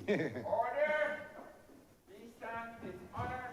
Order. Please stand with honor.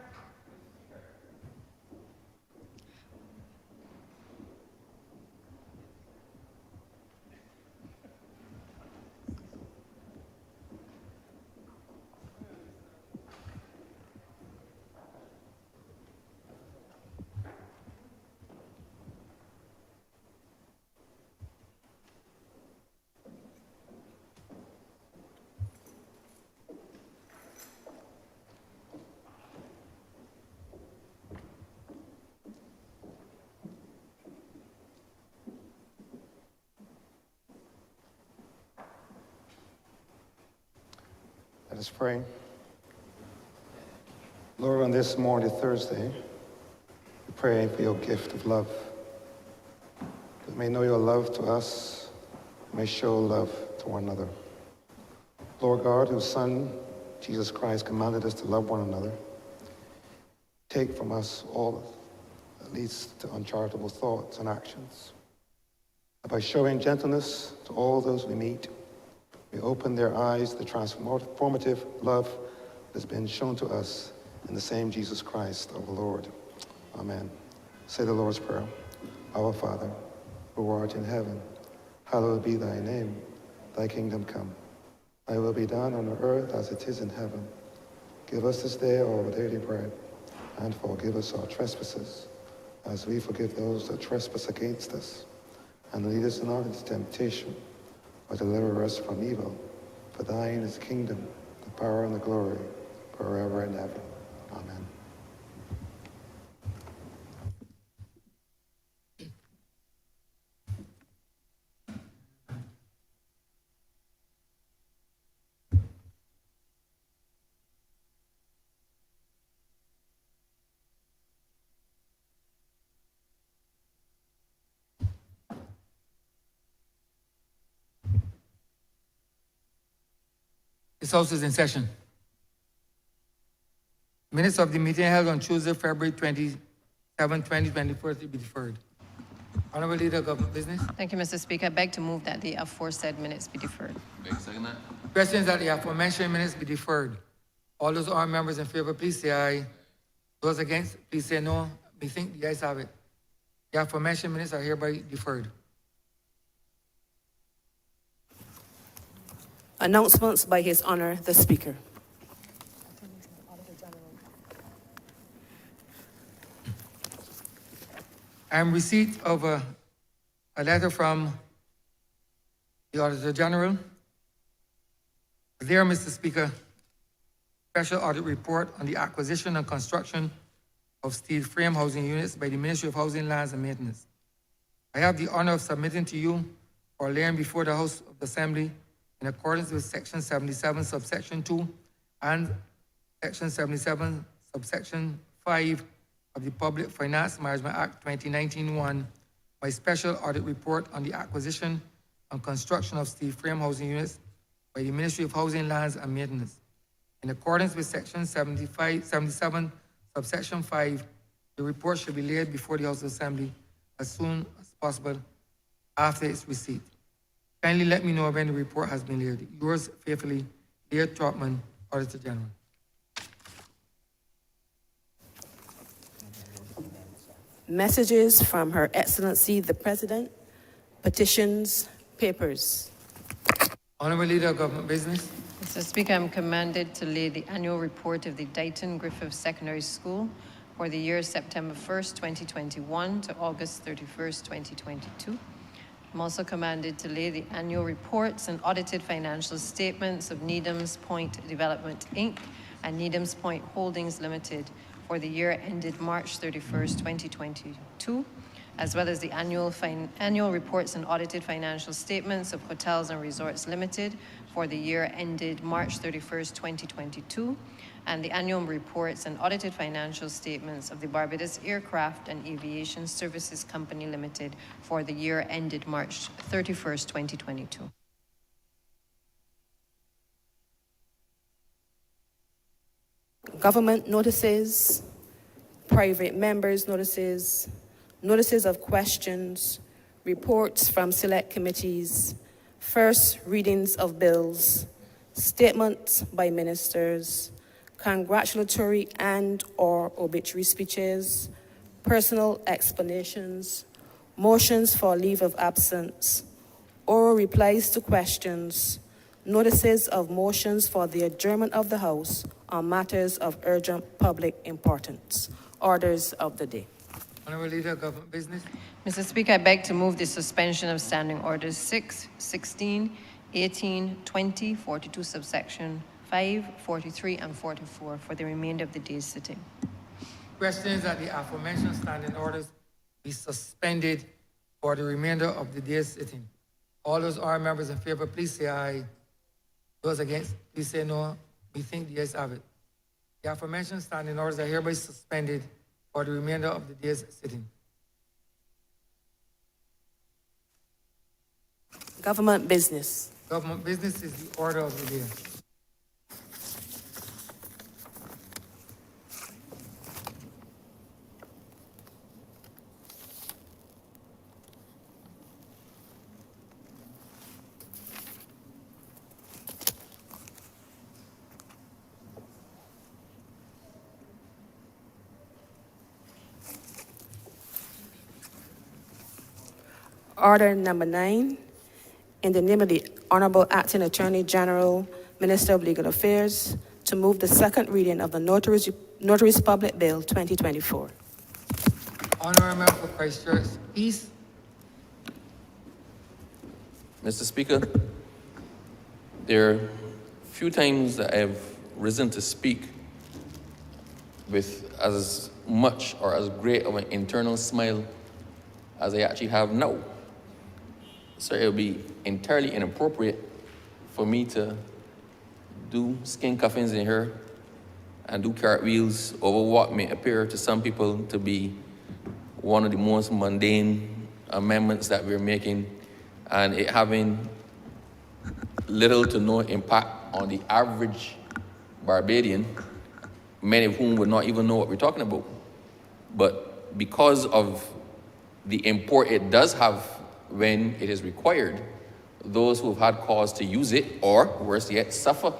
Let us pray. Lord, on this morning, Thursday, we pray for your gift of love. That we may know your love to us, we may show love to one another. Lord God, whose Son, Jesus Christ, commanded us to love one another, take from us all that leads to uncharitable thoughts and actions. And by showing gentleness to all those we meet, we open their eyes to the transformative love that has been shown to us in the same Jesus Christ, our Lord. Amen. Say the Lord's Prayer. Our Father, who art in heaven, hallowed be thy name. Thy kingdom come. Thy will be done on earth as it is in heaven. Give us this day our daily bread, and forgive us our trespasses, as we forgive those that trespass against us. And lead us not into temptation, but deliver us from evil. For thine is the kingdom, the power, and the glory, forever and ever. Amen. This House is in session. Minutes of the meeting held on Tuesday, February 27, 2024 to be deferred. Honourable Leader of Government Business. Thank you, Mr. Speaker. I beg to move that the aforesaid minutes be deferred. Second that. Questions that the aforementioned minutes be deferred. All those honourable members in favour, please say aye. Those against, please say no. We think the ayes have it. The aforementioned minutes are hereby deferred. Announcements by His Honor, the Speaker. I am receipt of a letter from the Auditor General. There, Mr. Speaker, special audit report on the acquisition and construction of steel frame housing units by the Ministry of Housing, Lands and Maintenance. I have the honor of submitting to you for laying before the House of the Assembly in accordance with Section 77, subsection 2 and Section 77, subsection 5 of the Public Finance Management Act 2019-1, my special audit report on the acquisition and construction of steel frame housing units by the Ministry of Housing, Lands and Maintenance. In accordance with Section 77, subsection 5, the report should be laid before the House of Assembly as soon as possible after its receipt. Kindly let me know when the report has been laid. Yours faithfully, Leah Trotman, Auditor General. Messages from Her Excellency the President. Petitions, papers. Honourable Leader of Government Business. Mr. Speaker, I'm commanded to lay the annual report of the Dighton Griffith Secondary School for the year September 1st, 2021 to August 31st, 2022. I'm also commanded to lay the annual reports and audited financial statements of Needham's Point Development, Inc. and Needham's Point Holdings Limited for the year ended March 31st, 2022, as well as the annual reports and audited financial statements of Hotels and Resorts Limited for the year ended March 31st, 2022, and the annual reports and audited financial statements of the Barbados Aircraft and Aviation Services Company Limited for the year ended March 31st, 2022. Government notices, private members' notices, notices of questions, reports from select committees, first readings of bills, statements by ministers, congratulatory and/or obituary speeches, personal explanations, motions for leave of absence, oral replies to questions, notices of motions for the adjournment of the House on matters of urgent public importance. Orders of the day. Honourable Leader of Government Business. Mr. Speaker, I beg to move the suspension of Standing Orders 6, 16, 18, 20, 42 subsection 5, 43, and 44 for the remainder of the day's sitting. Questions that the aforementioned standing orders be suspended for the remainder of the day's sitting. All those are members in favor, please say aye. Those against, please say no. We think the ayes have it. The aforementioned standing orders are hereby suspended for the remainder of the day's sitting. Government business. Government business is the order of the day. Order number 9, in the name of the Honourable Acting Attorney General, Minister of Legal Affairs, to move the second reading of the Notaries Public Bill 2024. Honourable Member for Christchurch East. Mr. Speaker, there are few times that I've risen to speak with as much or as great of an internal smile as I actually have now. So it would be entirely inappropriate for me to do skin cuffings in here and do cartwheels over what may appear to some people to be one of the most mundane amendments that we're making, and it having little to no impact on the average Barbadian, many of whom would not even know what we're talking about. But because of the import it does have when it is required, those who have had cause to use it, or worse yet, suffer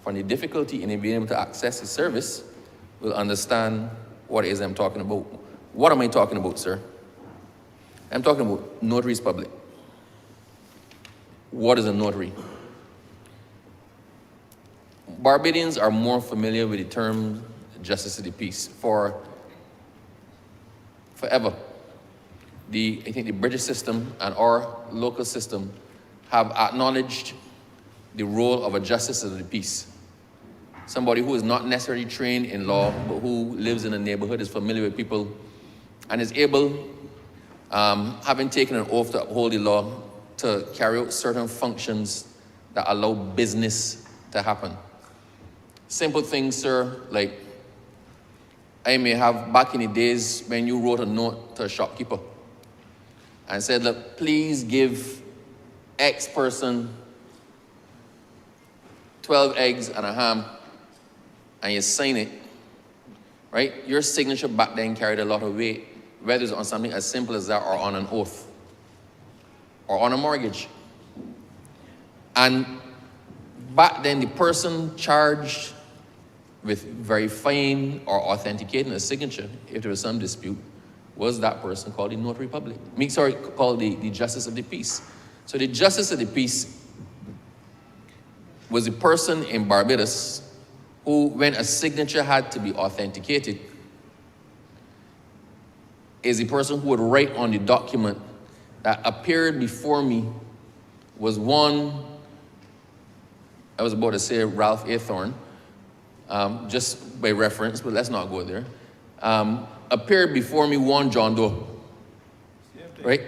from the difficulty in being able to access the service, will understand what it is I'm talking about. What am I talking about, sir? I'm talking about Notaries Public. What is a notary? Barbadians are more familiar with the term justice of the peace. Forever, I think the British system and our local system have acknowledged the role of a justice of the peace. Somebody who is not necessarily trained in law, but who lives in a neighborhood, is familiar with people, and is able, having taken an oath to uphold the law, to carry out certain functions that allow business to happen. Simple things, sir, like I may have back in the days when you wrote a note to a shopkeeper and said, look, please give X person 12 eggs and a ham, and you sign it, right? Your signature back then carried a lot of weight, whether it's on something as simple as that or on an oath or on a mortgage. And back then, the person charged with verifying or authenticating a signature, if there was some dispute, was that person called the Notary Public. Called the Justice of the Peace. So the Justice of the Peace was a person in Barbados who, when a signature had to be authenticated, is a person who would write on the document that appeared before me was one, I was about to say Ralph A. Thorne, just by reference, but let's not go there. Appeared before me one John Doe, right?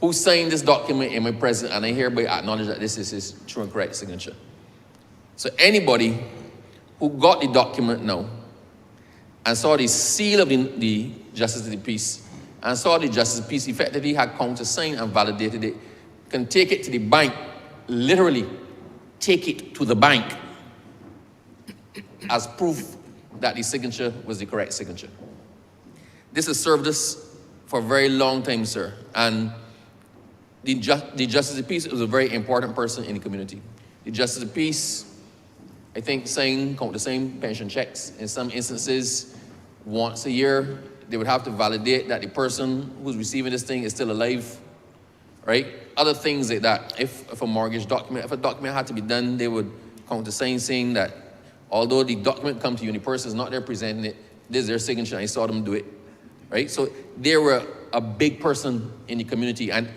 Who signed this document in my presence, and I hereby acknowledge that this is his true and correct signature. So anybody who got the document now and saw the seal of the Justice of the Peace and saw the Justice of the Peace effectively had countersigned and validated it, can take it to the bank, literally take it to the bank as proof that the signature was the correct signature. This has served us for a very long time, sir. And the Justice of the Peace was a very important person in the community. The Justice of the Peace, I think, count the same pension checks. In some instances, once a year, they would have to validate that the person who's receiving this thing is still alive, right? Other things like that. If a mortgage document, if a document had to be done, they would count the same saying that although the document come to you and the person is not there presenting it, this is their signature, and I saw them do it, right? So they were a big person in the community, and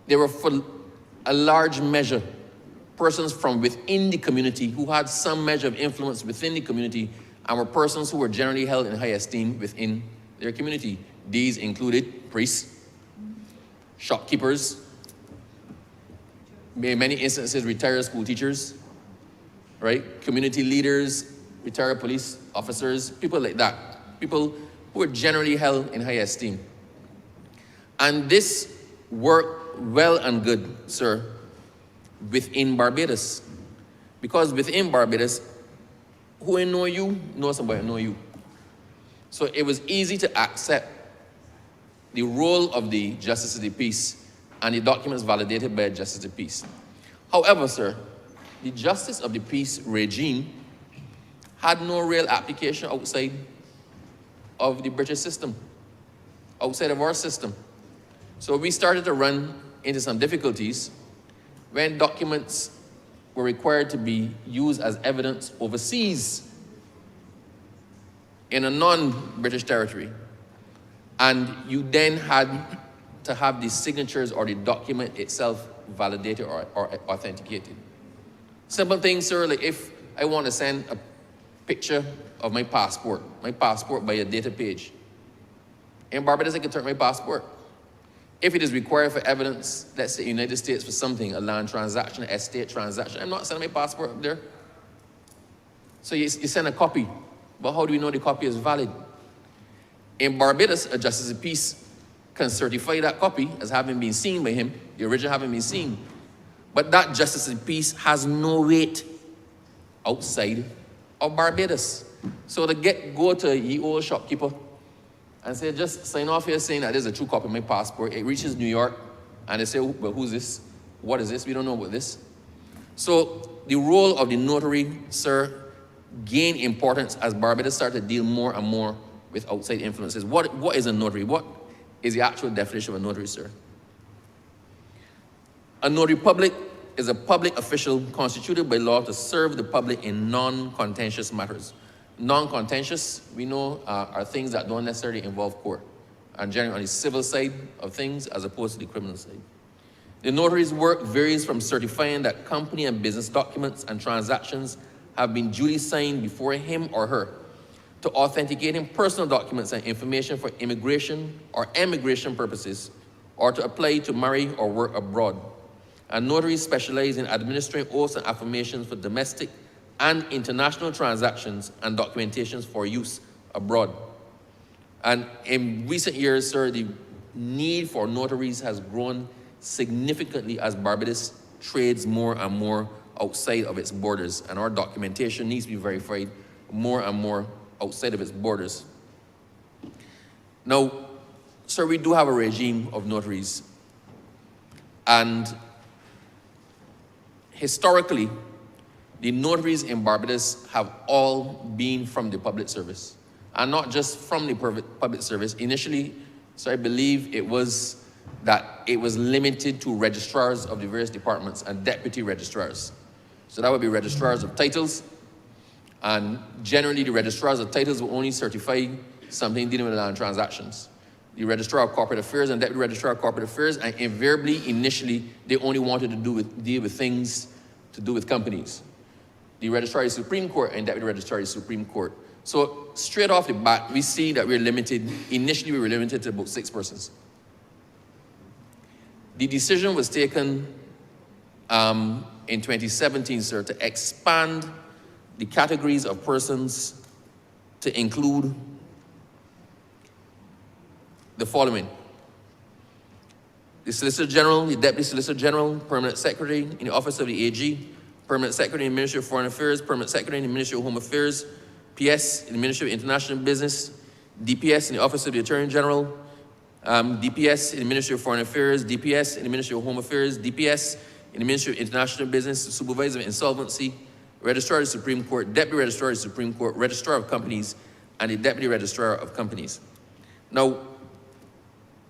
they were, for a large measure, persons from within the community who had some measure of influence within the community and were persons who were generally held in high esteem within their community. These included priests, shopkeepers, in many instances retired school teachers, right? Community leaders, retired police officers, people like that. People who were generally held in high esteem. And this worked well and good, sir, within Barbados. Because within Barbados, who ain't know you, know somebody know you. So it was easy to accept the role of the Justice of the Peace and the documents validated by a Justice of the Peace. However, sir, the Justice of the Peace regime had no real application outside of the British system, outside of our system. So we started to run into some difficulties when documents were required to be used as evidence overseas in a non-British territory. And you then had to have the signatures or the document itself validated or authenticated. Simple things, sir, like if I want to send a picture of my passport by a data page. In Barbados, I can turn my passport. If it is required for evidence, let's say United States for something, a land transaction, an estate transaction, I'm not sending my passport up there. So you send a copy, but how do we know the copy is valid? In Barbados, a Justice of Peace can certify that copy as having been seen by him, the original having been seen. But that Justice of Peace has no weight outside of Barbados. So to go to ye old shopkeeper and say, just sign off here saying that there's a true copy of my passport. It reaches New York, and they say, well, who's this? What is this? We don't know about this. So the role of the notary, sir, gained importance as Barbados started to deal more and more with outside influences. What is a notary? What is the actual definition of a notary, sir? A notary public is a public official constituted by law to serve the public in non-contentious matters. Non-contentious, we know, are things that don't necessarily involve court, and generally on the civil side of things as opposed to the criminal side. The notary's work varies from certifying that company and business documents and transactions have been duly signed before him or her, to authenticating personal documents and information for immigration or emigration purposes, or to apply to marry or work abroad. And notaries specialize in administering oaths and affirmations for domestic and international transactions and documentations for use abroad. And in recent years, sir, the need for notaries has grown significantly as Barbados trades more and more outside of its borders, and our documentation needs to be verified more and more outside of its borders. Now, sir, we do have a regime of notaries, and historically, the notaries in Barbados have all been from the public service, and not just from the public service. Initially, so I believe it was limited to registrars of the various departments and deputy registrars. So that would be registrars of titles, and generally the registrars of titles will only certify something dealing with land transactions. The registrar of corporate affairs and deputy registrar of corporate affairs, and invariably, initially, they only wanted to deal with things to do with companies. The registrar is Supreme Court and deputy registrar is Supreme Court. So straight off the bat, we see that we're limited. Initially, we were limited to about 6 persons. The decision was taken in 2017, sir, to expand the categories of persons to include the following: the Solicitor General, the Deputy Solicitor General, Permanent Secretary in the Office of the AG, Permanent Secretary in the Ministry of Foreign Affairs, Permanent Secretary in the Ministry of Home Affairs, PS in the Ministry of International Business, DPS in the Office of the Attorney General, DPS in the Ministry of Foreign Affairs, DPS in the Ministry of Home Affairs, DPS in the Ministry of International Business, Supervisor of Insolvency, Registrar of the Supreme Court, Deputy Registrar of the Supreme Court, Registrar of Companies, and the Deputy Registrar of Companies. Now,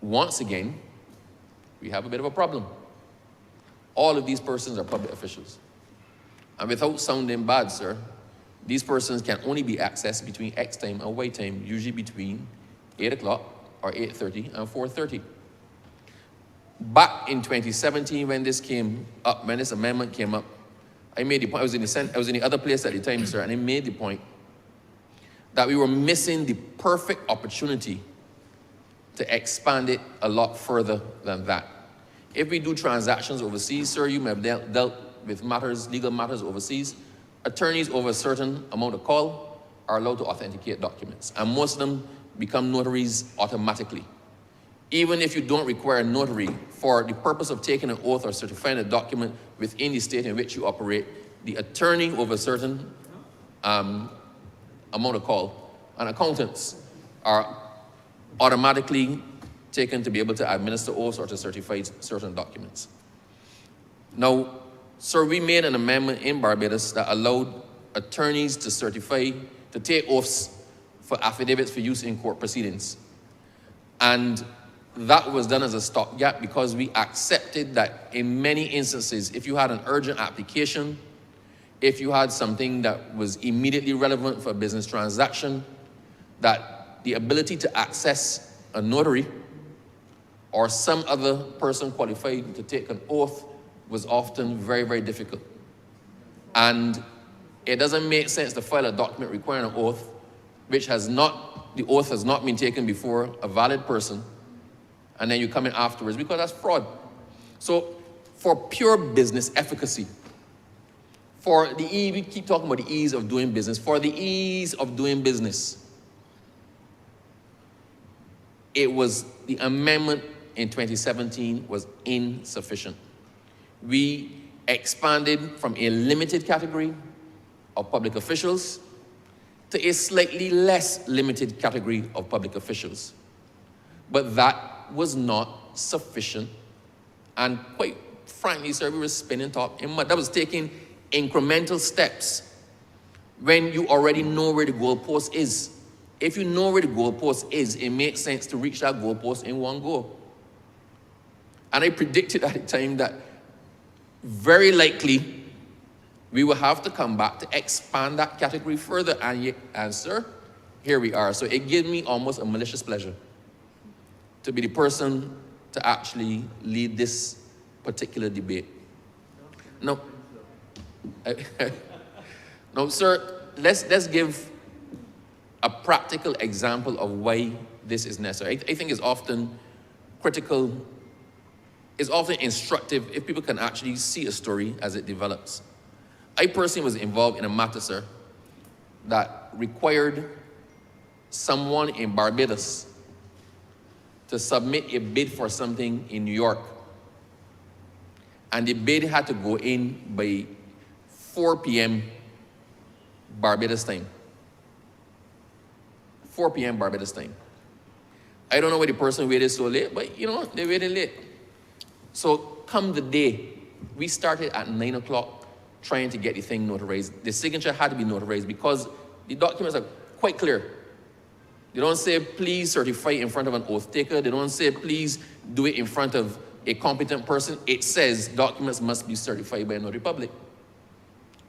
once again, we have a bit of a problem. All of these persons are public officials. And without sounding bad, sir, these persons can only be accessed between X time and Y time, usually between 8 o'clock or 8:30 and 4:30. Back in 2017, when this came up, when this amendment came up, I made the point, I was in the other place at the time, sir, and I made the point that we were missing the perfect opportunity to expand it a lot further than that. If we do transactions overseas, sir, you may have dealt with matters, legal matters overseas. Attorneys over a certain amount of call are allowed to authenticate documents, and most of them become notaries automatically. Even if you don't require a notary for the purpose of taking an oath or certifying a document within the state in which you operate, the attorney over a certain amount of call and accountants are automatically taken to be able to administer oaths or to certify certain documents. Now, sir, we made an amendment in Barbados that allowed attorneys to certify, to take oaths for affidavits for use in court proceedings. And that was done as a stopgap because we accepted that in many instances, if you had an urgent application, if you had something that was immediately relevant for a business transaction, that the ability to access a notary or some other person qualified to take an oath was often very, very difficult. And it doesn't make sense to file a document requiring an oath, which the oath has not been taken before a valid person, and then you come in afterwards, because that's fraud. So for pure business efficacy, for the ease, we keep talking about the ease of doing business, for the ease of doing business, the amendment in 2017 was insufficient. We expanded from a limited category of public officials to a slightly less limited category of public officials. But that was not sufficient. And quite frankly, sir, we were spinning top in mud. That was taking incremental steps when you already know where the goalpost is. If you know where the goalpost is, it makes sense to reach that goalpost in one go. And I predicted at the time that very likely we will have to come back to expand that category further. And sir, here we are. So it gave me almost a malicious pleasure to be the person to actually lead this particular debate. No, no, sir, let's give a practical example of why this is necessary. I think it's often critical, it's often instructive if people can actually see a story as it develops. I personally was involved in a matter, sir, that required someone in Barbados to submit a bid for something in New York. And the bid had to go in by 4 p.m. Barbados time. 4 p.m. Barbados time. I don't know why the person waited so late, but you know, they waited late. So come the day, we started at 9 o'clock trying to get the thing notarized. The signature had to be notarized because the documents are quite clear. They don't say, please certify in front of an oath taker. They don't say, please do it in front of a competent person. It says documents must be certified by a Notary Public.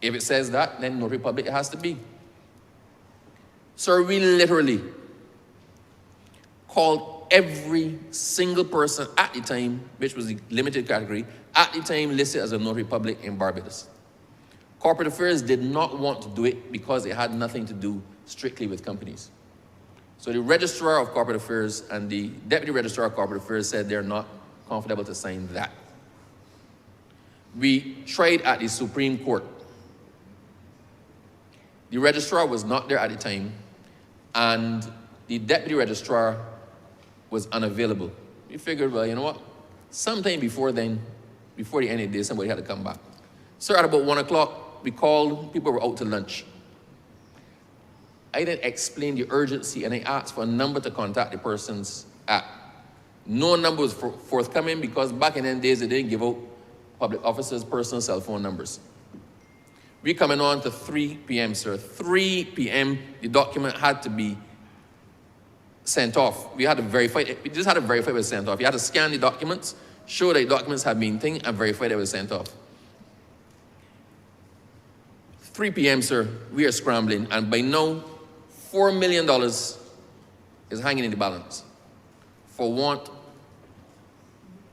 If it says that, then Notary Public it has to be. So we literally called every single person at the time, which was the limited category, at the time listed as a Notary Public in Barbados. Corporate Affairs did not want to do it because it had nothing to do strictly with companies. So the Registrar of Corporate Affairs and the Deputy Registrar of Corporate Affairs said they're not comfortable to sign that. We tried at the Supreme Court. The Registrar was not there at the time, and the Deputy Registrar was unavailable. We figured, well, you know what? Sometime before then, before the end of the day, somebody had to come back. So at about 1 o'clock, we called, people were out to lunch. I then explained the urgency and I asked for a number to contact the persons at. No number was forthcoming because back in them days they didn't give out public officers' personal cell phone numbers. We coming on to 3 p.m., sir. 3 p.m., the document had to be sent off. We had to verify it. We just had to verify it was sent off. You had to scan the documents, show that the documents had been thing, and verify that it was sent off. 3 p.m., sir, we are scrambling, and by now, $4 million is hanging in the balance for want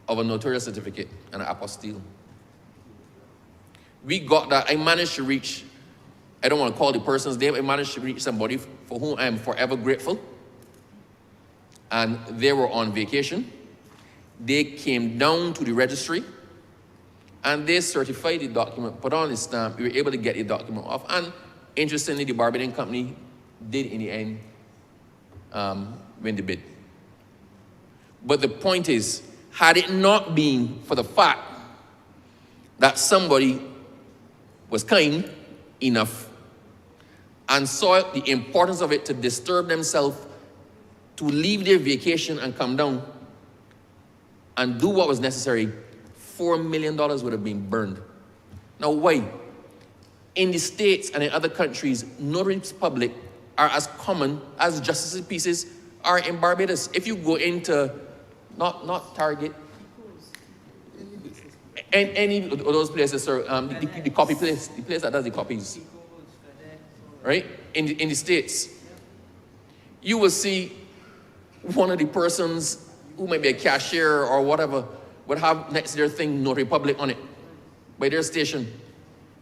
of a notarial certificate and an apostille. We got that. I managed to reach, I don't want to call the person's name, I managed to reach somebody for whom I am forever grateful. And they were on vacation. They came down to the registry and they certified the document, put on the stamp. We were able to get the document off. And interestingly, the bargaining company did in the end win the bid. But the point is, had it not been for the fact that somebody was kind enough and saw the importance of it to disturb themselves, to leave their vacation and come down and do what was necessary, $4 million would have been burned. Now, why? In the States and in other countries, notaries public are as common as justice of pieces are in Barbados. If you go into, not Target, and any of those places, sir, the copy place, the place that does the copies, right? In the States, you will see one of the persons who might be a cashier or whatever would have next to their thing Notary Public on it by their station.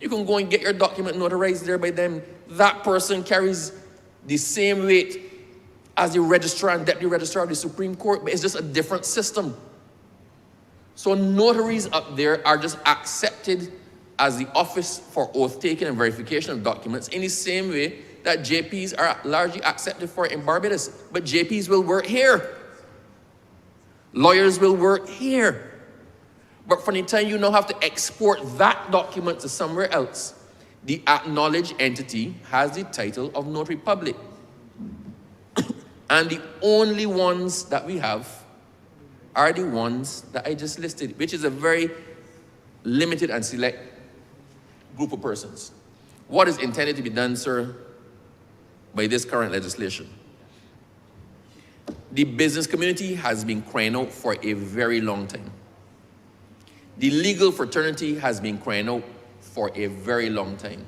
You can go and get your document notarized there by them. That person carries the same weight as the registrar and deputy registrar of the Supreme Court, but it's just a different system. So notaries up there are just accepted as the office for oath taking and verification of documents in the same way that JPs are largely accepted for in Barbados. But JPs will work here. Lawyers will work here. But from the time you now have to export that document to somewhere else, the acknowledged entity has the title of Notary Public. And the only ones that we have are the ones that I just listed, which is a very limited and select group of persons. What is intended to be done, sir, by this current legislation? The business community has been crying out for a very long time. The legal fraternity has been crying out for a very long time.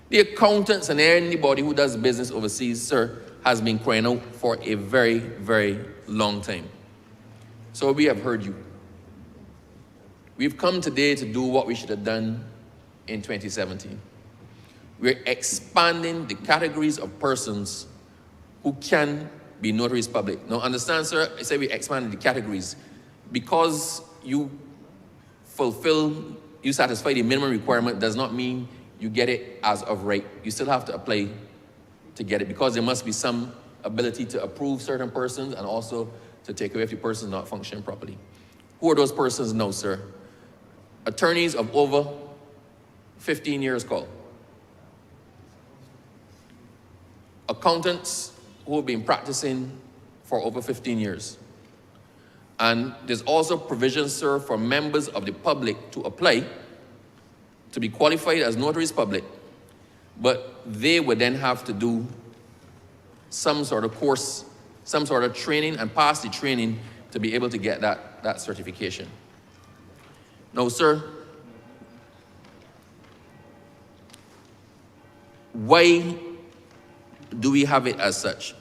The accountants and anybody who does business overseas, sir, has been crying out for a very, very long time. So we have heard you. We've come today to do what we should have done in 2017. We're expanding the categories of persons who can be notaries public. Now understand, sir, I say we expanded the categories. Because you satisfy the minimum requirement does not mean you get it as of right. You still have to apply to get it because there must be some ability to approve certain persons and also to take away if the person is not functioning properly. Who are those persons? No, sir. Attorneys of over 15 years call. Accountants who have been practicing for over 15 years. And there's also provisions, sir, for members of the public to apply to be qualified as notaries public, but they would then have to do some sort of course, some sort of training and pass the training to be able to get that certification. Now, sir, why do we have it as such?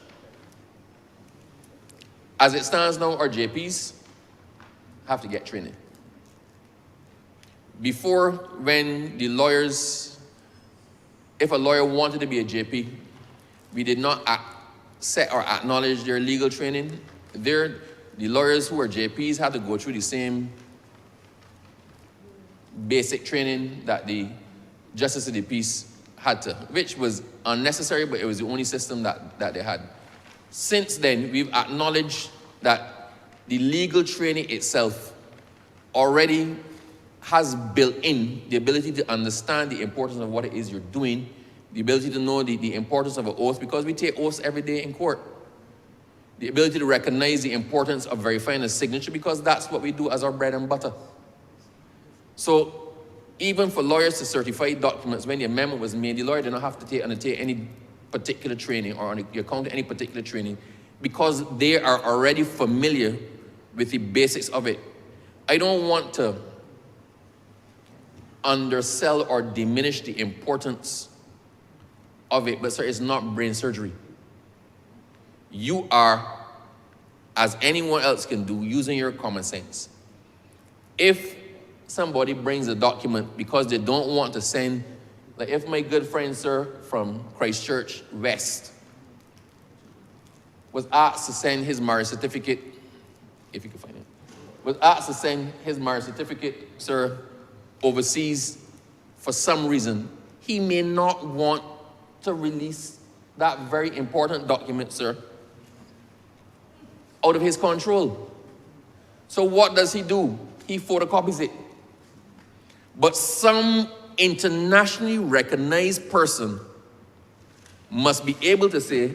As it stands now, our JPs have to get training. Before, when the lawyers, if a lawyer wanted to be a JP, we did not set or acknowledge their legal training. The lawyers who are JPs had to go through the same basic training that the Justice of the Peace had to, which was unnecessary, but it was the only system that they had. Since then, we've acknowledged that the legal training itself already has built in the ability to understand the importance of what it is you're doing, the ability to know the importance of an oath, because we take oaths every day in court. The ability to recognize the importance of verifying a signature, because that's what we do as our bread and butter. So even for lawyers to certify documents, when the amendment was made, the lawyer did not have to undertake any particular training or on the account of any particular training because they are already familiar with the basics of it. I don't want to undersell or diminish the importance of it, but sir, it's not brain surgery. You are, as anyone else can do, using your common sense. If somebody brings a document because they don't want to send, like if my good friend, sir, from Christchurch West was asked to send his marriage certificate, if you can find it, was asked to send his marriage certificate, sir, overseas for some reason, he may not want to release that very important document, sir, out of his control. So what does he do? He photocopies it. But some internationally recognized person must be able to say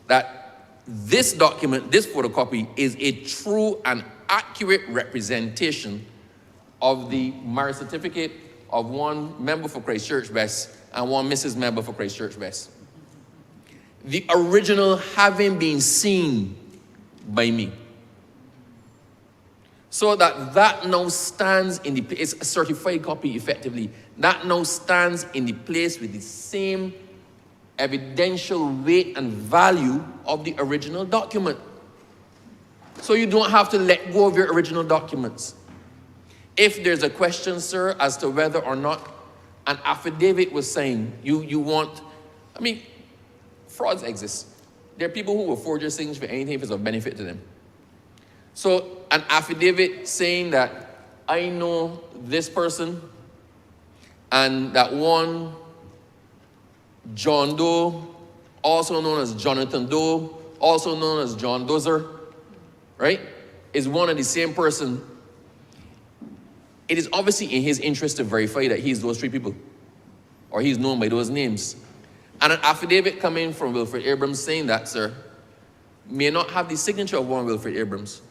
that this document, this photocopy, is a true and accurate representation of the marriage certificate of one member for Christchurch West and one Mrs. member for Christchurch West. The original having been seen by me. So that now stands in the place, it's a certified copy effectively, that now stands in the place with the same evidential weight and value of the original document. So you don't have to let go of your original documents. If there's a question, sir, as to whether or not an affidavit was signed, you want, I mean, frauds exist. There are people who will forge your signature for anything if it's of benefit to them. So an affidavit saying that I know this person and that one John Doe, also known as Jonathan Doe, also known as John Dozer, right, is one and the same person. It is obviously in his interest to verify that he's those three people, or he's known by those names. And an affidavit coming from Wilfred Abrams saying that, sir, may not have the signature of one Wilfred Abrams.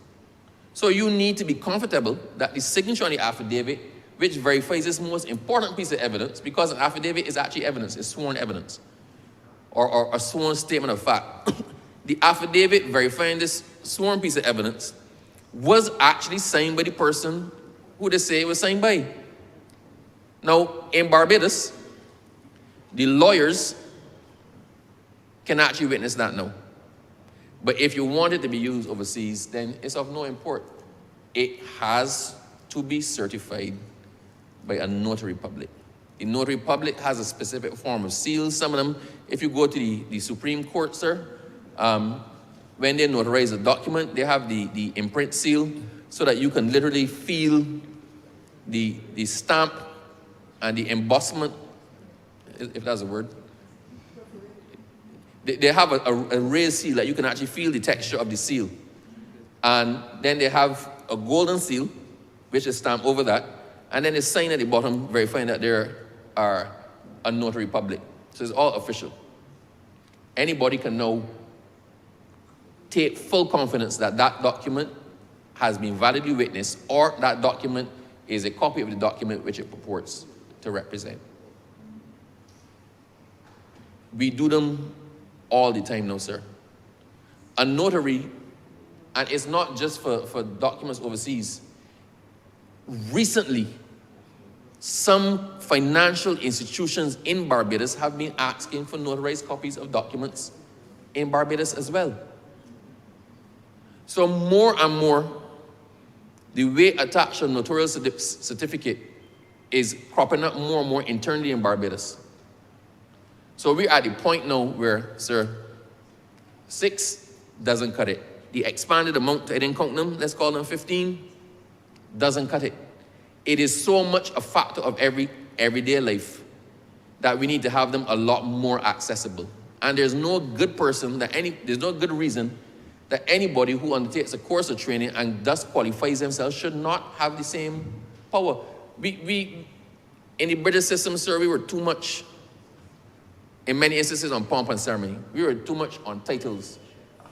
So you need to be comfortable that the signature on the affidavit, which verifies this most important piece of evidence, because an affidavit is actually evidence, it's sworn evidence, or a sworn statement of fact. The affidavit verifying this sworn piece of evidence was actually signed by the person who they say it was signed by. Now, in Barbados, the lawyers can actually witness that now. But if you want it to be used overseas, then it's of no import. It has to be certified by a notary public. The notary public has a specific form of seal. Some of them, if you go to the Supreme Court, sir, when they notarize a document, they have the imprint seal so that you can literally feel the stamp and the embossment, if that's a word. They have a raised seal that you can actually feel the texture of the seal. And then they have a golden seal, which is stamped over that. And then a sign at the bottom verifying that they are a notary public. So it's all official. Anybody can now take full confidence that that document has been validly witnessed, or that document is a copy of the document which it purports to represent. We do them all the time now, sir. A notary, and it's not just for documents overseas. Recently, some financial institutions in Barbados have been asking for notarized copies of documents in Barbados as well. So more and more, the weight attached to a notarial certificate is cropping up more and more internally in Barbados. So we're at the point now where, sir, 6 doesn't cut it. The expanded amount, I didn't count them, let's call them 15, doesn't cut it. It is so much a factor of everyday life that we need to have them a lot more accessible. And there's no good person, there's no good reason that anybody who undertakes a course of training and thus qualifies themselves should not have the same power. We in the British system, sir, we were too much, in many instances, on pomp and ceremony. We were too much on titles.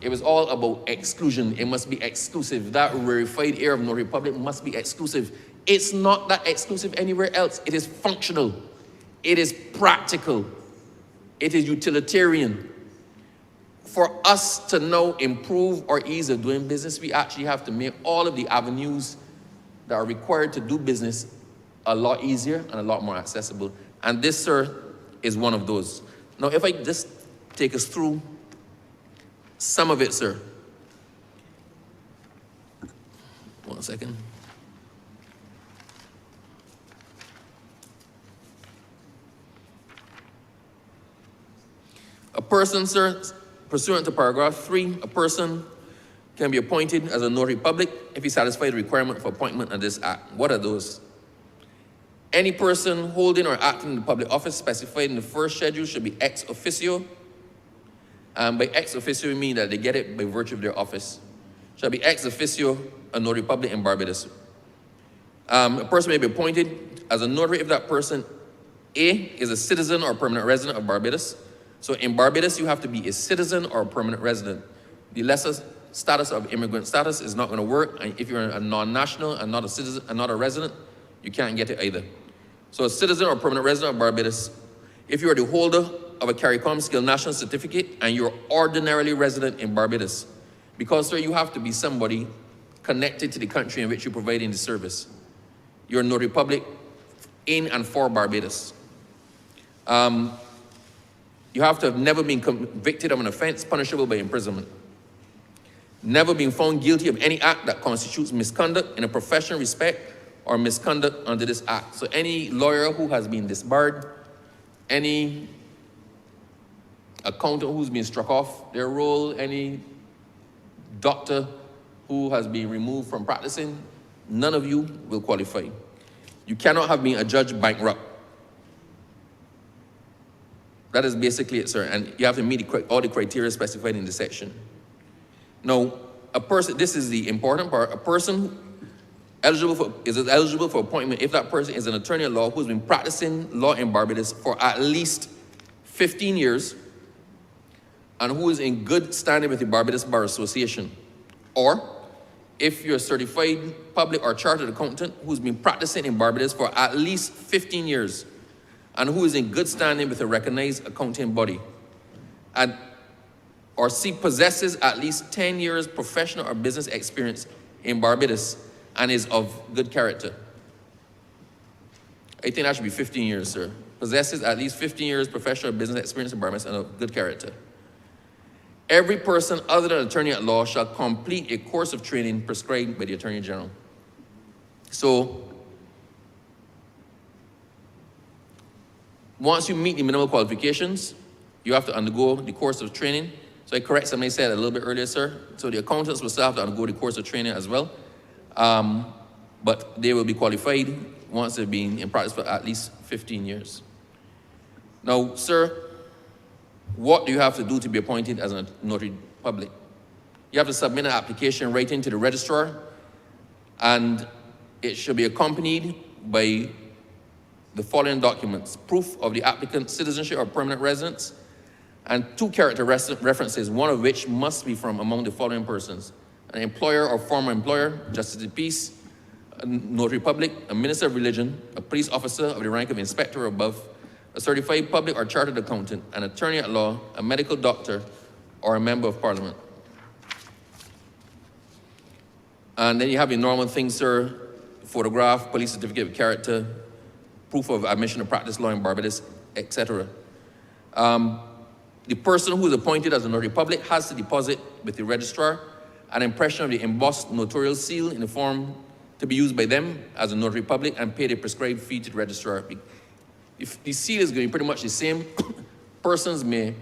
it was all about exclusion. It must be exclusive. That verified heir of Notary Public must be exclusive. It's not that exclusive anywhere else. It is functional. It is practical. It is utilitarian. For us to now improve our ease of doing business, we actually have to make all of the avenues that are required to do business a lot easier and a lot more accessible. And this, sir, is one of those. Now, if I just take us through some of it, sir. 1 second. A person, sir, pursuant to paragraph 3, a person can be appointed as a notary public if he satisfies the requirement for appointment under this act. What are those? Any person holding or acting in the public office specified in the first schedule should be ex officio. By ex officio, we mean that they get it by virtue of their office. Shall be ex officio a notary public in Barbados. A person may be appointed as a notary if that person, A, is a citizen or permanent resident of Barbados. So in Barbados, you have to be a citizen or a permanent resident. The lesser status of immigrant status is not going to work. And if you're a non-national and not a citizen and not a resident, you can't get it either. So a citizen or permanent resident of Barbados, if you are the holder of a CARICOM skilled national certificate and you're ordinarily resident in Barbados, because, sir, you have to be somebody connected to the country in which you're providing the service. You're a notary public in and for Barbados. You have to have never been convicted of an offense punishable by imprisonment. Never been found guilty of any act that constitutes misconduct in a professional respect or misconduct under this act. So any lawyer who has been disbarred, any accountant who's been struck off their role, any doctor who has been removed from practicing, none of you will qualify. You cannot have been a judge bankrupt. That is basically it, sir. And you have to meet all the criteria specified in the section. Now, a person, this is the important part, a person is eligible for appointment if that person is an attorney at law who's been practicing law in Barbados for at least 15 years and who is in good standing with the Barbados Bar Association. Or if you're a certified public or chartered accountant who's been practicing in Barbados for at least 15 years and who is in good standing with a recognized accounting body, and or C, possesses at least 10 years professional or business experience in Barbados and is of good character. I think that should be 15 years, sir. Possesses at least 15 years professional or business experience in Barbados and of good character. Every person other than an attorney at law shall complete a course of training prescribed by the Attorney General. So, once you meet the minimal qualifications, you have to undergo the course of training. So I correct something I said a little bit earlier, sir. So the accountants will still have to undergo the course of training as well. But they will be qualified once they've been in practice for at least 15 years. Now, sir, what do you have to do to be appointed as a notary public? You have to submit an application writing to the registrar, and it should be accompanied by the following documents: proof of the applicant's citizenship or permanent residence, and 2 character references, one of which must be from among the following persons: an employer or former employer, justice of the peace, a notary public, a minister of religion, a police officer of the rank of inspector or above, a certified public or chartered accountant, an attorney at law, a medical doctor, or a member of parliament. And then you have the normal things, sir: photograph, police certificate of character, proof of admission to practice law in Barbados, etc. The person who is appointed as a notary public has to deposit with the registrar an impression of the embossed notarial seal in the form to be used by them as a notary public and pay the prescribed fee to the registrar. If the seal is going to be pretty much the same, persons may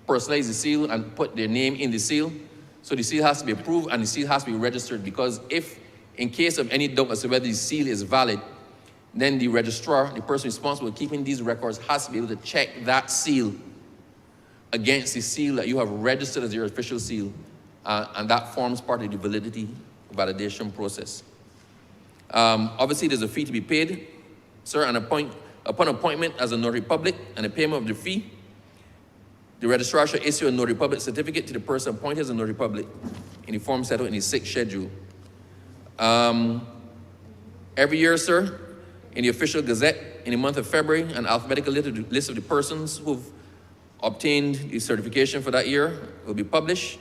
personalize the seal and put their name in the seal. So the seal has to be approved and the seal has to be registered, because if, in case of any doubt as to whether the seal is valid, then the registrar, the person responsible for keeping these records, has to be able to check that seal against the seal that you have registered as your official seal, and that forms part of the validity validation process. Obviously, there's a fee to be paid, sir, and upon appointment as a notary public and the payment of the fee, The registrar shall issue a notary public certificate to the person appointed as a notary public in the form set out in the 6th schedule. Every year, sir, in the official gazette in the month of February, an alphabetical list of the persons who've obtained the certification for that year will be published,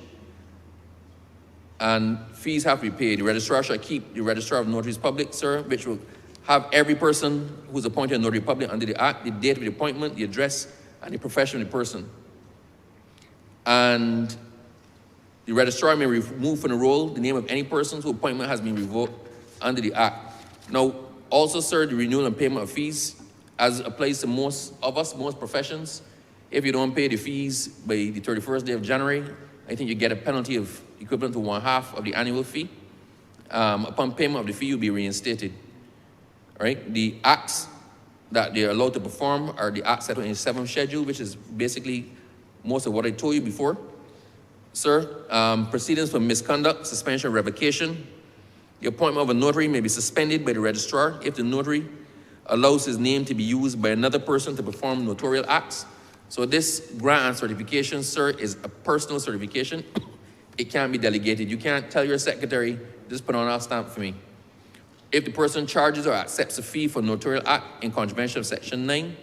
and fees have to be paid. The registrar shall keep the registrar of notaries public, sir, which will have every person who's appointed a notary public under the act, the date of the appointment, the address, and the profession of the person. And the registrar may remove from the roll the name of any person whose appointment has been revoked under the act. Now, also, sir, the renewal and payment of fees, as applies to most of us, most professions, if you don't pay the fees by the 31st day of January, I think you get a penalty of equivalent to 1/2 of the annual fee. Upon payment of the fee, you'll be reinstated. All right? The acts that they're allowed to perform are the acts set out in the 7th schedule, which is basically most of what I told you before. Sir, proceedings for misconduct, suspension, revocation. The appointment of a notary may be suspended by the registrar if the notary allows his name to be used by another person to perform notarial acts. So this grant and certification, sir, is a personal certification. It can't be delegated. You can't tell your secretary, just put on our stamp for me. If the person charges or accepts a fee for a notarial act in contravention of Section 9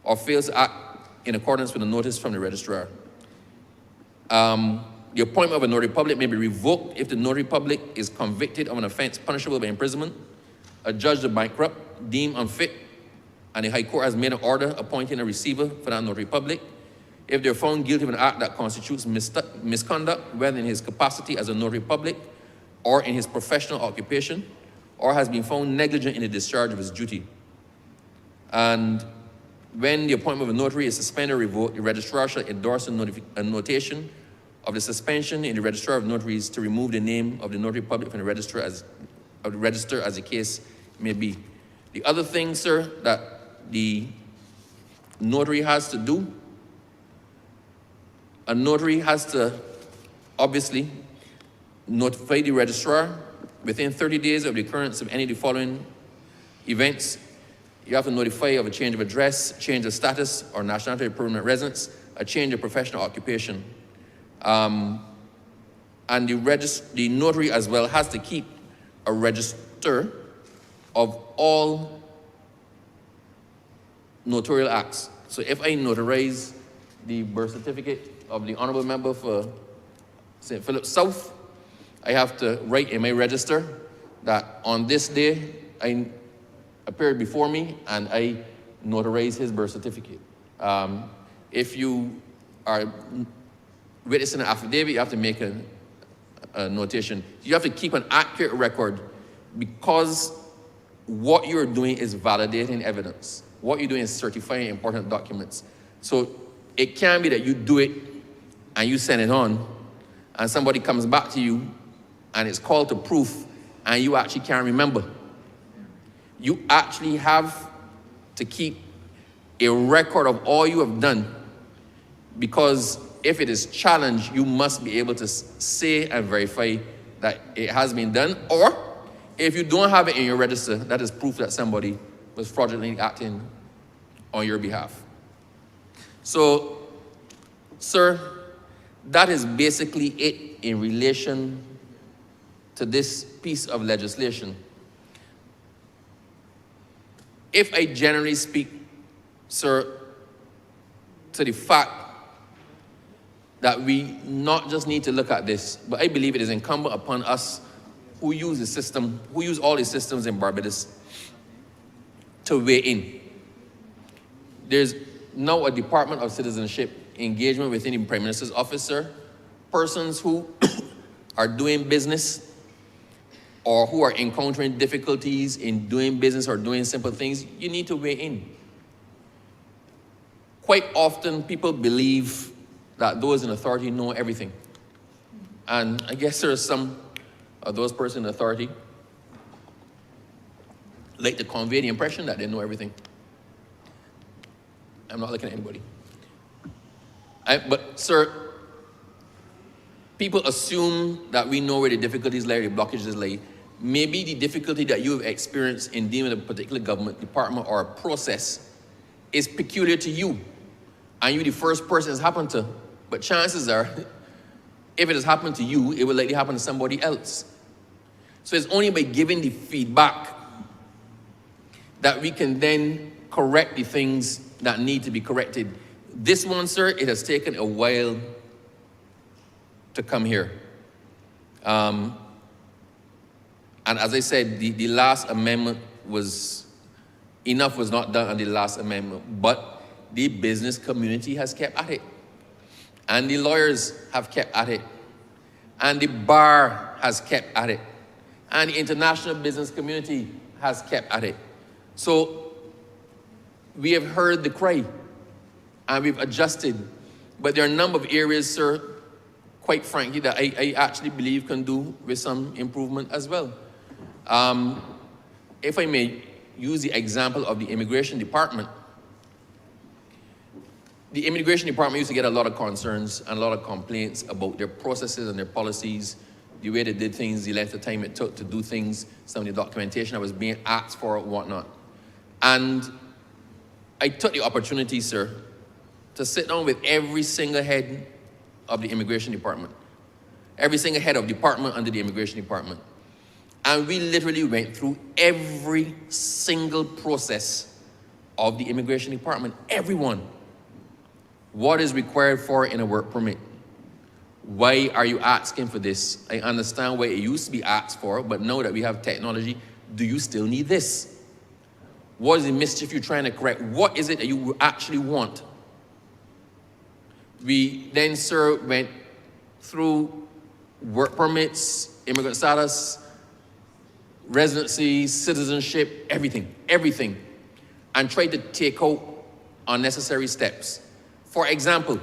or fails to act in accordance with a notice from the registrar. The appointment of a notary public may be revoked if the notary public is convicted of an offense punishable by imprisonment, adjudged bankrupt, deemed unfit, and the High Court has made an order appointing a receiver for that notary public. If they're found guilty of an act that constitutes misconduct, whether in his capacity as a notary public or in his professional occupation, or has been found negligent in the discharge of his duty. And when the appointment of a notary is suspended or revoked, the registrar shall endorse a notation of the suspension in the registrar of notaries to remove the name of the notary public from the register as the case may be. The other thing, sir, that the notary has to do, a notary has to obviously notify the registrar within 30 days of the occurrence of any of the following events. You have to notify of a change of address, change of status or nationality of permanent residence, a change of professional occupation. And the notary as well has to keep a register of all notarial acts. So if I notarize the birth certificate of the Honourable Member for St. Philip South, I have to write in my register that on this day I appeared before me and I notarized his birth certificate. If you are witnessing an affidavit, you have to make a notation. You have to keep an accurate record because what you're doing is validating evidence. What you're doing is certifying important documents. So it can be that you do it and you send it on and somebody comes back to you and it's called to proof and you actually can't remember. You actually have to keep a record of all you have done, because if it is challenged, you must be able to say and verify that it has been done, or if you don't have it in your register, that is proof that somebody was fraudulently acting on your behalf. So, sir, that is basically it in relation to this piece of legislation. If I generally speak, sir, to the fact that we not just need to look at this, but I believe it is incumbent upon us who use the system, who use all the systems in Barbados, to weigh in. There's now a Department of Citizenship engagement within the Prime Minister's office, sir. Persons who are doing business or who are encountering difficulties in doing business or doing simple things, you need to weigh in. Quite often, people believe that those in authority know everything. And I guess there are some of those persons in authority like to convey the impression that they know everything. I'm not looking at anybody. But sir, people assume that we know where the difficulties lie, the blockages lie. Maybe the difficulty that you have experienced in dealing with a particular government department or a process is peculiar to you. and you're the first person it's happened to. But chances are, if it has happened to you, it will likely happen to somebody else. So it's only by giving the feedback that we can then correct the things that need to be corrected. This one, sir, it has taken a while to come here. And as I said, the last amendment enough was not done on the last amendment, but the business community has kept at it. And the lawyers have kept at it. And the bar has kept at it. And the international business community has kept at it. So we have heard the cry and we've adjusted. But there are a number of areas, sir, quite frankly, that I actually believe can do with some improvement as well. If I may use the example of the Immigration Department. The Immigration Department used to get a lot of concerns and a lot of complaints about their processes and their policies, the way they did things, the length of time it took to do things, some of the documentation that was being asked for, and whatnot. And I took the opportunity, sir, to sit down with every single head of the Immigration Department, every single head of department under the Immigration Department. And we literally went through every single process of the Immigration Department, everyone. What is required for in a work permit? Why are you asking for this? I understand why it used to be asked for, but now that we have technology, do you still need this? What is the mischief you're trying to correct? What is it that you actually want? We then, sir, went through work permits, immigrant status, residency, citizenship, everything, and tried to take out unnecessary steps. For example,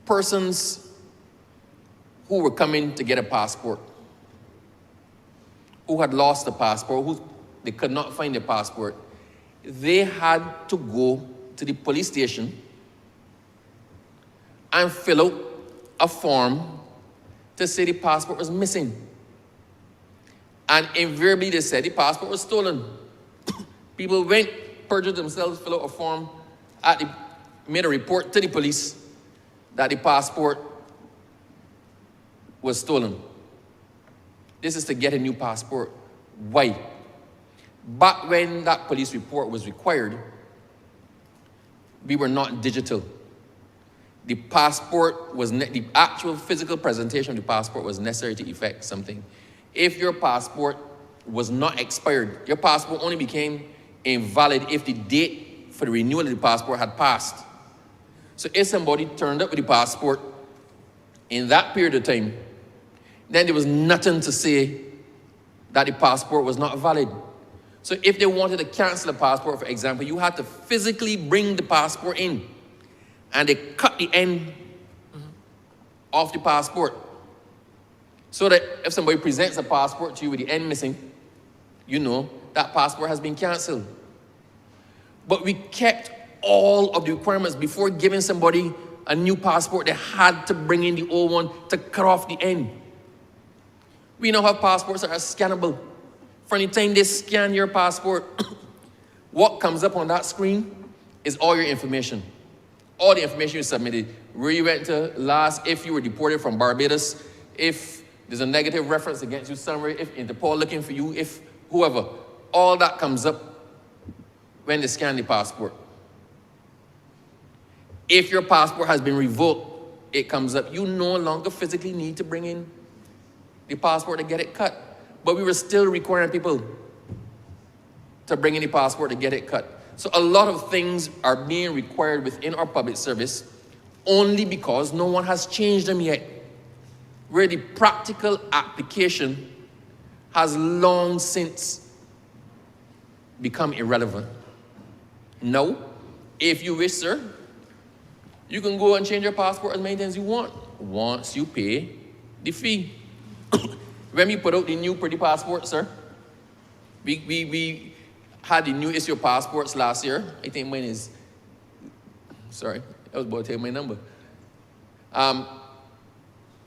persons who were coming to get a passport, who had lost a passport, who they could not find their passport, they had to go to the police station and fill out a form to say the passport was missing. And invariably they said the passport was stolen. People went, perjured themselves, fill out a form, made a report to the police that the passport was stolen. This is to get a new passport. Why? Back when that police report was required, we were not digital. The passport was, the actual physical presentation of the passport was necessary to effect something. If your passport was not expired, your passport only became invalid if the date for the renewal of the passport had passed. So if somebody turned up with the passport in that period of time, then there was nothing to say that the passport was not valid. So if they wanted to cancel a passport, for example, you had to physically bring the passport in, and they cut the end off the passport. So that if somebody presents a passport to you with the end missing, you know that passport has been canceled. But we kept all of the requirements before giving somebody a new passport. They had to bring in the old one to cut off the end. We now have passports that are scannable. From the time they scan your passport, what comes up on that screen is all your information. All the information you submitted, where you went to last, if you were deported from Barbados, if there's a negative reference against you somewhere, if Interpol looking for you, if whoever, all that comes up when they scan the passport. If your passport has been revoked, it comes up. You no longer physically need to bring in the passport to get it cut. But we were still requiring people to bring in the passport to get it cut. So a lot of things are being required within our public service only because no one has changed them yet. Where the practical application has long since become irrelevant. Now, if you wish, sir, you can go and change your passport as many times as you want, once you pay the fee. When we put out the new pretty passport, sir, we had the new issue of passports last year. I think mine is, sorry, I was about to take my number.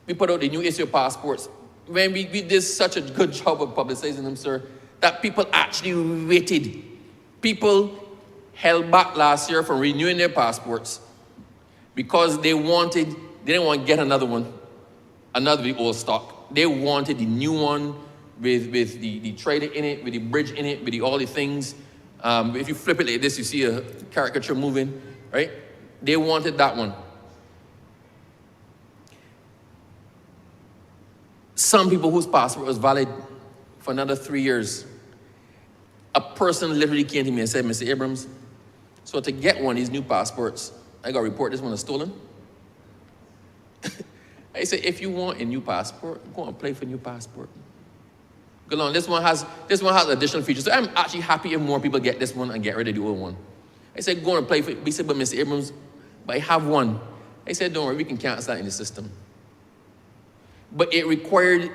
We put out the new issue of passports. When we did such a good job of publicizing them, sir, that people actually waited. People held back last year from renewing their passports because they didn't want to get another one, another the old stock. They wanted the new one with the trailer in it, with the bridge in it, with all the things. If you flip it like this, you see a caricature moving, right? They wanted that one. Some people whose passport was valid for another 3 years. A person literally came to me and said, Mr. Abrams, so to get one of these new passports, I got to report this one is stolen. I said, if you want a new passport, go and apply for a new passport. Go on, this one has additional features. So I'm actually happy if more people get this one and get rid of the old one. I said, go and apply for it. He said, but Mr. Abrams, but I have one. I said, don't worry, we can cancel that in the system. But it required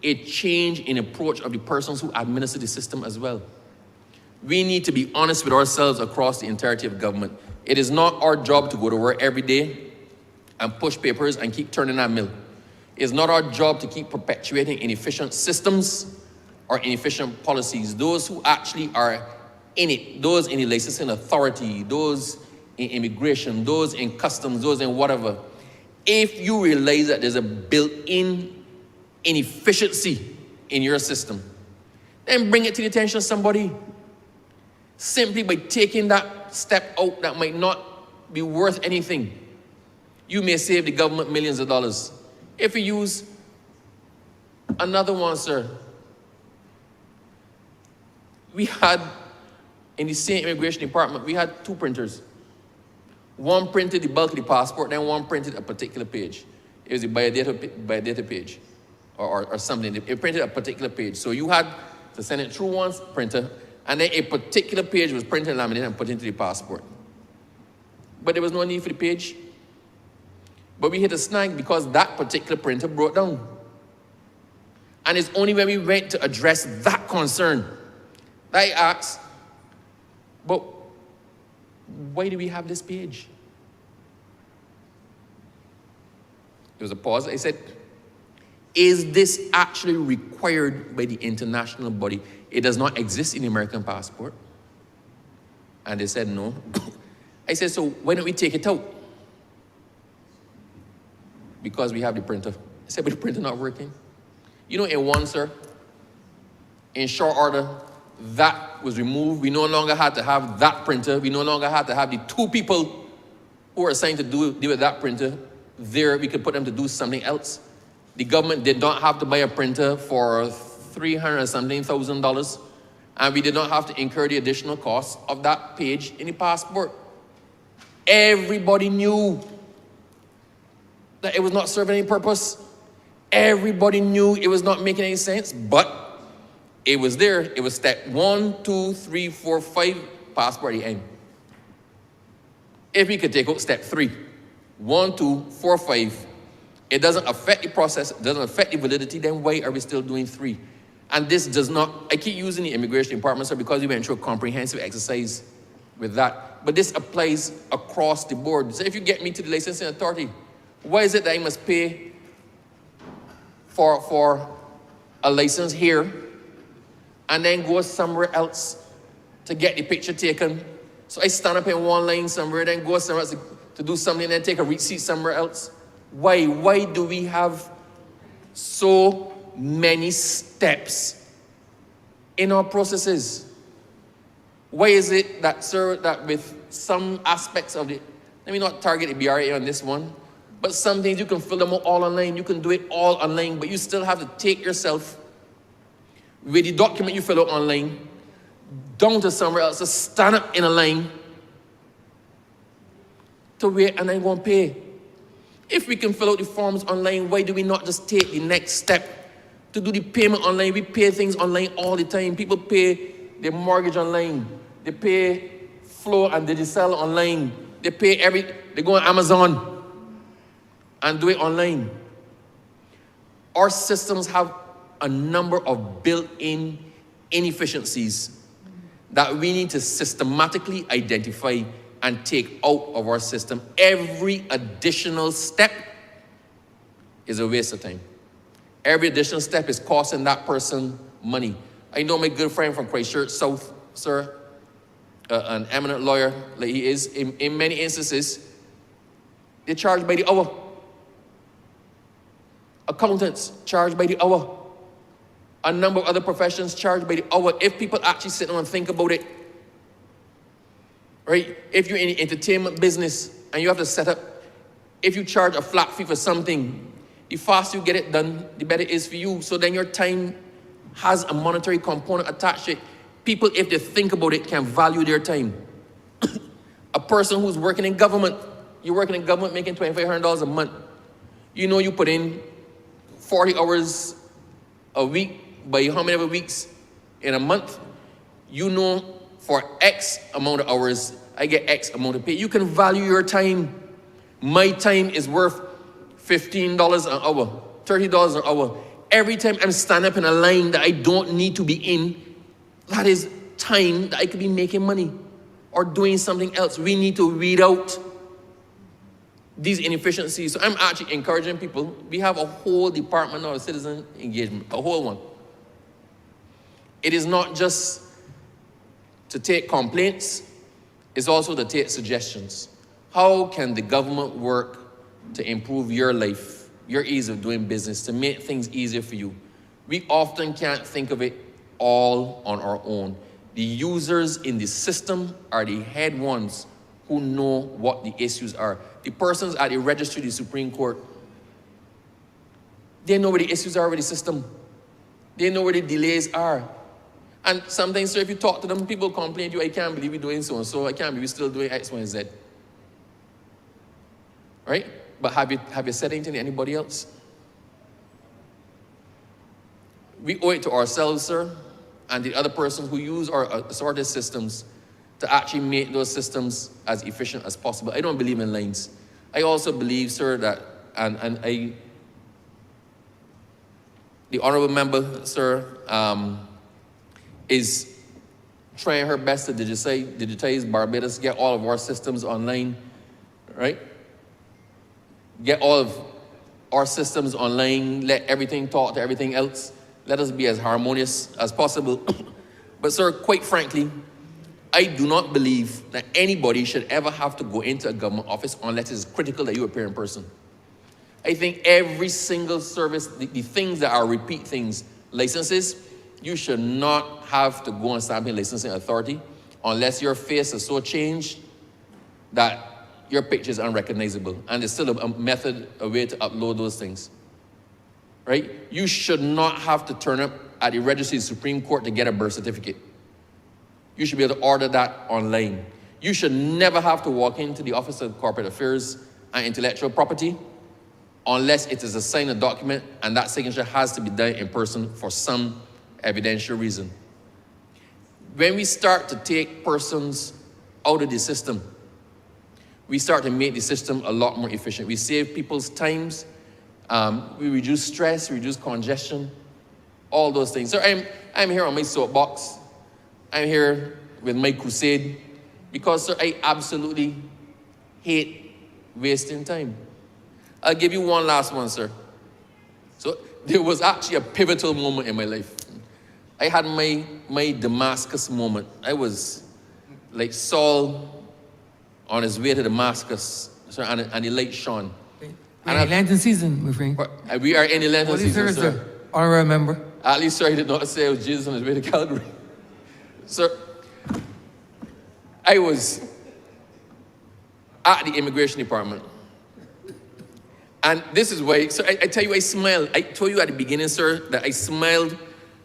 a change in approach of the persons who administer the system as well. We need to be honest with ourselves across the entirety of government. It is not our job to go to work every day and push papers and keep turning that mill. It is not our job to keep perpetuating inefficient systems or inefficient policies. Those who actually are in it, those in the licensing authority, those in immigration, those in customs, those in whatever, if you realize that there's a built-in inefficiency in your system, then bring it to the attention of somebody. Simply by taking that step out that might not be worth anything, you may save the government millions of dollars. If you use another one, sir, we had, in the same immigration department, we had 2 printers. One printed the bulk of the passport, then one printed a particular page. It was a biodata page or something. It printed a particular page. So you had to send it through one printer, and then a particular page was printed and laminated and put into the passport. But there was no need for the page. But we hit a snag because that particular printer broke down. And it's only when we went to address that concern that I asked, but why do we have this page? There was a pause. I said, is this actually required by the international body? It does not exist in the American passport. And they said no. I said, so why don't we take it out? Because we have the printer. I said, but the printer not working. You know, in one, sir, in short order, that was removed. We no longer had to have that printer. We no longer had to have the 2 people who were assigned to deal with that printer. There, we could put them to do something else. The government did not have to buy a printer for $300,000, and we did not have to incur the additional cost of that page in the passport. Everybody knew that it was not serving any purpose. Everybody knew it was not making any sense, but it was there. It was step 1, 2, 3, 4, 5, passport at the end. If we could take out step 3, 1, 2, 4, 5, it doesn't affect the process, it doesn't affect the validity, then why are we still doing 3? And this does not, I keep using the immigration department, sir, because we went through a comprehensive exercise with that. But this applies across the board. So if you get me to the licensing authority, why is it that I must pay for a license here and then go somewhere else to get the picture taken? So I stand up in one line somewhere, then go somewhere else to do something, then take a receipt somewhere else. Why? Why do we have so many steps in our processes? Why is it that, sir, that with some aspects of it, let me not target the BRA on this one, but some things you can fill them all online, you can do it all online, but you still have to take yourself with the document you fill out online down to somewhere else to stand up in a line to wait and then go and pay. If we can fill out the forms online, why do we not just take the next step to do the payment online? We pay things online all the time. People pay their mortgage online. They pay Flow and Digicel online. They go on Amazon and do it online. Our systems have a number of built-in inefficiencies that we need to systematically identify and take out of our system. Every additional step is a waste of time. Every additional step is costing that person money. I know my good friend from Christchurch South, sir. an eminent lawyer like he is, in many instances, they charge by the hour. Accountants charge by the hour. A number of other professions charge by the hour. If people actually sit down and think about it, right? If you're in the entertainment business and you have to set up, if you charge a flat fee for something, the faster you get it done, the better it is for you. So then your time has a monetary component attached to it. People, if they think about it, can value their time. A person who's working in government, you're working in government making $2,500 a month. You know you put in 40 hours a week, by how many weeks in a month? You know for X amount of hours, I get X amount of pay. You can value your time. My time is worth $15 an hour, $30 an hour. Every time I'm standing up in a line that I don't need to be in, that is time that I could be making money or doing something else. We need to weed out these inefficiencies. So I'm actually encouraging people. We have a whole department of citizen engagement, a whole one. It is not just to take complaints, it's also to take suggestions. How can the government work to improve your life, your ease of doing business, to make things easier for you? We often can't think of it all on our own. The users in the system are the head ones who know what the issues are. The persons at the registry, the Supreme Court, they know where the issues are with the system. They know where the delays are. And sometimes, sir, if you talk to them, people complain to you, I can't believe you're doing so and so, I can't believe you're still doing X, Y, and Z. Right? But have you said anything to anybody else? We owe it to ourselves, sir, and the other persons who use our assorted systems to actually make those systems as efficient as possible. I don't believe in lines. I also believe, sir, that, the honourable member, sir, is trying her best to digitize Barbados, get all of our systems online, right? Get all of our systems online, let everything talk to everything else. Let us be as harmonious as possible. But sir, quite frankly, I do not believe that anybody should ever have to go into a government office unless it's critical that you appear in person. I think every single service, the things that are repeat things, licenses, you should not have to go and stamp in licensing authority unless your face is so changed that your picture is unrecognizable. And there's still a method, a way to upload those things, right? You should not have to turn up at the registry of the Supreme Court to get a birth certificate. You should be able to order that online. You should never have to walk into the Office of Corporate Affairs and Intellectual Property unless it is a signed document and that signature has to be done in person for some evidential reason. When we start to take persons out of the system, we start to make the system a lot more efficient. We save people's times, we reduce stress, reduce congestion, all those things. So I'm here on my soapbox. I'm here with my crusade because, sir, I absolutely hate wasting time. I'll give you one last one, sir. So there was actually a pivotal moment in my life. I had my Damascus moment. I was like Saul on his way to Damascus, sir, and the light shone. We're in Lenten season, my friend. We are in the Lenten season, sir. Honourable member. At least, sir, he did not say it was Jesus on his way to Calgary. Sir, I was at the immigration department. And this is why, sir, I tell you, I smiled. I told you at the beginning, sir, that I smiled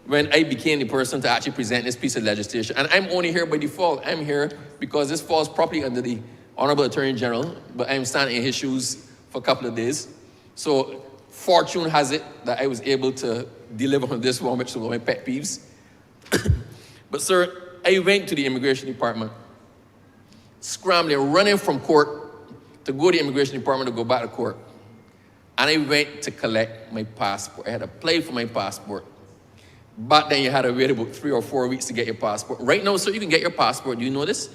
when I became the person to actually present this piece of legislation. And I'm only here by default. I'm here because this falls properly under the Honourable Attorney General, but I'm standing in his shoes for a couple of days. So fortune has it that I was able to deliver on this one, which was one of my pet peeves. But sir, I went to the immigration department, scrambling, running from court to go to the immigration department to go back to court. And I went to collect my passport. I had applied for my passport. Back then you had to wait about 3 or 4 weeks to get your passport. Right now, sir, you can get your passport. Do you know this?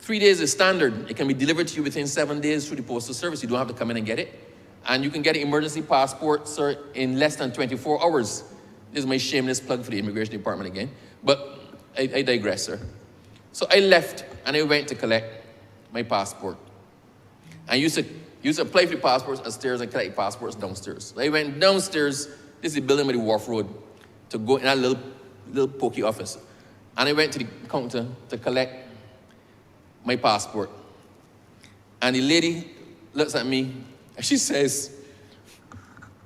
3 days is standard. It can be delivered to you within 7 days through the postal service. You don't have to come in and get it. And you can get an emergency passport, sir, in less than 24 hours. This is my shameless plug for the immigration department again. But I digress, sir. So I left and I went to collect my passport. I used to apply for the passports upstairs and collect passports downstairs. So I went downstairs, this is the building by the Wharf Road, to go in a little pokey office. And I went to the counter to collect my passport. And the lady looks at me and she says,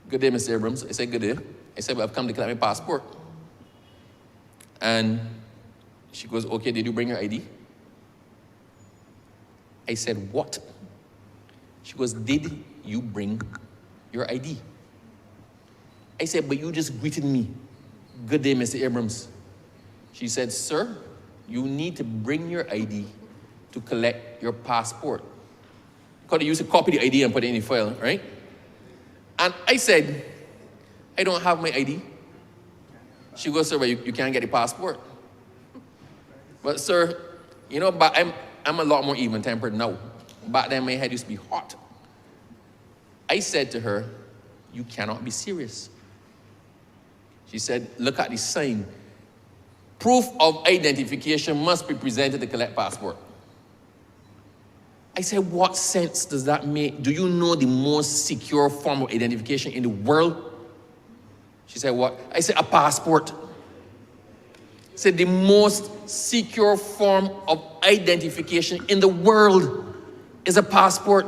"Good day, Mr. Abrams." I said, "Good day." I said, "Well, I've come to collect my passport." And she goes, "Okay, did you bring your ID?" I said, "What?" She goes, "Did you bring your ID?" I said, "But you just greeted me. Good day, Mr. Abrams." She said, "Sir, you need to bring your ID to collect your passport." Because they used to copy the ID and put it in the file, right? And I said, "I don't have my ID." She goes, "Sir, well, you can't get the passport." But sir, you know, but I'm a lot more even-tempered now. Back then, my head used to be hot. I said to her, "You cannot be serious." She said, "Look at the sign. Proof of identification must be presented to collect passport." I said, "What sense does that make? Do you know the most secure form of identification in the world?" She said, "What?" I said, "A passport." I said, "The most secure form of identification in the world is a passport."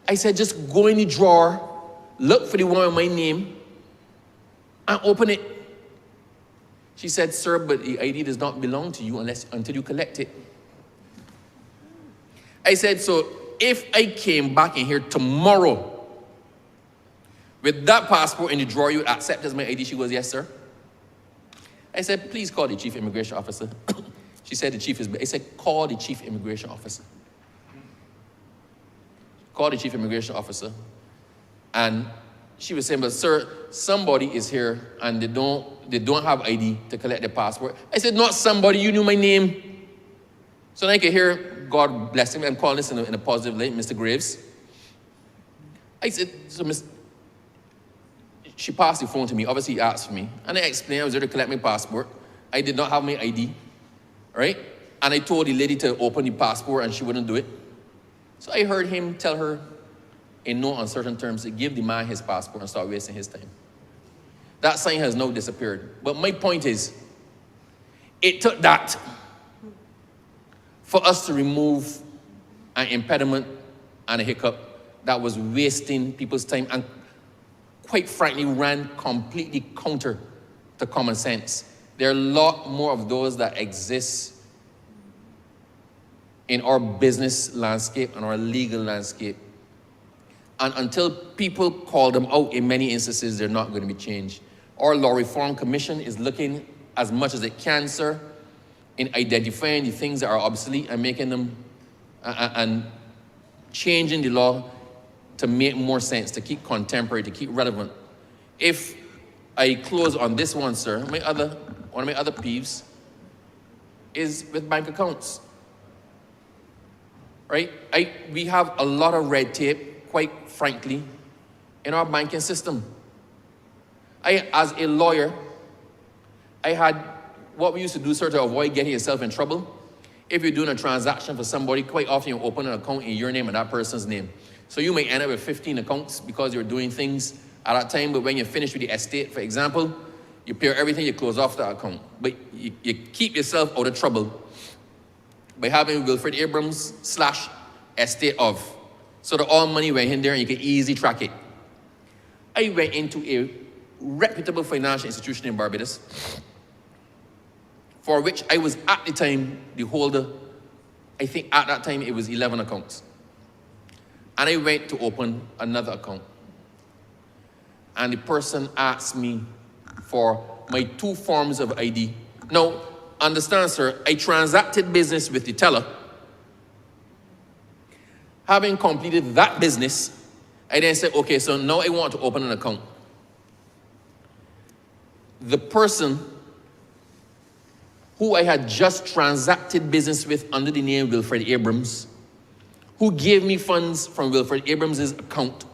I said, "Just go in the drawer, look for the one with my name, and open it." She said, "Sir, but the ID does not belong to you until you collect it." I said, "So if I came back in here tomorrow with that passport in the drawer, you would accept as my ID?" She goes, "Yes, sir." I said, "Please call the chief immigration officer." She said, "The chief is..." I said, "Call the chief immigration officer." Call the chief immigration officer. And she was saying, "But sir, somebody is here and they don't have ID to collect the passport." I said, "Not somebody, you knew my name." So then I could hear God blessing me. I'm calling this in a positive light, Mr. Graves. I said, "So Miss..." She passed the phone to me. Obviously, he asked for me. And I explained I was there to collect my passport. I did not have my ID, right? And I told the lady to open the passport and she wouldn't do it. So I heard him tell her in no uncertain terms to give the man his passport and start wasting his time. That sign has now disappeared. But my point is, it took that for us to remove an impediment and a hiccup that was wasting people's time and quite frankly ran completely counter to common sense. There are a lot more of those that exist in our business landscape and our legal landscape. And until people call them out in many instances, they're not going to be changed. Our Law Reform Commission is looking as much as it can, sir, in identifying the things that are obsolete and making them, and changing the law to make more sense, to keep contemporary, to keep relevant. If I close on this one, sir, one of my other peeves is with bank accounts. Right? We have a lot of red tape, quite frankly, in our banking system. As a lawyer, I had what we used to do, sir, to avoid getting yourself in trouble. If you're doing a transaction for somebody, quite often you open an account in your name and that person's name. So you may end up with 15 accounts because you're doing things at that time, but when you're finished with the estate, for example, you pay everything, you close off that account. But you keep yourself out of trouble by having Wilfred Abrams / estate of. So that all money went in there and you can easily track it. I went into a reputable financial institution in Barbados, for which I was at the time the holder. I think at that time it was 11 accounts. And I went to open another account. And the person asked me for my 2 forms of ID. Now, understand, sir, I transacted business with the teller. Having completed that business, I then said, okay, so now I want to open an account. The person who I had just transacted business with under the name Wilfred Abrams, who gave me funds from Wilfred Abrams' account,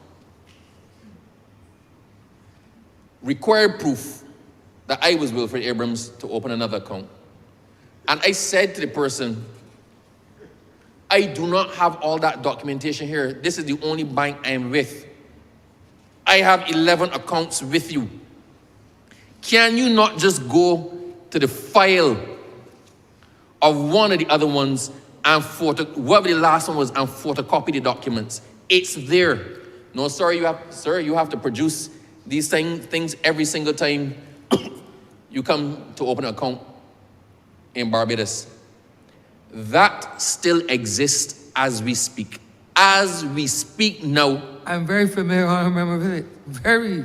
required proof that I was Wilfred Abrams to open another account. And I said to the person, I do not have all that documentation here. This is the only bank I am with. I have 11 accounts with you. Can you not just go to the file of one of the other ones and whoever the last one was, and photocopy the documents? It's there. No, sir, you have to produce these things every single time you come to open an account in Barbados. That still exists as we speak. As we speak now. I'm very familiar, Honourable Member, with it. Very.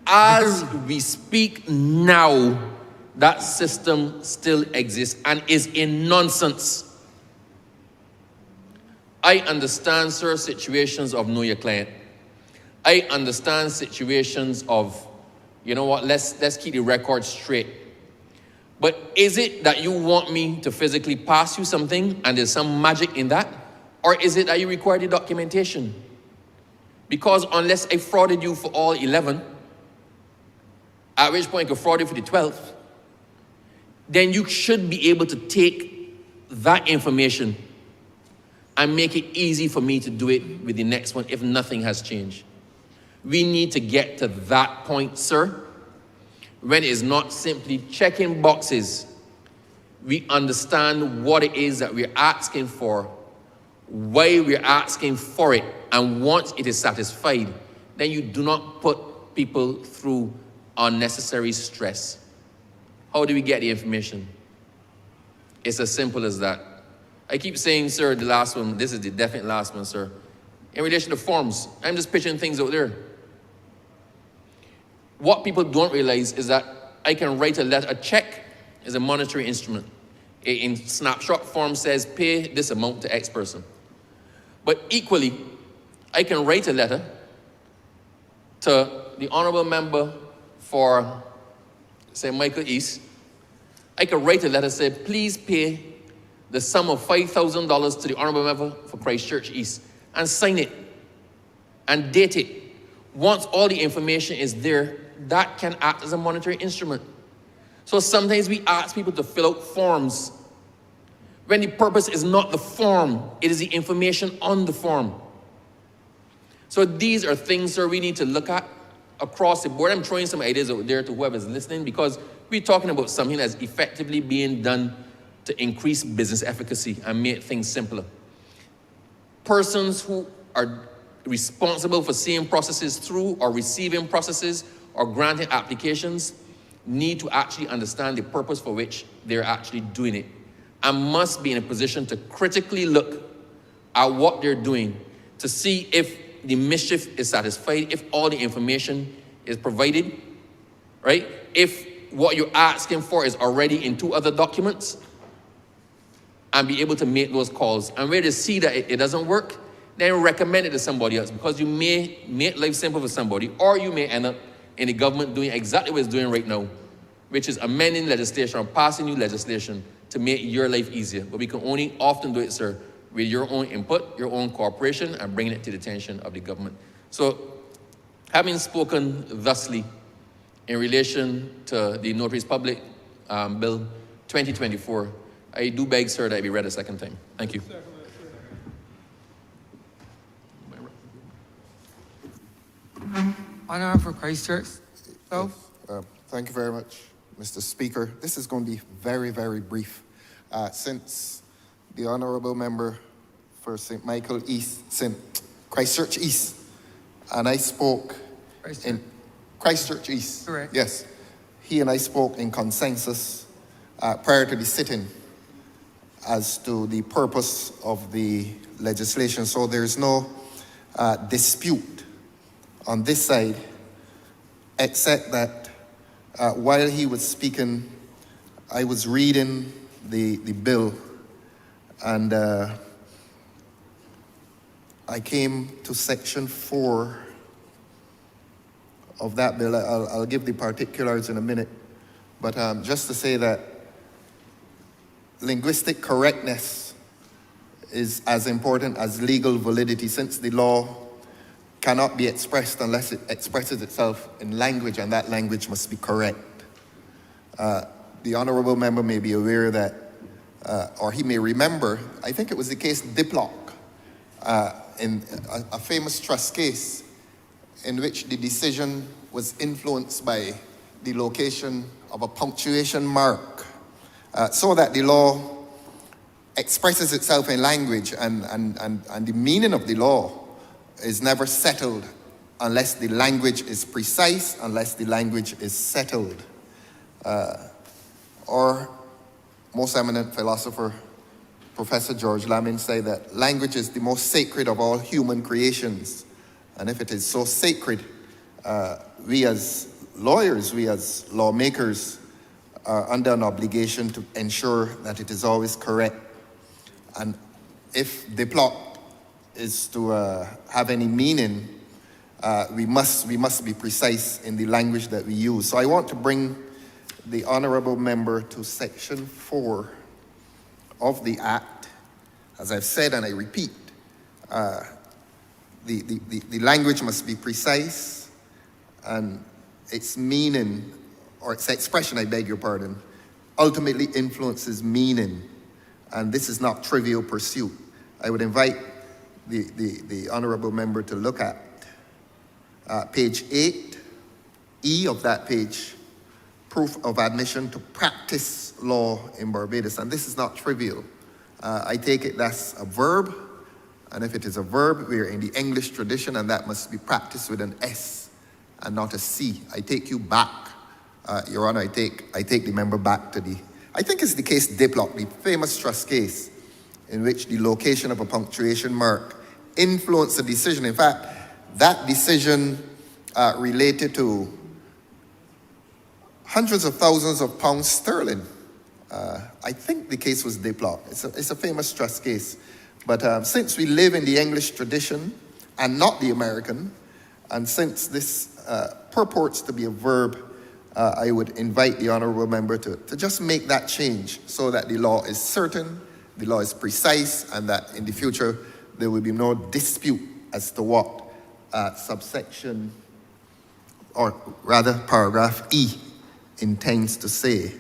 As we speak now, that system still exists and is in nonsense. I understand, sir, situations of know your client. I understand situations of, you know what, let's keep the record straight. But is it that you want me to physically pass you something and there's some magic in that? Or is it that you require the documentation? Because unless I frauded you for all 11, at which point I could fraud you for the 12th, then you should be able to take that information and make it easy for me to do it with the next one if nothing has changed. We need to get to that point, sir, when it's not simply checking boxes. We understand what it is that we're asking for, why we're asking for it, and once it is satisfied, then you do not put people through unnecessary stress. How do we get the information? It's as simple as that. I keep saying, sir, the last one, this is the definite last one, sir. In relation to forms, I'm just pitching things out there. What people don't realize is that I can write a letter. A check is a monetary instrument. In snapshot form says, pay this amount to X person. But equally, I can write a letter to the Honourable Member for, say, Michael East. I can write a letter say, please pay the sum of $5,000 to the Honourable Member for Christchurch East, and sign it and date it. Once all the information is there, that can act as a monetary instrument. So sometimes we ask people to fill out forms when the purpose is not the form, it is the information on the form. So these are things, sir, we need to look at across the board. I'm throwing some ideas out there to whoever's listening because we're talking about something that's effectively being done to increase business efficacy and make things simpler. Persons who are responsible for seeing processes through or receiving processes or granting applications need to actually understand the purpose for which they're actually doing it and must be in a position to critically look at what they're doing to see if the mischief is satisfied, if all the information is provided, right? If what you're asking for is already in 2 other documents, and be able to make those calls. And where they see that it doesn't work, then recommend it to somebody else because you may make life simple for somebody, or you may end up in the government doing exactly what it's doing right now, which is amending legislation or passing new legislation to make your life easier. But we can only often do it, sir, with your own input, your own cooperation, and bringing it to the attention of the government. So, having spoken thusly in relation to the Notaries Public Bill 2024, I do beg, sir, that it be read a second time. Thank you. Honour for Christchurch. So, Thank you very much, Mr. Speaker. This is going to be very, very brief. Since the Honourable Member for St. Michael East, St. Christchurch East, and I spoke in Christchurch East. Correct. Yes. He and I spoke in consensus prior to the sitting as to the purpose of the legislation. So there's no dispute on this side, except that while he was speaking, I was reading the bill, and I came to section 4 of that bill. I'll give the particulars in a minute, but just to say that linguistic correctness is as important as legal validity, since the law cannot be expressed unless it expresses itself in language, and that language must be correct. The Honourable Member may be aware that or he may remember, I think it was the case Diplock, in a famous trust case in which the decision was influenced by the location of a punctuation mark, so that the law expresses itself in language, and the meaning of the law is never settled unless the language is precise, unless the language is settled. Or most eminent philosopher, Professor George Lamin, said that language is the most sacred of all human creations. And if it is so sacred, we as lawyers, we as lawmakers are under an obligation to ensure that it is always correct. And if the plot is to have any meaning, we must be precise in the language that we use. So I want to bring the honourable member to section 4 of the Act. As I've said, and I repeat, the language must be precise, and its meaning, or its expression, I beg your pardon, ultimately influences meaning. And this is not trivial pursuit. I would invite the honourable member to look at page 8, E of that page, proof of admission to practice law in Barbados. And this is not trivial. I take it that's a verb, and if it is a verb, we are in the English tradition, and that must be practiced with an S and not a C. I take you back, Your Honour, I take the member back to I think it's the case Diplock, the famous trust case in which the location of a punctuation mark influenced the decision. In fact, that decision related to hundreds of thousands of pounds sterling. I think the case was Diplock. It's a famous trust case. But since we live in the English tradition and not the American, and since this purports to be a verb, I would invite the honourable member to just make that change so that the law is certain, the law is precise, and that in the future there will be no dispute as to what subsection, or rather paragraph E, intends to say.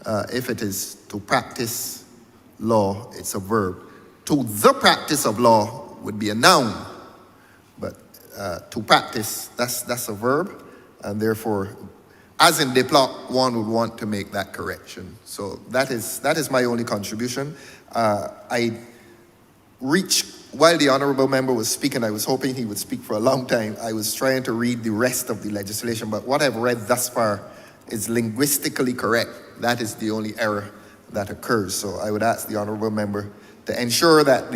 If it is to practice law, it's a verb. To the practice of law would be a noun, but to practice, that's a verb, and therefore, as in Diplock, one would want to make that correction. So that is my only contribution. While the honourable member was speaking, I was hoping he would speak for a long time. I was trying to read the rest of the legislation, but what I've read thus far is linguistically correct. That is the only error that occurs. So I would ask the honourable member to ensure that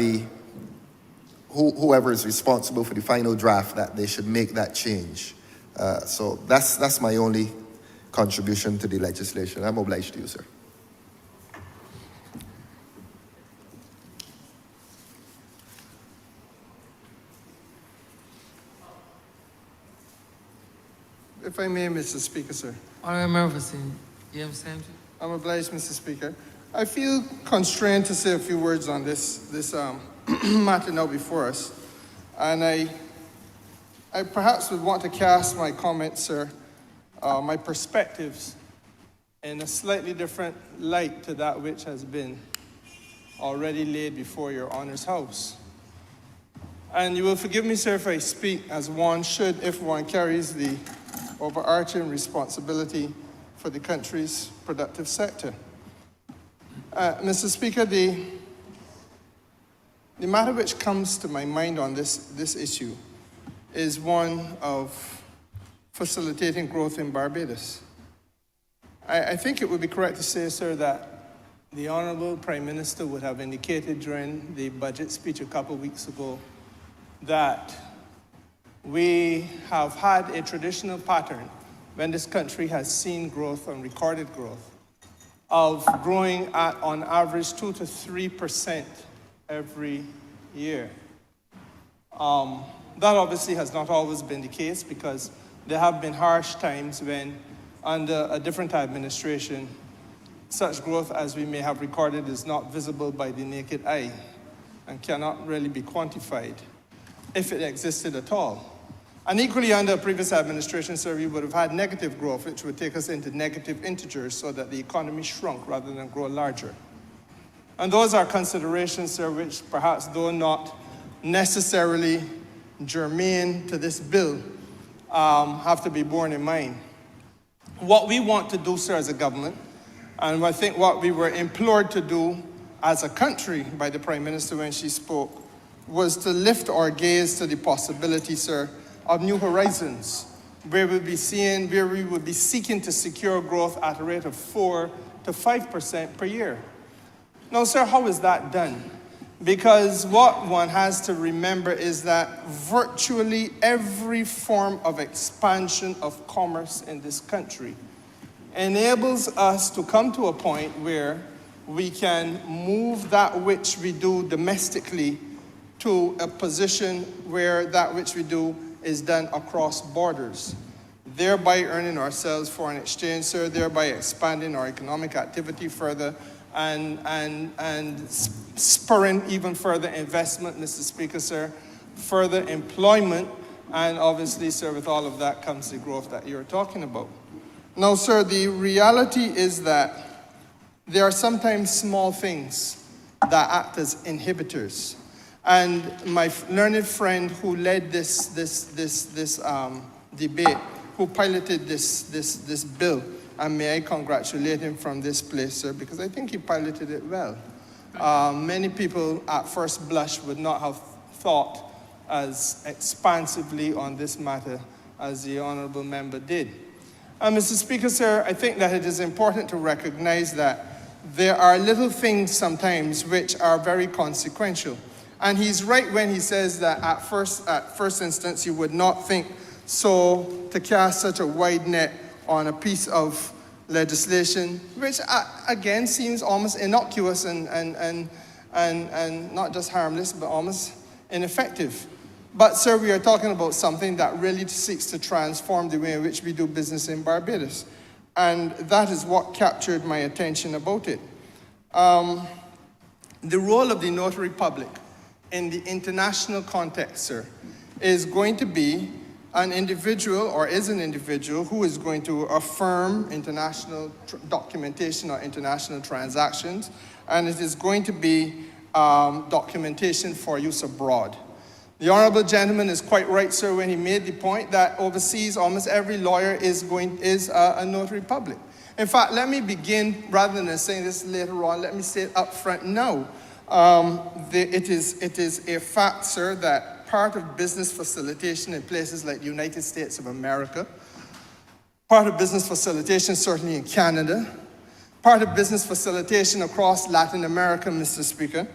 whoever is responsible for the final draft, that they should make that change. So that's my only contribution to the legislation. I'm obliged to you, sir. If I may, Mr. Speaker, sir. Honourable member for James Sampson. I'm obliged, Mr. Speaker. I feel constrained to say a few words on this matter now before us. And I perhaps would want to cast my comments, sir, my perspectives in a slightly different light to that which has been already laid before your Honour's House. And you will forgive me, sir, if I speak as one should if one carries the overarching responsibility for the country's productive sector. Mr. Speaker, the matter which comes to my mind on this issue is one of facilitating growth in Barbados. I think it would be correct to say, sir, that the Honourable Prime Minister would have indicated during the budget speech a couple of weeks ago that we have had a traditional pattern when this country has seen growth and recorded growth of growing at, on average, 2 to 3% every year. That obviously has not always been the case because there have been harsh times when, under a different administration, such growth as we may have recorded is not visible by the naked eye and cannot really be quantified, if it existed at all. And equally, under a previous administration, sir, we would have had negative growth, which would take us into negative integers so that the economy shrunk rather than grow larger. And those are considerations, sir, which perhaps though not necessarily germane to this bill, have to be borne in mind. What we want to do, sir, as a government, and I think what we were implored to do as a country by the Prime Minister when she spoke, was to lift our gaze to the possibility, sir, of new horizons, where we would be seeking to secure growth at a rate of 4 to 5% per year. Now, sir, how is that done? Because what one has to remember is that virtually every form of expansion of commerce in this country enables us to come to a point where we can move that which we do domestically to a position where that which we do is done across borders, thereby earning ourselves foreign exchange, sir, thereby expanding our economic activity further and spurring even further investment, Mr. Speaker, sir, further employment, and obviously, sir, with all of that comes the growth that you're talking about. Now, sir, the reality is that there are sometimes small things that act as inhibitors. And my learned friend who led this debate, who piloted this bill, and may I congratulate him from this place, sir, because I think he piloted it well. Many people at first blush would not have thought as expansively on this matter as the Honourable member did. Mr. Speaker, sir, I think that it is important to recognize that there are little things sometimes which are very consequential. And he's right when he says that at first instance, you would not think so to cast such a wide net on a piece of legislation, which again seems almost innocuous and not just harmless, but almost ineffective. But sir, we are talking about something that really seeks to transform the way in which we do business in Barbados. And that is what captured my attention about it. The role of the Notary Public in the international context, sir, is going to be an individual, or is an individual, who is going to affirm international documentation or international transactions, and it is going to be documentation for use abroad. The Honourable gentleman is quite right, sir, when he made the point that overseas almost every lawyer is a notary public. In fact, let me begin, rather than saying this later on, let me say it up front now. It is a fact, sir, that part of business facilitation in places like the United States of America, part of business facilitation certainly in Canada, part of business facilitation across Latin America, Mr. Speaker,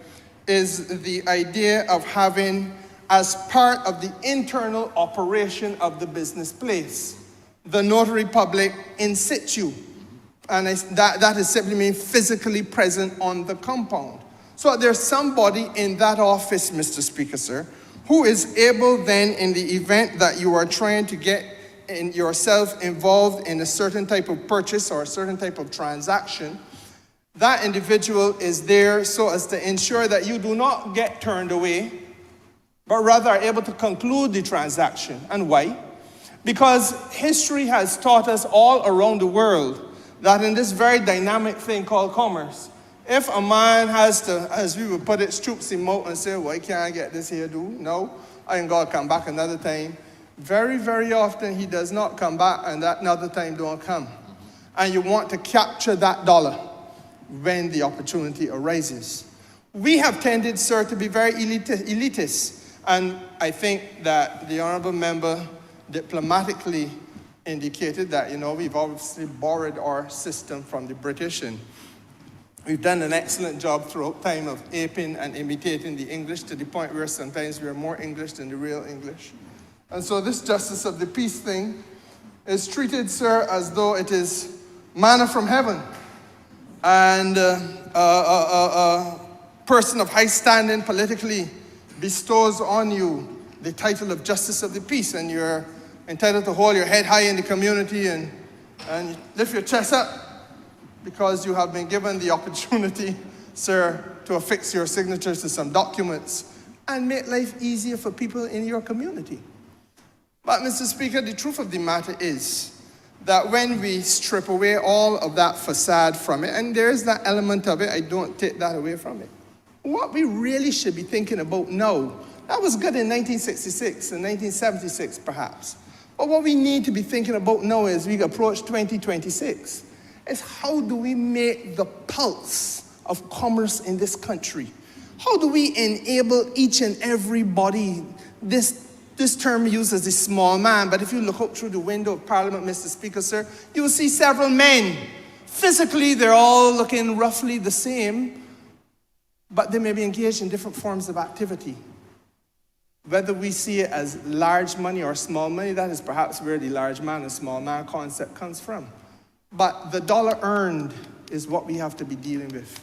is the idea of having, as part of the internal operation of the business place, the notary public in situ. And that is simply mean physically present on the compound. So there's somebody in that office, Mr. Speaker, sir, who is able then, in the event that you are trying to get yourself involved in a certain type of purchase or a certain type of transaction, that individual is there so as to ensure that you do not get turned away, but rather are able to conclude the transaction. And why? Because history has taught us all around the world that in this very dynamic thing called commerce, if a man has to, as we would put it, stoops him out and say, why can't I get this here do? No, I ain't gotta come back another time. Very, very often he does not come back and that another time don't come. And you want to capture that dollar when the opportunity arises. We have tended, sir, to be very elitist. And I think that the Honourable member diplomatically indicated that, we've obviously borrowed our system from the British, and we've done an excellent job throughout time of aping and imitating the English to the point where sometimes we are more English than the real English. And so this justice of the peace thing is treated, sir, as though it is manna from heaven. And a person of high standing politically bestows on you the title of justice of the peace, and you're entitled to hold your head high in the community and lift your chest up, because you have been given the opportunity, sir, to affix your signatures to some documents and make life easier for people in your community. But, Mr. Speaker, the truth of the matter is that when we strip away all of that facade from it, and there is that element of it, I don't take that away from it. What we really should be thinking about now, that was good in 1966 and 1976 perhaps, but what we need to be thinking about now as we approach 2026 is how do we make the pulse of commerce in this country? How do we enable each and everybody? This term uses the small man, but if you look out through the window of Parliament, Mr. Speaker, sir, you will see several men. Physically, they're all looking roughly the same, but they may be engaged in different forms of activity. Whether we see it as large money or small money, that is perhaps where the large man and small man concept comes from. But the dollar earned is what we have to be dealing with,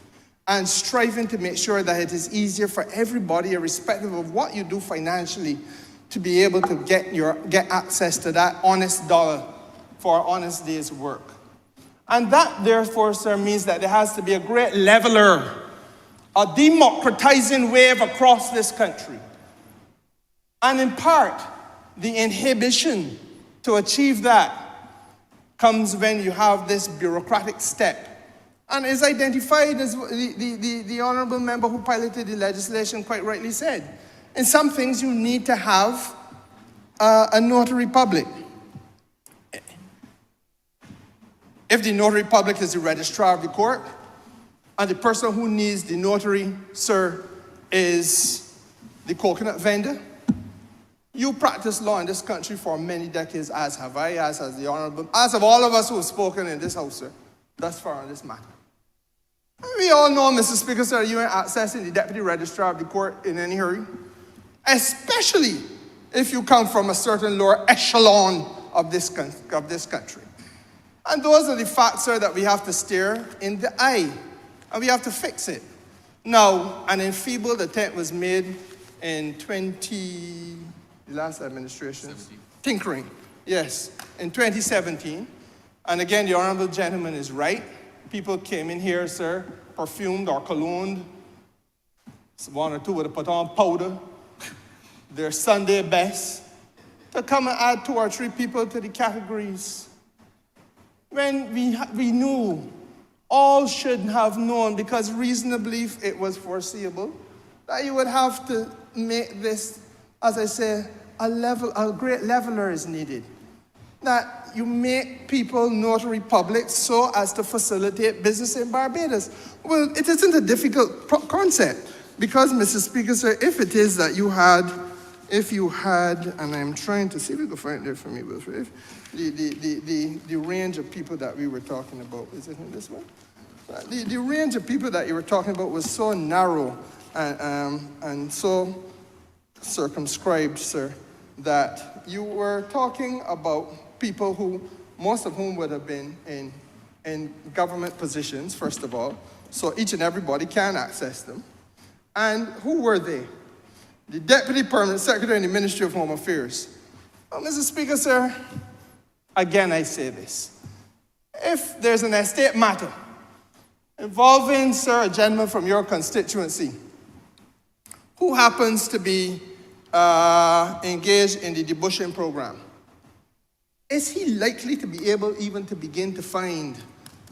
and striving to make sure that it is easier for everybody, irrespective of what you do financially, to be able to get access to that honest dollar for an honest day's work. And that, therefore, sir, means that there has to be a great leveler, a democratizing wave across this country. And in part, the inhibition to achieve that comes when you have this bureaucratic step. And is identified as the honourable member who piloted the legislation quite rightly said. In some things, you need to have a notary public. If the notary public is the registrar of the court, and the person who needs the notary, sir, is the coconut vendor, you practice law in this country for many decades, as have I, as has the honourable, as have all of us who have spoken in this house, sir, thus far on this matter. We all know, Mr. Speaker, sir, you ain't accessing the deputy registrar of the court in any hurry, especially if you come from a certain lower echelon of this country. And those are the facts, sir, that we have to stare in the eye, and we have to fix it. Now, an enfeebled attempt was made in the last administration, 17. Tinkering, yes, in 2017. And again, the honourable gentleman is right. People came in here, sir, perfumed or cologned. One or two would have put on powder, their Sunday best, to come and add 2 or 3 people to the categories. When we knew, all should have known, because reasonably it was foreseeable, that you would have to make this, as I say, a great leveler is needed. That you make people notary public so as to facilitate business in Barbados. Well, it isn't a difficult concept, because, Mr. Speaker, sir, if it is that you had, and I'm trying to see if you can find it there for me, but if the range of people that we were talking about, is it in this one? The range of people that you were talking about was so narrow and so circumscribed, sir, that you were talking about people who, most of whom would have been in government positions, first of all, so each and everybody can access them. And who were they? The Deputy Permanent Secretary in the Ministry of Home Affairs. Well, Mr. Speaker, sir, again I say this. If there's an estate matter involving, sir, a gentleman from your constituency who happens to be engaged in the debushing program, is he likely to be able even to begin to find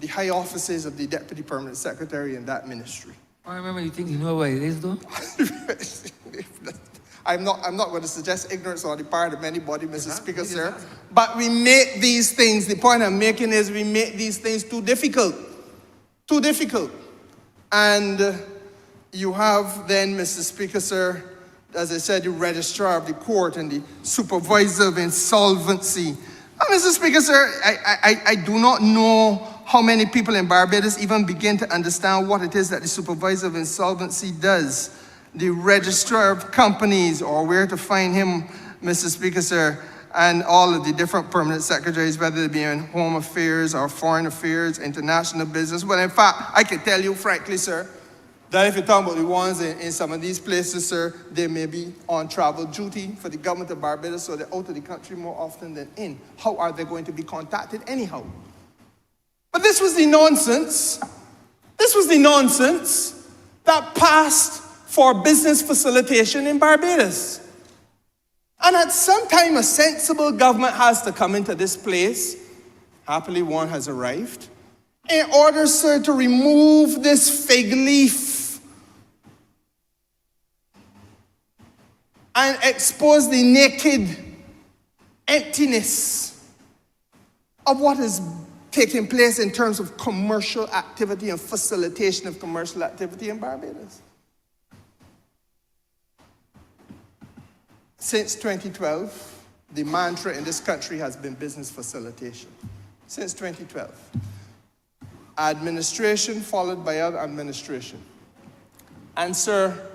the high offices of the Deputy Permanent Secretary in that ministry? I remember you think you know what it is, though? I'm not going to suggest ignorance on the part of anybody, Mr. Speaker, sir. But we make these things, the point I'm making is we make these things too difficult. Too difficult. And you have then, Mr. Speaker, sir, as I said, the registrar of the court and the supervisor of insolvency. And Mr. Speaker, sir, I do not know how many people in Barbados even begin to understand what it is that the supervisor of insolvency does. The registrar of companies, or where to find him, Mr. Speaker, sir, and all of the different permanent secretaries, whether they be in home affairs or foreign affairs, international business. Well, in fact, I can tell you frankly, sir, that if you're talking about the ones in some of these places, sir, they may be on travel duty for the government of Barbados, so they're out of the country more often than in. How are they going to be contacted anyhow? But this was the nonsense. This was the nonsense that passed for business facilitation in Barbados. And at some time, a sensible government has to come into this place Happily, one has arrived. In order, sir, to remove this fig leaf and expose the naked emptiness of what is taking place in terms of commercial activity and facilitation of commercial activity in Barbados. Since 2012, the mantra in this country has been business facilitation. Since 2012. Administration followed by other administration. And sir,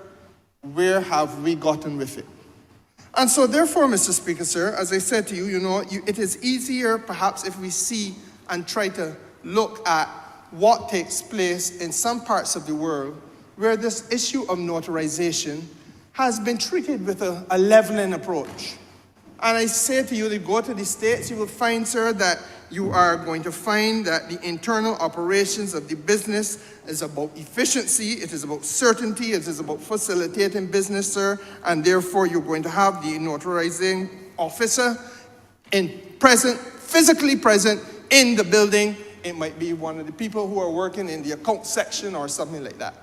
where have we gotten with it? And so therefore, Mr. Speaker, sir, as I said to you, it is easier perhaps if we see and try to look at what takes place in some parts of the world where this issue of notarization has been treated with a leveling approach. And I say to you, that go to the States, you will find, sir, that you are going to find that the internal operations of the business is about efficiency, it is about certainty, it is about facilitating business, sir, and therefore you're going to have the notarizing officer physically present in the building. It might be one of the people who are working in the account section or something like that.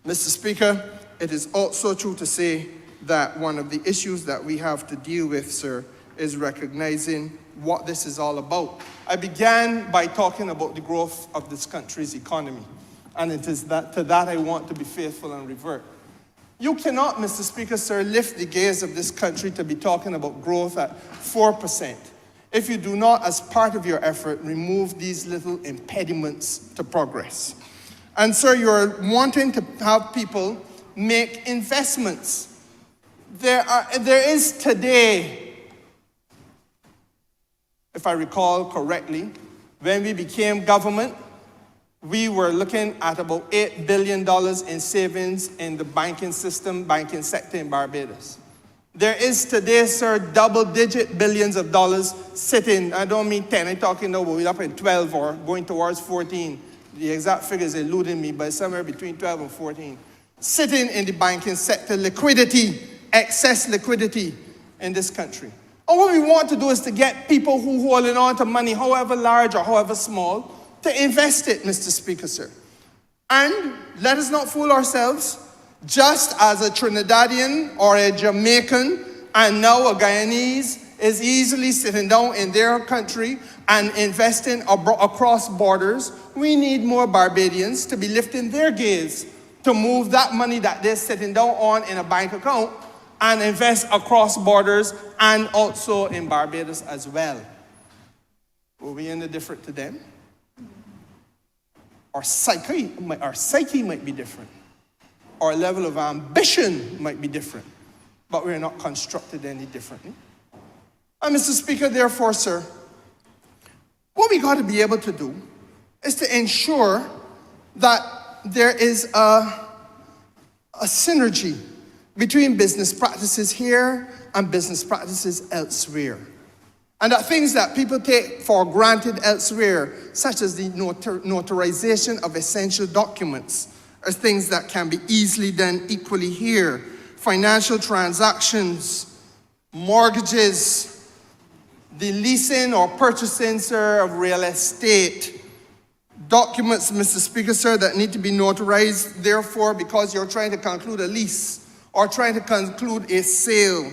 Mr. Speaker, it is also true to say that one of the issues that we have to deal with, sir, is recognizing what this is all about. I began by talking about the growth of this country's economy, and it is to that I want to be faithful and revert. You cannot, Mr. Speaker, sir, lift the gaze of this country to be talking about growth at 4% if you do not, as part of your effort, remove these little impediments to progress. And sir, you're wanting to have people make investments. There is today, if I recall correctly, when we became government, we were looking at about $8 billion in savings in the banking sector in Barbados. There is today, sir, double-digit billions of dollars sitting. I don't mean 10, I'm talking now, we're up in 12 or going towards 14. The exact figure is eluding me, but somewhere between 12 and 14. Sitting in the banking sector, liquidity, excess liquidity in this country. And what we want to do is to get people who are holding on to money, however large or however small, to invest it, Mr. Speaker, sir. And let us not fool ourselves. Just as a Trinidadian or a Jamaican and now a Guyanese is easily sitting down in their country and investing across borders, we need more Barbadians to be lifting their gaze to move that money that they're sitting down on in a bank account and invest across borders and also in Barbados as well. Are we any different to them? Our psyche might be different. Our level of ambition might be different, but we're not constructed any differently. And Mr. Speaker, therefore, sir, what we got to be able to do is to ensure that there is a synergy between business practices here and business practices elsewhere. And that things that people take for granted elsewhere, such as the notarization of essential documents, are things that can be easily done equally here. Financial transactions, mortgages, the leasing or purchasing, sir, of real estate, documents, Mr. Speaker, sir, that need to be notarized, therefore, because you're trying to conclude a lease or trying to conclude a sale.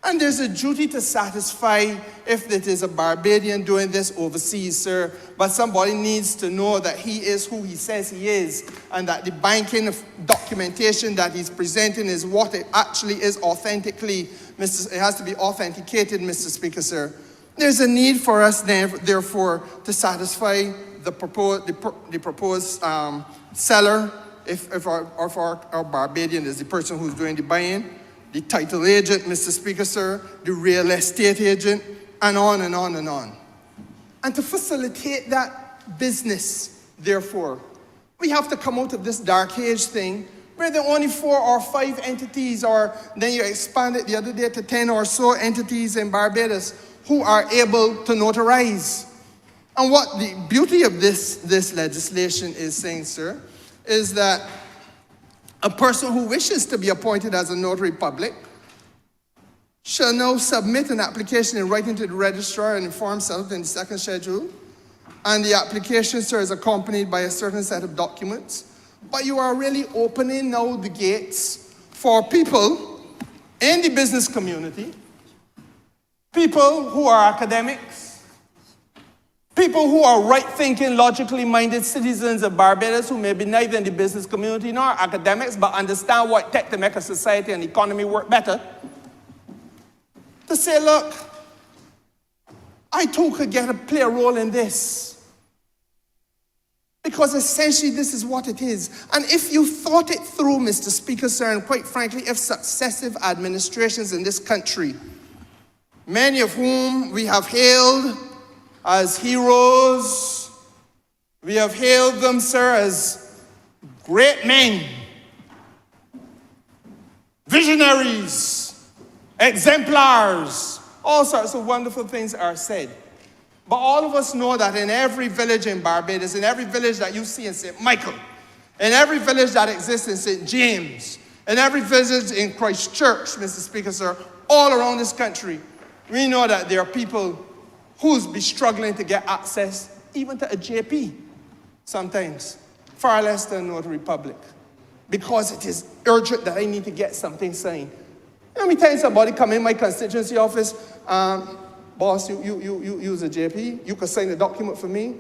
And there's a duty to satisfy if it is a Barbadian doing this overseas, sir. But somebody needs to know that he is who he says he is, and that the banking documentation that he's presenting is what it actually is authentically. It has to be authenticated, Mr. Speaker, sir. There's a need for us, therefore, to satisfy the proposed seller, if our Barbadian is the person who's doing the buying, the title agent, Mr. Speaker, sir, the real estate agent, and on and on and on. And to facilitate that business, therefore, we have to come out of this dark age thing where there are only 4 or 5 entities, or then you expand it the other day to 10 or so entities in Barbados who are able to notarize. And what the beauty of this legislation is saying, sir, is that a person who wishes to be appointed as a notary public shall now submit an application in writing to the registrar and inform self in the second schedule. And the application, sir, is accompanied by a certain set of documents. But you are really opening now the gates for people in the business community, people who are academics, people who are right-thinking, logically minded citizens of Barbados who may be neither in the business community nor academics, but understand what it takes to make a society and economy work better, to say, look, I too could play a role in this. Because essentially this is what it is. And if you thought it through, Mr. Speaker, sir, and quite frankly, if successive administrations in this country, many of whom we have hailed as heroes, we have hailed them, sir, as great men, visionaries, exemplars, all sorts of wonderful things are said. But all of us know that in every village in Barbados, in every village that you see in St. Michael, in every village that exists in St. James, in every village in Christchurch, Mr. Speaker, sir, all around this country, we know that there are people who's be struggling to get access even to a JP sometimes, far less than Notary Public, because it is urgent that I need to get something signed. Let me tell you, somebody come in my constituency office, boss, you use a JP, you can sign a document for me.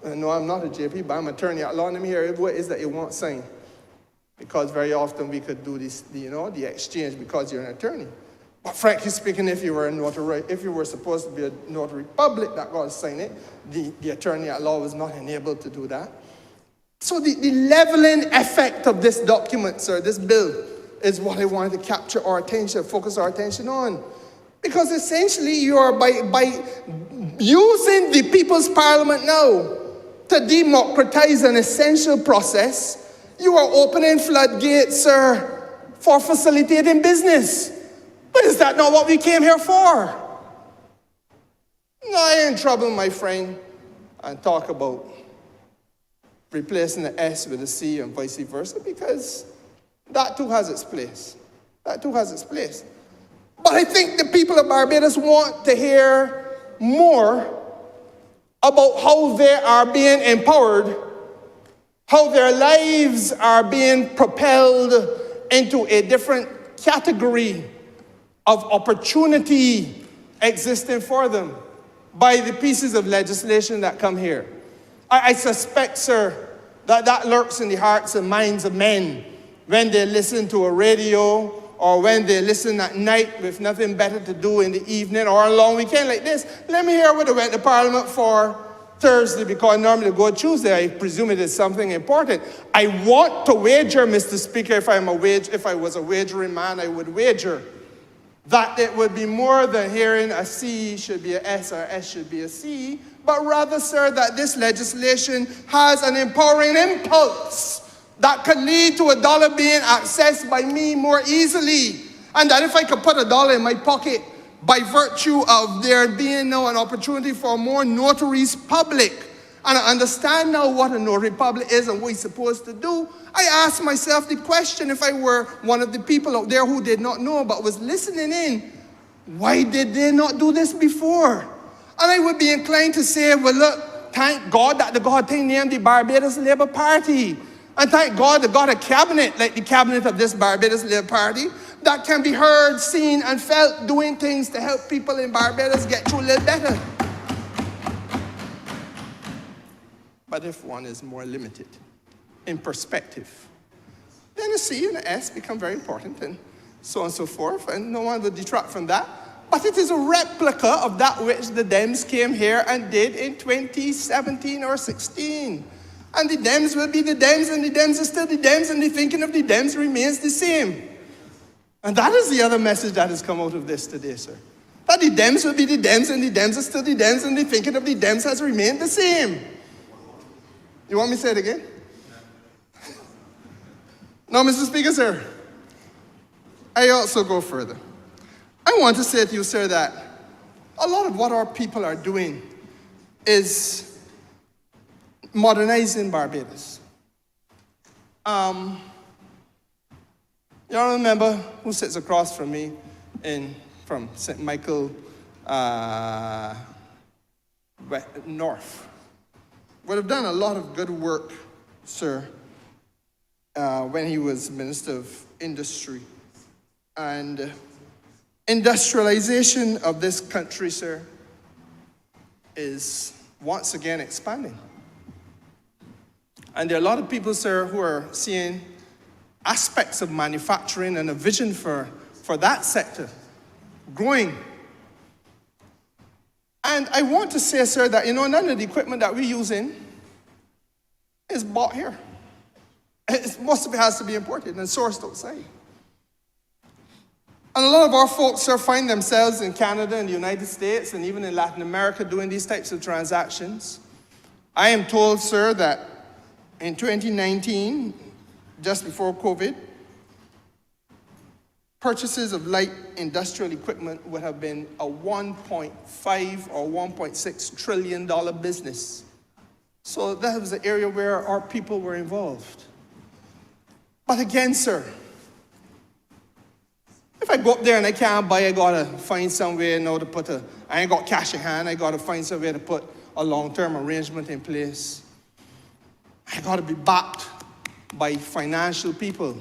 No, I'm not a JP, but I'm an attorney at law. Let me hear what is that you want signed. Because very often we could do this, the exchange because you're an attorney. But frankly speaking, if you were a notary, if you were supposed to be a notary public that got to sign it, the attorney at law was not enabled to do that. So the leveling effect of this document, sir, this bill, is what I wanted to capture our attention, focus our attention on. Because essentially you are, by using the People's Parliament now to democratize an essential process, you are opening floodgates, sir, for facilitating business. But is that not what we came here for? No, I ain't in trouble, my friend, and talk about replacing the S with a C and vice versa, because that too has its place. That too has its place. But I think the people of Barbados want to hear more about how they are being empowered, how their lives are being propelled into a different category of opportunity existing for them by the pieces of legislation that come here. I suspect, sir, that lurks in the hearts and minds of men when they listen to a radio or when they listen at night with nothing better to do in the evening or a long weekend like this. Let me hear what they went to Parliament for Thursday, because normally they go Tuesday. I presume it is something important. I want to wager, Mr. Speaker, if I was a wagering man, I would wager that it would be more than hearing a C should be a S or S should be a C, but rather, sir, that this legislation has an empowering impulse that could lead to $1 being accessed by me more easily. And that if I could put $1 in my pocket by virtue of there being now an opportunity for more notaries public, and I understand now what a notary public is and what he's supposed to do, I ask myself the question, if I were one of the people out there who did not know but was listening in, why did they not do this before? And I would be inclined to say, well, look, thank God that the God thing named the Barbados Labour Party. And thank God they got a cabinet, like the cabinet of this Barbados Labour Party, that can be heard, seen, and felt doing things to help people in Barbados get through a little better. But if one is more limited in perspective, then a C and an S become very important, and so on and so forth, and no one will detract from that. But it is a replica of that which the Dems came here and did in 2017 or 16. And the Dems will be the Dems, and the Dems are still the Dems, and the thinking of the Dems remains the same. And that is the other message that has come out of this today, sir. That the Dems will be the Dems, and the Dems are still the Dems, and the thinking of the Dems has remained the same. You want me to say it again? Now, Mr. Speaker, sir, I also go further. I want to say to you, sir, that a lot of what our people are doing is modernizing Barbados. You all remember who sits across from me in from St. Michael North, would have done a lot of good work, sir, when he was Minister of Industry. And industrialization of this country, sir, is once again expanding. And there are a lot of people, sir, who are seeing aspects of manufacturing and a vision for that sector growing. And I want to say, sir, that, none of the equipment that we're using is bought here. Most of it has to be imported and sourced outside. And a lot of our folks, sir, find themselves in Canada and the United States and even in Latin America doing these types of transactions. I am told, sir, that in 2019, just before COVID, purchases of light industrial equipment would have been a $1.5 or $1.6 trillion business. So that was the area where our people were involved. But again, sir, if I go up there and I can't buy, I gotta find somewhere to put I ain't got cash in hand, I gotta find somewhere to put a long-term arrangement in place. I gotta be backed by financial people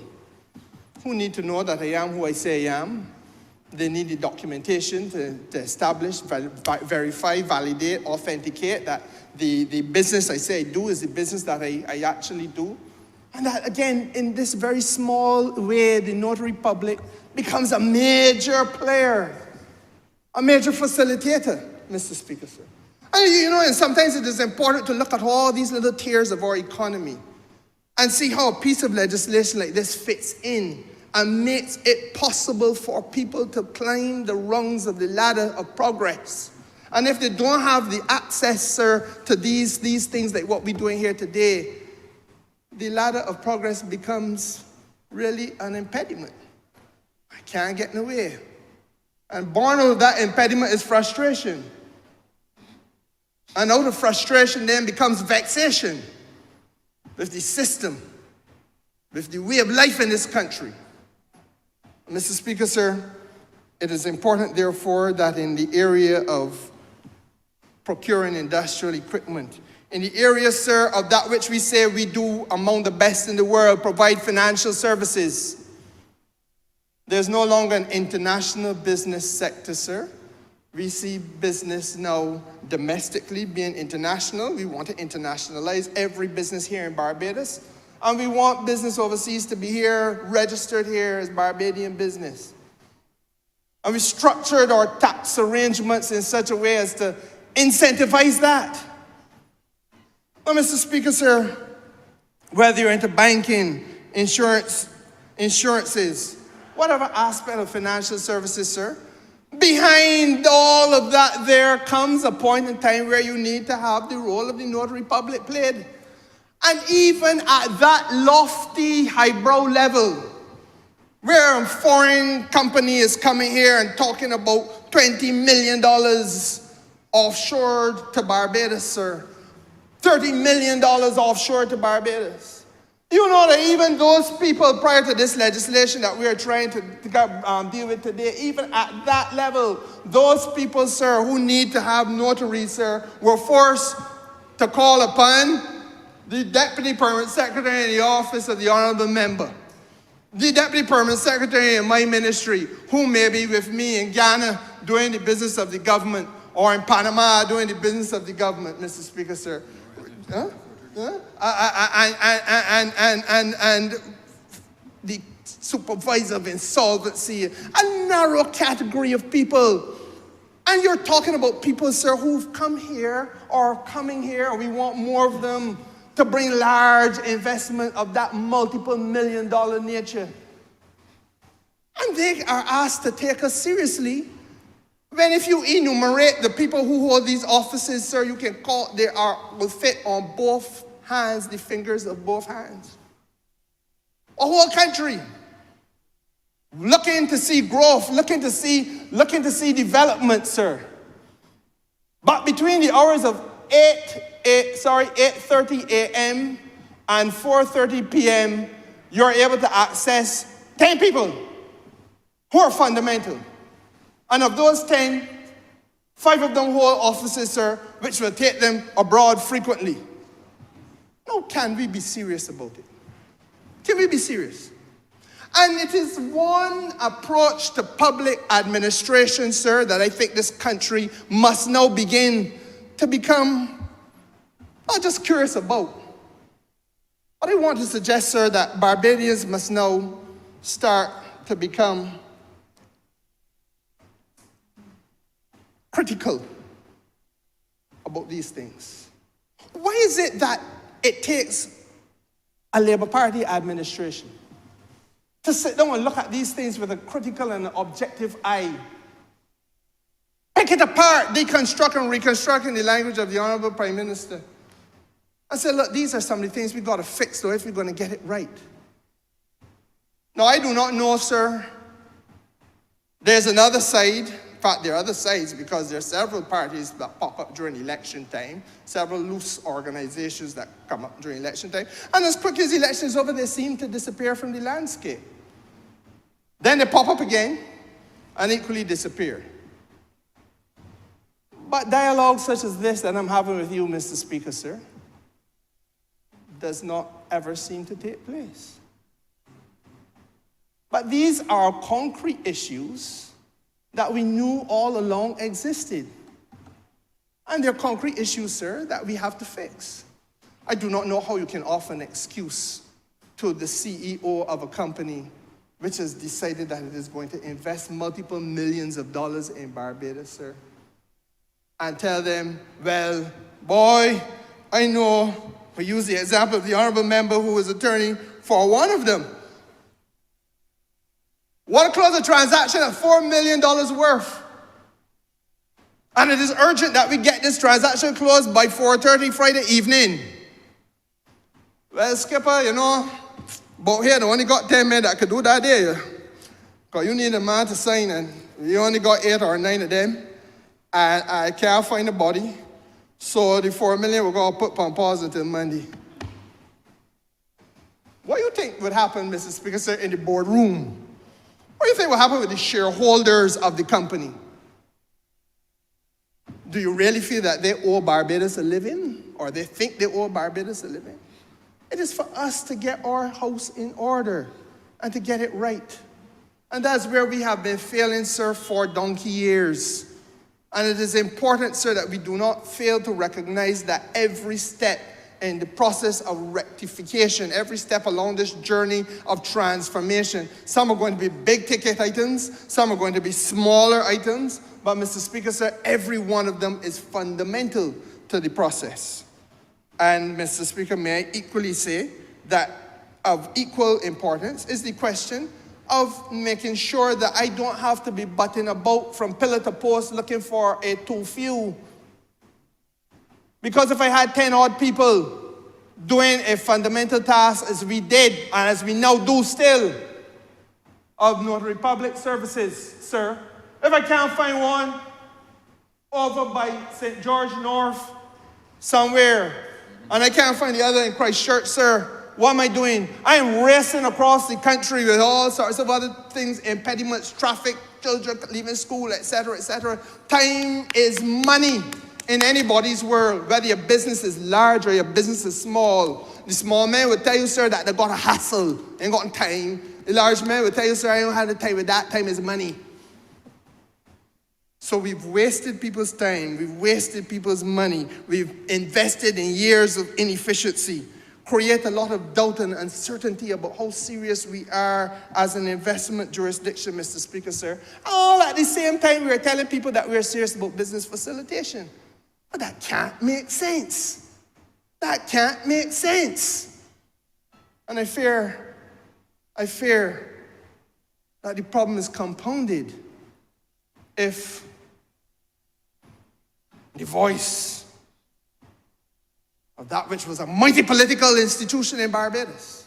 who need to know that I am who I say I am. They need the documentation to establish, verify, validate, authenticate that the business I say I do is the business that I actually do. And that, again, in this very small way, the notary public becomes a major player, a major facilitator, Mr. Speaker, sir. And and sometimes it is important to look at all these little tiers of our economy and see how a piece of legislation like this fits in and makes it possible for people to climb the rungs of the ladder of progress. And if they don't have the access, sir, to these things like what we're doing here today, the ladder of progress becomes really an impediment. I can't get in the way. And born out of that impediment is frustration. And out of frustration then becomes vexation with the system, with the way of life in this country. Mr. Speaker, sir, it is important, therefore, that in the area of procuring industrial equipment, in the area, sir, of that which we say we do among the best in the world, provide financial services, there's no longer an international business sector, sir. We see business now domestically being international. We want to internationalize every business here in Barbados. And we want business overseas to be here, registered here as Barbadian business. And we structured our tax arrangements in such a way as to incentivize that. Well, Mr. Speaker, sir, whether you're into banking, insurances, whatever aspect of financial services, sir, behind all of that there comes a point in time where you need to have the role of the Notary Public played. And even at that lofty, highbrow level, where a foreign company is coming here and talking about $20 million offshore to Barbados, sir, $30 million offshore to Barbados. You know that even those people prior to this legislation that we are trying to deal with today, even at that level, those people, sir, who need to have notaries, sir, were forced to call upon the Deputy Permanent Secretary in the office of the Honourable Member, the Deputy Permanent Secretary in my ministry, who may be with me in Ghana doing the business of the government, or in Panama doing the business of the government, Mr. Speaker, sir. And the supervisor of insolvency, a narrow category of people. And you're talking about people, sir, who've come here or coming here, or we want more of them to bring large investment of that multiple million-dollar nature. And they are asked to take us seriously. When if you enumerate the people who hold these offices, sir, you can call, will fit on both hands, the fingers of both hands. A whole country looking to see growth, looking to see development, sir. But between the hours of 8:30 a.m. and 4:30 p.m., you're able to access 10 people who are fundamental. And of those 10, 5 of them hold offices, sir, which will take them abroad frequently. Now, can we be serious about it? Can we be serious? And it is one approach to public administration, sir, that I think this country must now begin to become not just curious about. But I want to suggest, sir, that Barbadians must now start to become critical about these things. Why is it that it takes a Labour Party administration to sit down and look at these things with a critical and objective eye? Pick it apart, deconstruct and reconstruct in the language of the Honourable Prime Minister. I said, look, these are some of the things we've got to fix, though, if we're going to get it right. Now, I do not know, sir. There's another side. In fact, there are other sides because there are several parties that pop up during election time, several loose organizations that come up during election time. And as quick as the election is over, they seem to disappear from the landscape. Then they pop up again and equally disappear. But dialogue such as this that I'm having with you, Mr. Speaker, sir, does not ever seem to take place. But these are concrete issues that we knew all along existed. And they're concrete issues, sir, that we have to fix. I do not know how you can offer an excuse to the CEO of a company which has decided that it is going to invest multiple millions of dollars in Barbados, sir, and tell them, well, boy, I know, we use the example of the honourable member who was attorney for one of them. Want to close a transaction at $4 million worth. And it is urgent that we get this transaction closed by 4:30 Friday evening. Well, Skipper, you know, but here, they only got 10 men that could do that there. Because you need a man to sign, and you only got 8 or 9 of them. And I can't find a body. So the $4 million we're going to put on pause until Monday. What do you think would happen, Mr. Speaker, sir, in the boardroom? What do you think will happen with the shareholders of the company? Do you really feel that they owe Barbados a living? Or they think they owe Barbados a living? It is for us to get our house in order and to get it right. And that's where we have been failing, sir, for donkey years. And it is important, sir, that we do not fail to recognize that every step in the process of rectification, every step along this journey of transformation. Some are going to be big ticket items, some are going to be smaller items, but Mr. Speaker, sir, every one of them is fundamental to the process. And Mr. Speaker, may I equally say that of equal importance is the question of making sure that I don't have to be butting about from pillar to post looking for a too few. Because if I had 10 odd people doing a fundamental task as we did and as we now do still of Notary Public Services, sir, if I can't find one over by St. George North somewhere and I can't find the other in Christchurch, sir, what am I doing? I am racing across the country with all sorts of other things, impediments, traffic, children leaving school, etc., etc. Time is money. In anybody's world, whether your business is large or your business is small. The small man will tell you, sir, that they got a hassle, ain't got time. The large man will tell you, sir, I don't have the time with that. Time is money. So we've wasted people's time. We've wasted people's money. We've invested in years of inefficiency. Create a lot of doubt and uncertainty about how serious we are as an investment jurisdiction, Mr. Speaker, sir. All at the same time, we are telling people that we are serious about business facilitation. But that can't make sense. That can't make sense. And I fear that the problem is compounded if the voice of that which was a mighty political institution in Barbados,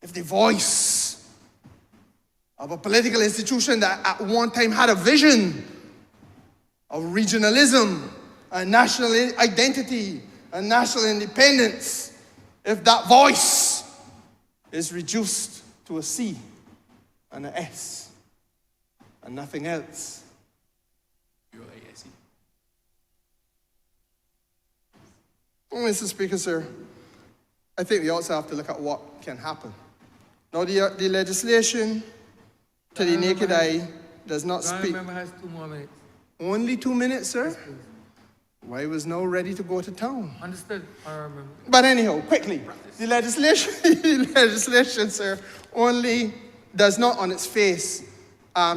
if the voice of a political institution that at one time had a vision of regionalism and national identity and national independence, if that voice is reduced to a C and an S, and nothing else. Well, Mr. Speaker, sir, I think we also have to look at what can happen. Now, the legislation, to the naked eye, does not The speak. member has 2 more minutes. Only 2 minutes, sir? Yes, please. Well, I was now ready to go to town. Understood, Honourable. But anyhow, quickly, the legislation, sir, only does not on its face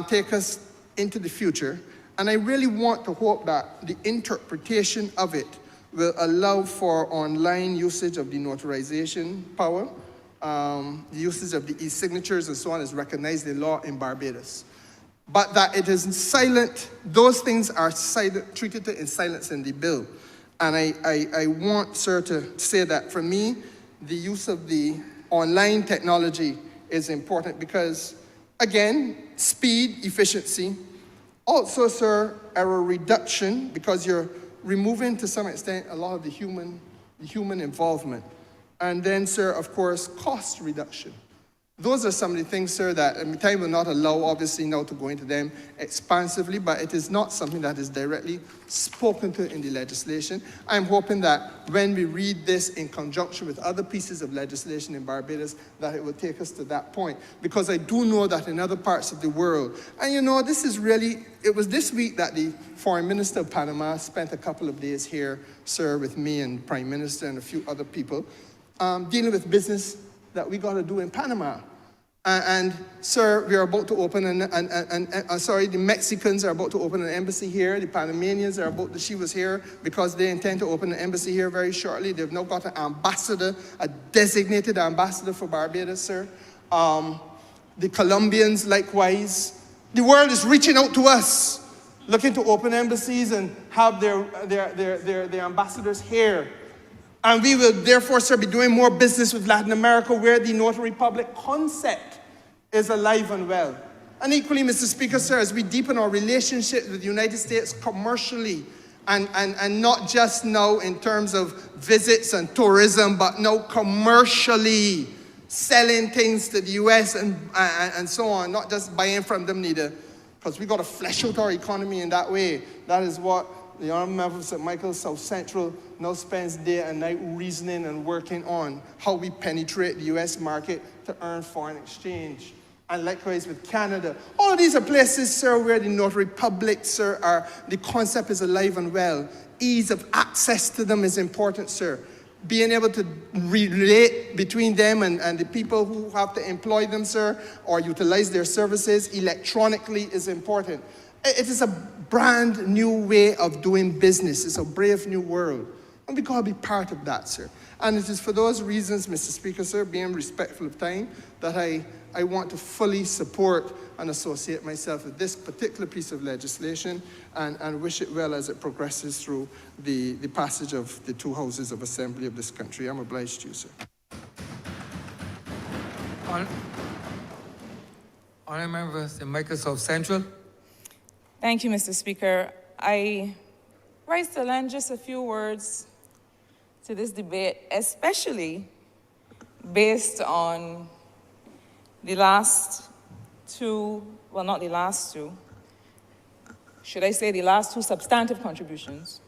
take us into the future. And I really want to hope that the interpretation of it will allow for online usage of the notarization power, the usage of the e-signatures and so on is recognized in law in Barbados. But that it is silent, those things are silent, treated in silence in the bill. And I want, sir, to say that for me, the use of the online technology is important because, again, speed, efficiency. Also, sir, error reduction, because you're removing to some extent a lot of the human involvement. And then, sir, of course, cost reduction. Those are some of the things, sir, that time will not allow, obviously, now to go into them expansively, but it is not something that is directly spoken to in the legislation. I'm hoping that when we read this in conjunction with other pieces of legislation in Barbados, that it will take us to that point. Because I do know that in other parts of the world, and you know, this is really, it was this week that the Foreign Minister of Panama spent a couple of days here, sir, with me and Prime Minister and a few other people, dealing with business that we got to do in Panama. And sir, we are about to open the Mexicans are about to open an embassy here. The Panamanians are about to, she was here because they intend to open an embassy here very shortly. They've now got an ambassador, a designated ambassador for Barbados, sir. The Colombians, likewise. The world is reaching out to us, looking to open embassies and have their ambassadors here. And we will therefore, sir, be doing more business with Latin America where the Notary Public concept is alive and well. And equally, Mr. Speaker, sir, as we deepen our relationship with the United States commercially, and not just now in terms of visits and tourism, but now commercially selling things to the US and so on, not just buying from them neither, because we got to flesh out our economy in that way. That is what the Honourable Member of St. Michael's South Central now spends day and night reasoning and working on how we penetrate the US market to earn foreign exchange. And likewise with Canada. All of these are places, sir, where the Notary Public, sir, the concept is alive and well. Ease of access to them is important, sir. Being able to relate between them and the people who have to employ them, sir, or utilize their services electronically is important. It is a brand new way of doing business. It's a brave new world. And we got to be part of that, sir. And it is for those reasons, Mr. Speaker, sir, being respectful of time, that I want to fully support and associate myself with this particular piece of legislation and wish it well as it progresses through the passage of the 2 houses of assembly of this country. I'm obliged to you, sir. Honourable Member of St. Michael's South Central. Thank you, Mr. Speaker. I rise to lend just a few words to this debate, especially based on the last 2, well, not the last 2, should I say the last 2 substantive contributions,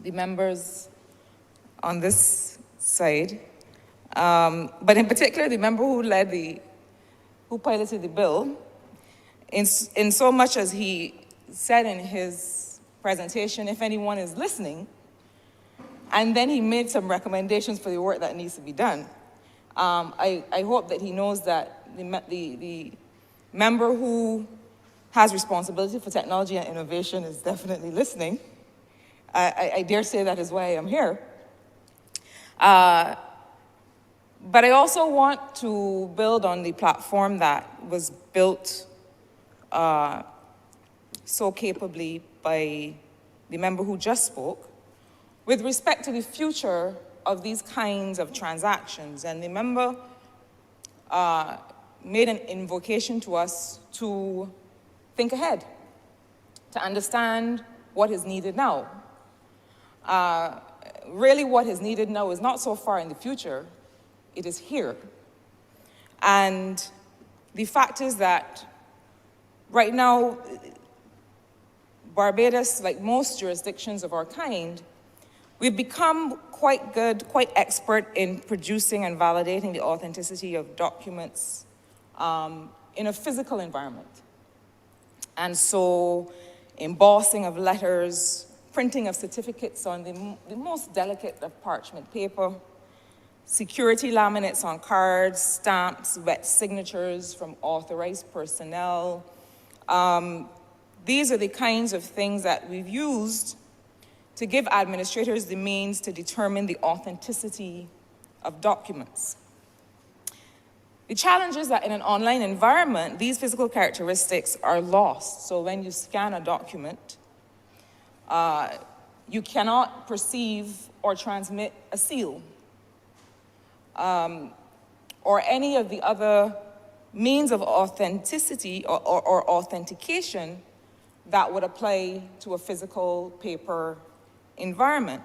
the members on this side, but in particular the member who piloted the bill, in so much as he said in his presentation, if anyone is listening, and then he made some recommendations for the work that needs to be done. I hope that he knows that the member who has responsibility for technology and innovation is definitely listening. I dare say that is why I am here. But I also want to build on the platform that was built so capably by the member who just spoke with respect to the future of these kinds of transactions. And the member made an invocation to us to think ahead, to understand what is needed now. Really what is needed now is not so far in the future, it is here. And the fact is that Right now, Barbados, like most jurisdictions of our kind, we've become quite good, quite expert in producing and validating the authenticity of documents in a physical environment. And so, embossing of letters, printing of certificates on the most delicate of parchment paper, security laminates on cards, stamps, wet signatures from authorized personnel. These are the kinds of things that we've used to give administrators the means to determine the authenticity of documents. The challenge is that in an online environment, these physical characteristics are lost. So when you scan a document, you cannot perceive or transmit a seal or any of the other means of authenticity or authentication that would apply to a physical paper environment.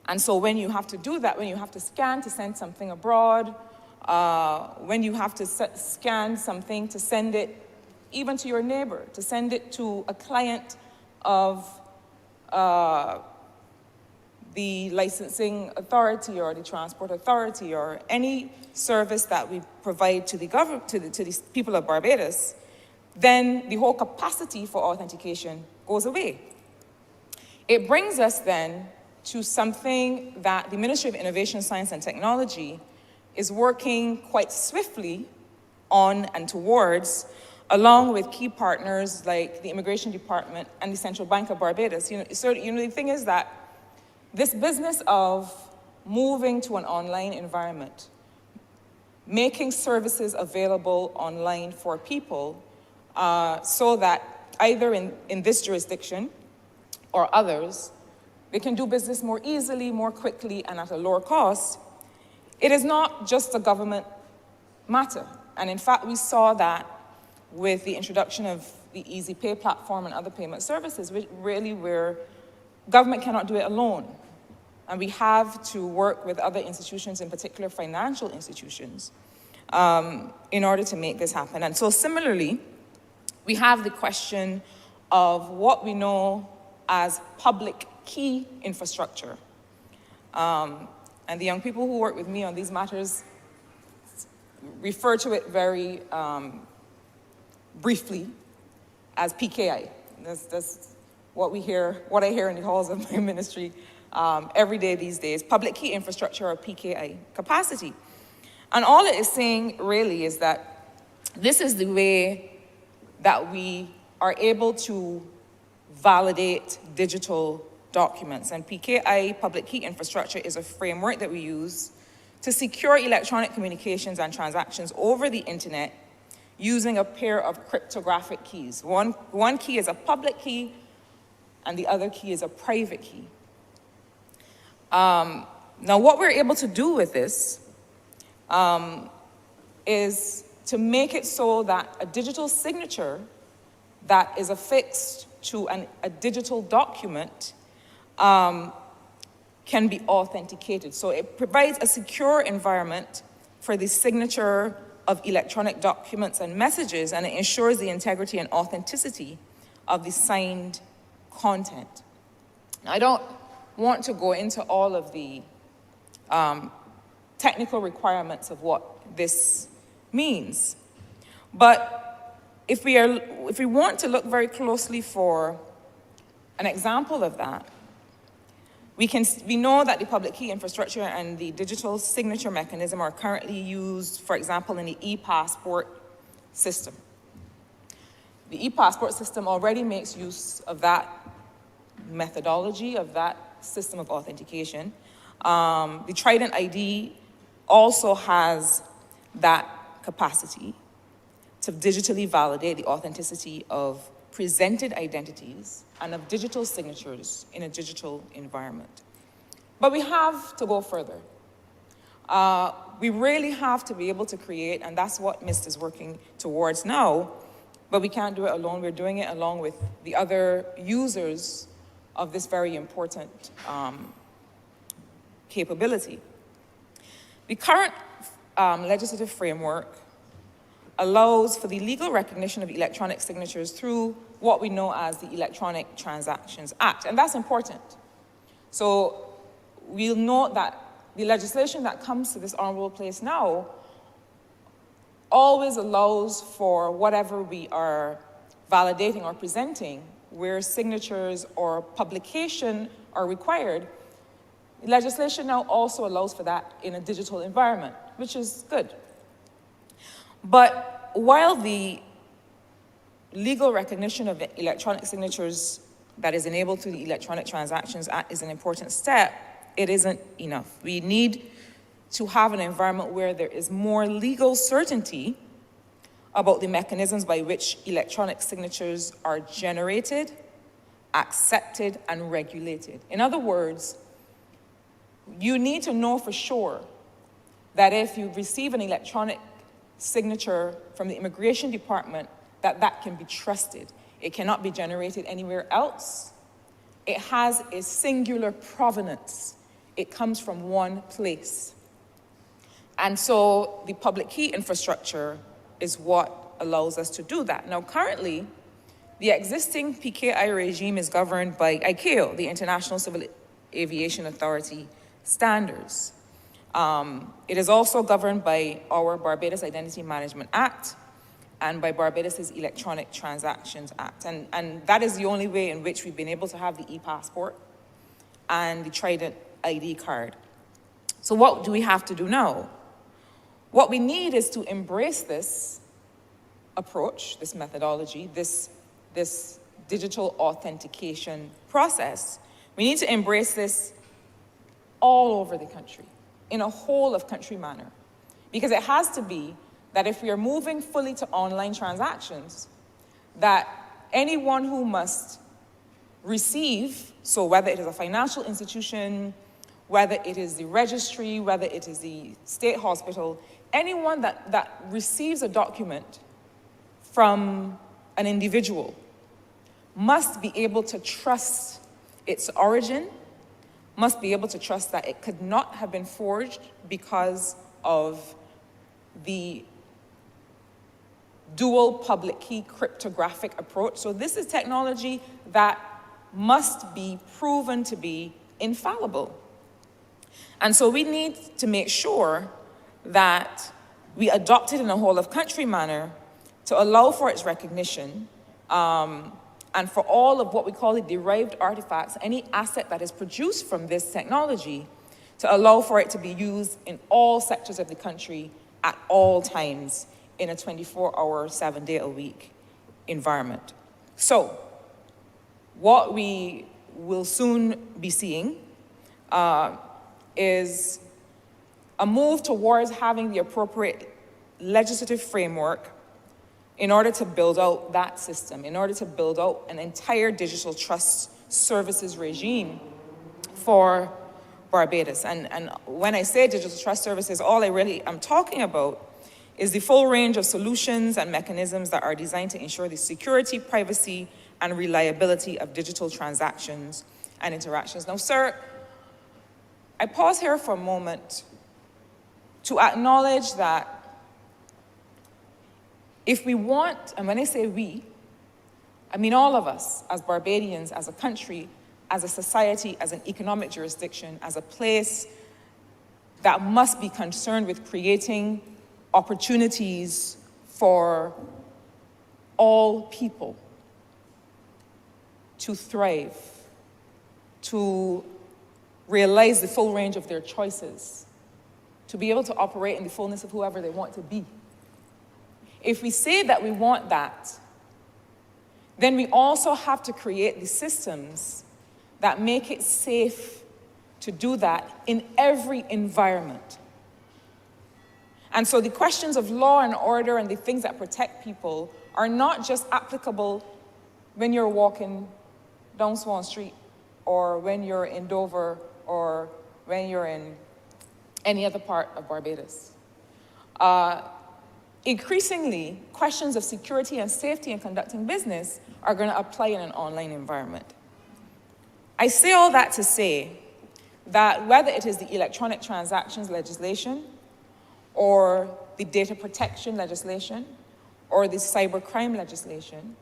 And so when you have to do that, when you have to scan to send something abroad, when you have to scan something to send it even to your neighbor, to send it to a client of the licensing authority or the transport authority or any service that we provide to the government, to the people of Barbados, then the whole capacity for authentication goes away. It brings us then to something that the Ministry of Innovation, Science and Technology is working quite swiftly on and towards, along with key partners like the Immigration Department and the Central Bank of Barbados. The thing is that this business of moving to an online environment, making services available online for people so that either in this jurisdiction or others, they can do business more easily, more quickly, and at a lower cost. It is not just a government matter. And in fact, we saw that with the introduction of the Easy Pay platform and other payment services, which really where government cannot do it alone. And we have to work with other institutions, in particular financial institutions, in order to make this happen. And so similarly, we have the question of what we know as public key infrastructure. And the young people who work with me on these matters refer to it very briefly as PKI. That's what I hear in the halls of my ministry every day these days, public key infrastructure or PKI capacity. And all it is saying really is that this is the way that we are able to validate digital documents. And PKI, public key infrastructure, is a framework that we use to secure electronic communications and transactions over the internet using a pair of cryptographic keys. One key is a public key and the other key is a private key. Now, what we're able to do with this is to make it so that a digital signature that is affixed to a digital document can be authenticated. So it provides a secure environment for the signature of electronic documents and messages, and it ensures the integrity and authenticity of the signed content. Now, I don't want to go into all of the technical requirements of what this means, but if we want to look very closely for an example of that, we know that the public key infrastructure and the digital signature mechanism are currently used, for example, in the e-passport system. The e-passport system already makes use of that methodology, of that system of authentication. The Trident ID also has that capacity to digitally validate the authenticity of presented identities and of digital signatures in a digital environment. But we have to go further. We really have to be able to create, and that's what MIST is working towards now, but we can't do it alone. We're doing it along with the other users of this very important capability. The current legislative framework allows for the legal recognition of electronic signatures through what we know as the Electronic Transactions Act, and that's important. So we'll note that the legislation that comes to this honourable place now always allows for whatever we are validating or presenting, where signatures or publication are required. Legislation now also allows for that in a digital environment, which is good. But while the legal recognition of electronic signatures that is enabled through the Electronic Transactions Act is an important step, it isn't enough. We need to have an environment where there is more legal certainty about the mechanisms by which electronic signatures are generated, accepted, and regulated. In other words, you need to know for sure that if you receive an electronic signature from the Immigration Department, that can be trusted. It cannot be generated anywhere else. It has a singular provenance. It comes from one place. And so the public key infrastructure is what allows us to do that. Now, currently, the existing PKI regime is governed by ICAO, the International Civil Aviation Authority standards. It is also governed by our Barbados Identity Management Act and by Barbados' Electronic Transactions Act. And that is the only way in which we've been able to have the e-passport and the Trident ID card. So what do we have to do now? What we need is to embrace this approach, this methodology, this digital authentication process. We need to embrace this all over the country, in a whole of country manner. Because it has to be that if we are moving fully to online transactions, that anyone who must receive, so whether it is a financial institution, whether it is the registry, whether it is the state hospital, anyone that receives a document from an individual must be able to trust its origin, must be able to trust that it could not have been forged because of the dual public key cryptographic approach. So this is technology that must be proven to be infallible. And so we need to make sure that we adopt it in a whole of country manner to allow for its recognition, and for all of what we call the derived artifacts, any asset that is produced from this technology, to allow for it to be used in all sectors of the country at all times in a 24-hour, 7-day-a-week environment. So, what we will soon be seeing is a move towards having the appropriate legislative framework in order to build out that system, in order to build out an entire digital trust services regime for Barbados. And when I say digital trust services, all I really am talking about is the full range of solutions and mechanisms that are designed to ensure the security, privacy, and reliability of digital transactions and interactions. Now, sir, I pause here for a moment to acknowledge that if we want, and when I say we, I mean all of us as Barbadians, as a country, as a society, as an economic jurisdiction, as a place that must be concerned with creating opportunities for all people to thrive, to realize the full range of their choices, to be able to operate in the fullness of whoever they want to be. If we say that we want that, then we also have to create the systems that make it safe to do that in every environment. And so the questions of law and order and the things that protect people are not just applicable when you're walking down Swan Street, or when you're in Dover, or when you're in any other part of Barbados. Increasingly, questions of security and safety in conducting business are going to apply in an online environment. I say all that to say that whether it is the electronic transactions legislation or the data protection legislation or the cybercrime legislation,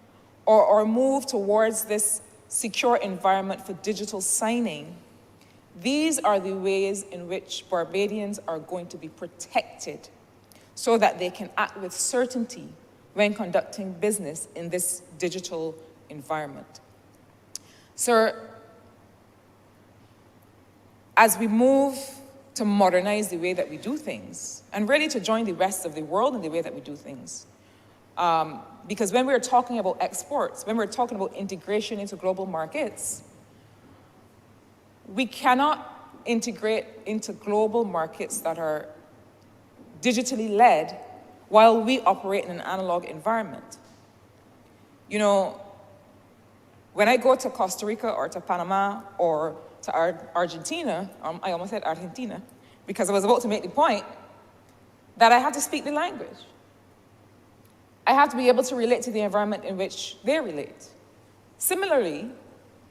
or move towards this secure environment for digital signing, these are the ways in which Barbadians are going to be protected so that they can act with certainty when conducting business in this digital environment. Sir, as we move to modernize the way that we do things, and really to join the rest of the world in the way that we do things, because when we're talking about exports, when we're talking about integration into global markets, we cannot integrate into global markets that are digitally led while we operate in an analog environment. You know, when I go to Costa Rica or to Panama or to Argentina, I almost said Argentina, because I was about to make the point that I have to speak the language. I have to be able to relate to the environment in which they relate. Similarly,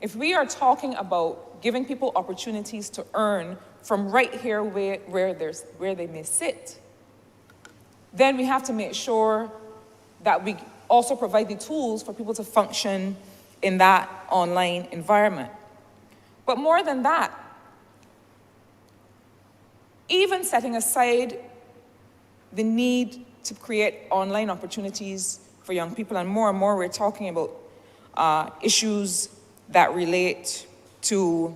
if we are talking about giving people opportunities to earn from right here where they may sit, then we have to make sure that we also provide the tools for people to function in that online environment. But more than that, even setting aside the need to create online opportunities for young people, and more we're talking about issues that relate to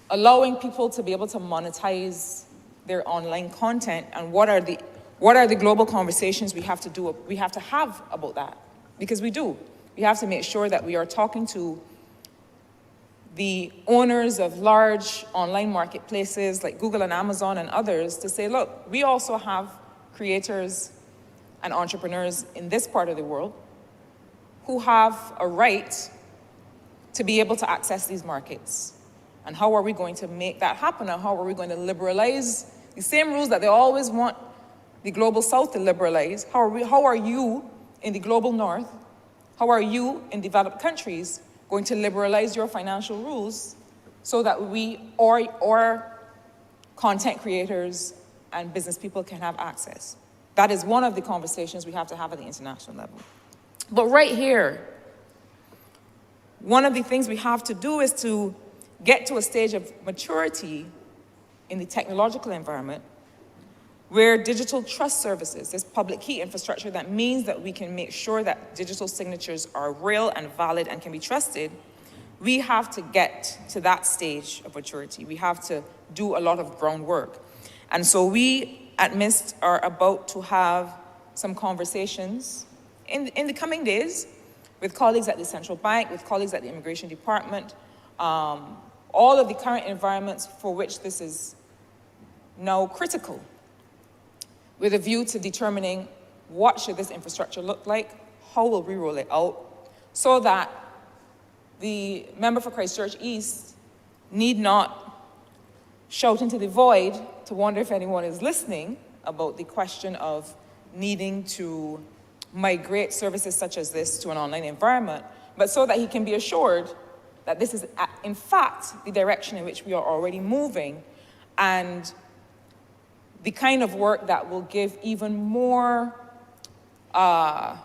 allowing people to be able to monetize their online content, and what are the global conversations we have to have about that, because we do. We have to make sure that we are talking to the owners of large online marketplaces like Google and Amazon and others to say, look, we also have creators and entrepreneurs in this part of the world who have a right to be able to access these markets. And how are we going to make that happen? And how are we going to liberalize the same rules that they always want the global south to liberalize? How are you in the global north? How are you in developed countries going to liberalize your financial rules so that we or content creators and business people can have access? That is one of the conversations we have to have at the international level. But right here, one of the things we have to do is to get to a stage of maturity in the technological environment where digital trust services, this public key infrastructure that means that we can make sure that digital signatures are real and valid and can be trusted, we have to get to that stage of maturity. We have to do a lot of groundwork. And so we at MIST are about to have some conversations in the coming days with colleagues at the Central Bank, with colleagues at the Immigration Department, all of the current environments for which this is now critical, with a view to determining what should this infrastructure look like, how will we roll it out, so that the member for Christchurch East need not shout into the void to wonder if anyone is listening about the question of needing to migrate services such as this to an online environment, but so that he can be assured that this is, in fact, the direction in which we are already moving, and the kind of work that will give even more, that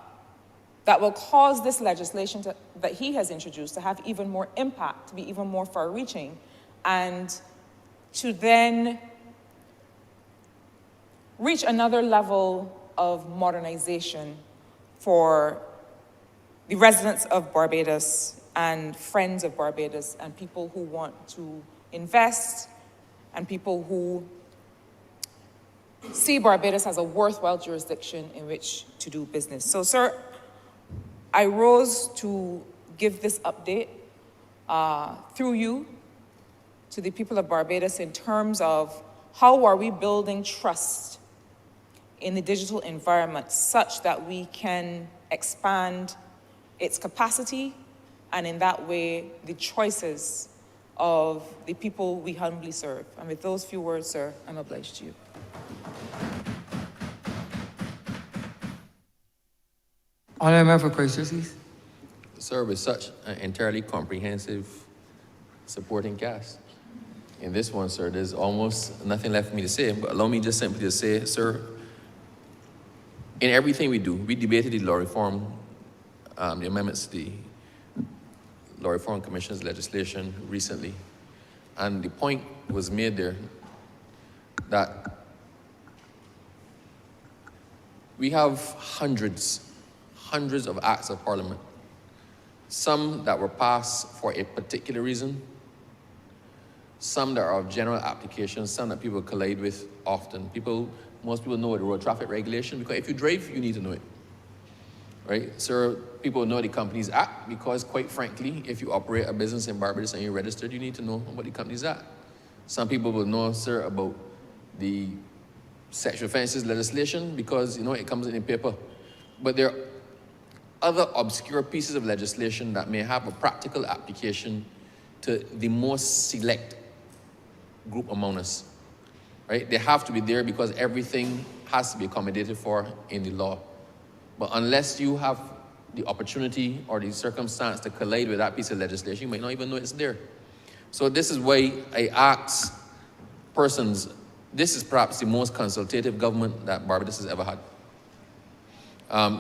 will cause this legislation that he has introduced to have even more impact, to be even more far-reaching, and to then reach another level of modernization for the residents of Barbados and friends of Barbados and people who want to invest and people who see Barbados as a worthwhile jurisdiction in which to do business. So, sir, I rose to give this update through you to the people of Barbados in terms of how are we building trust in the digital environment such that we can expand its capacity and in that way the choices of the people we humbly serve. And with those few words, sir, I'm obliged to you. Honourable Member for Christchurch East. Sir, with such an entirely comprehensive supporting cast, in this one, sir, there's almost nothing left for me to say, but allow me just simply to say, sir, in everything we do. We debated the law reform, the amendments to the Law Reform Commission's legislation recently. And the point was made there that we have hundreds of acts of parliament, some that were passed for a particular reason, some that are of general application, some that people collide with often. Most people know the road traffic regulation, because if you drive, you need to know it, right? So people know the Companies Act because, quite frankly, if you operate a business in Barbados and you're registered, you need to know what the Companies Act. Some people will know, sir, about the sexual offences legislation because, it comes in the paper. But there are other obscure pieces of legislation that may have a practical application to the most select group among us, right? They have to be there because everything has to be accommodated for in the law. But unless you have the opportunity or the circumstance to collide with that piece of legislation, you might not even know it's there. So this is why I ask persons, this is perhaps the most consultative government that Barbados has ever had.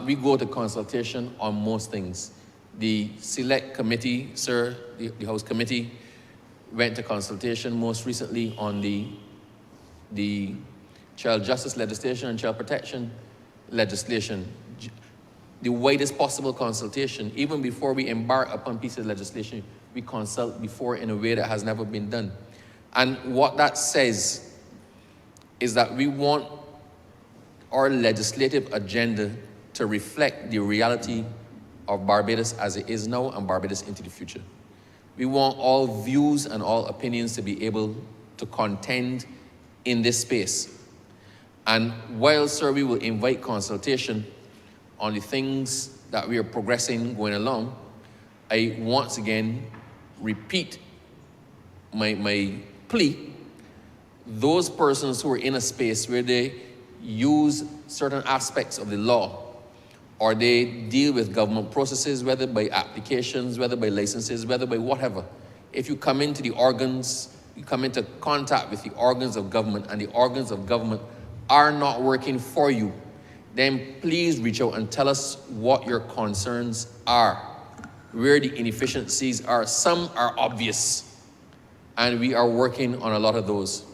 We go to consultation on most things. The select committee, sir, the House committee, went to consultation most recently on the child justice legislation and child protection legislation. The widest possible consultation. Even before we embark upon pieces of legislation, we consult before in a way that has never been done. And what that says is that we want our legislative agenda to reflect the reality of Barbados as it is now and Barbados into the future. We want all views and all opinions to be able to contend in this space. And while, sir, we will invite consultation on the things that we are progressing going along, I once again repeat my plea. Those persons who are in a space where they use certain aspects of the law or they deal with government processes, whether by applications, whether by licenses, whether by whatever. If you come into the organs, you come into contact with the organs of government and the organs of government are not working for you, then please reach out and tell us what your concerns are, where the inefficiencies are. Some are obvious, and we are working on a lot of those.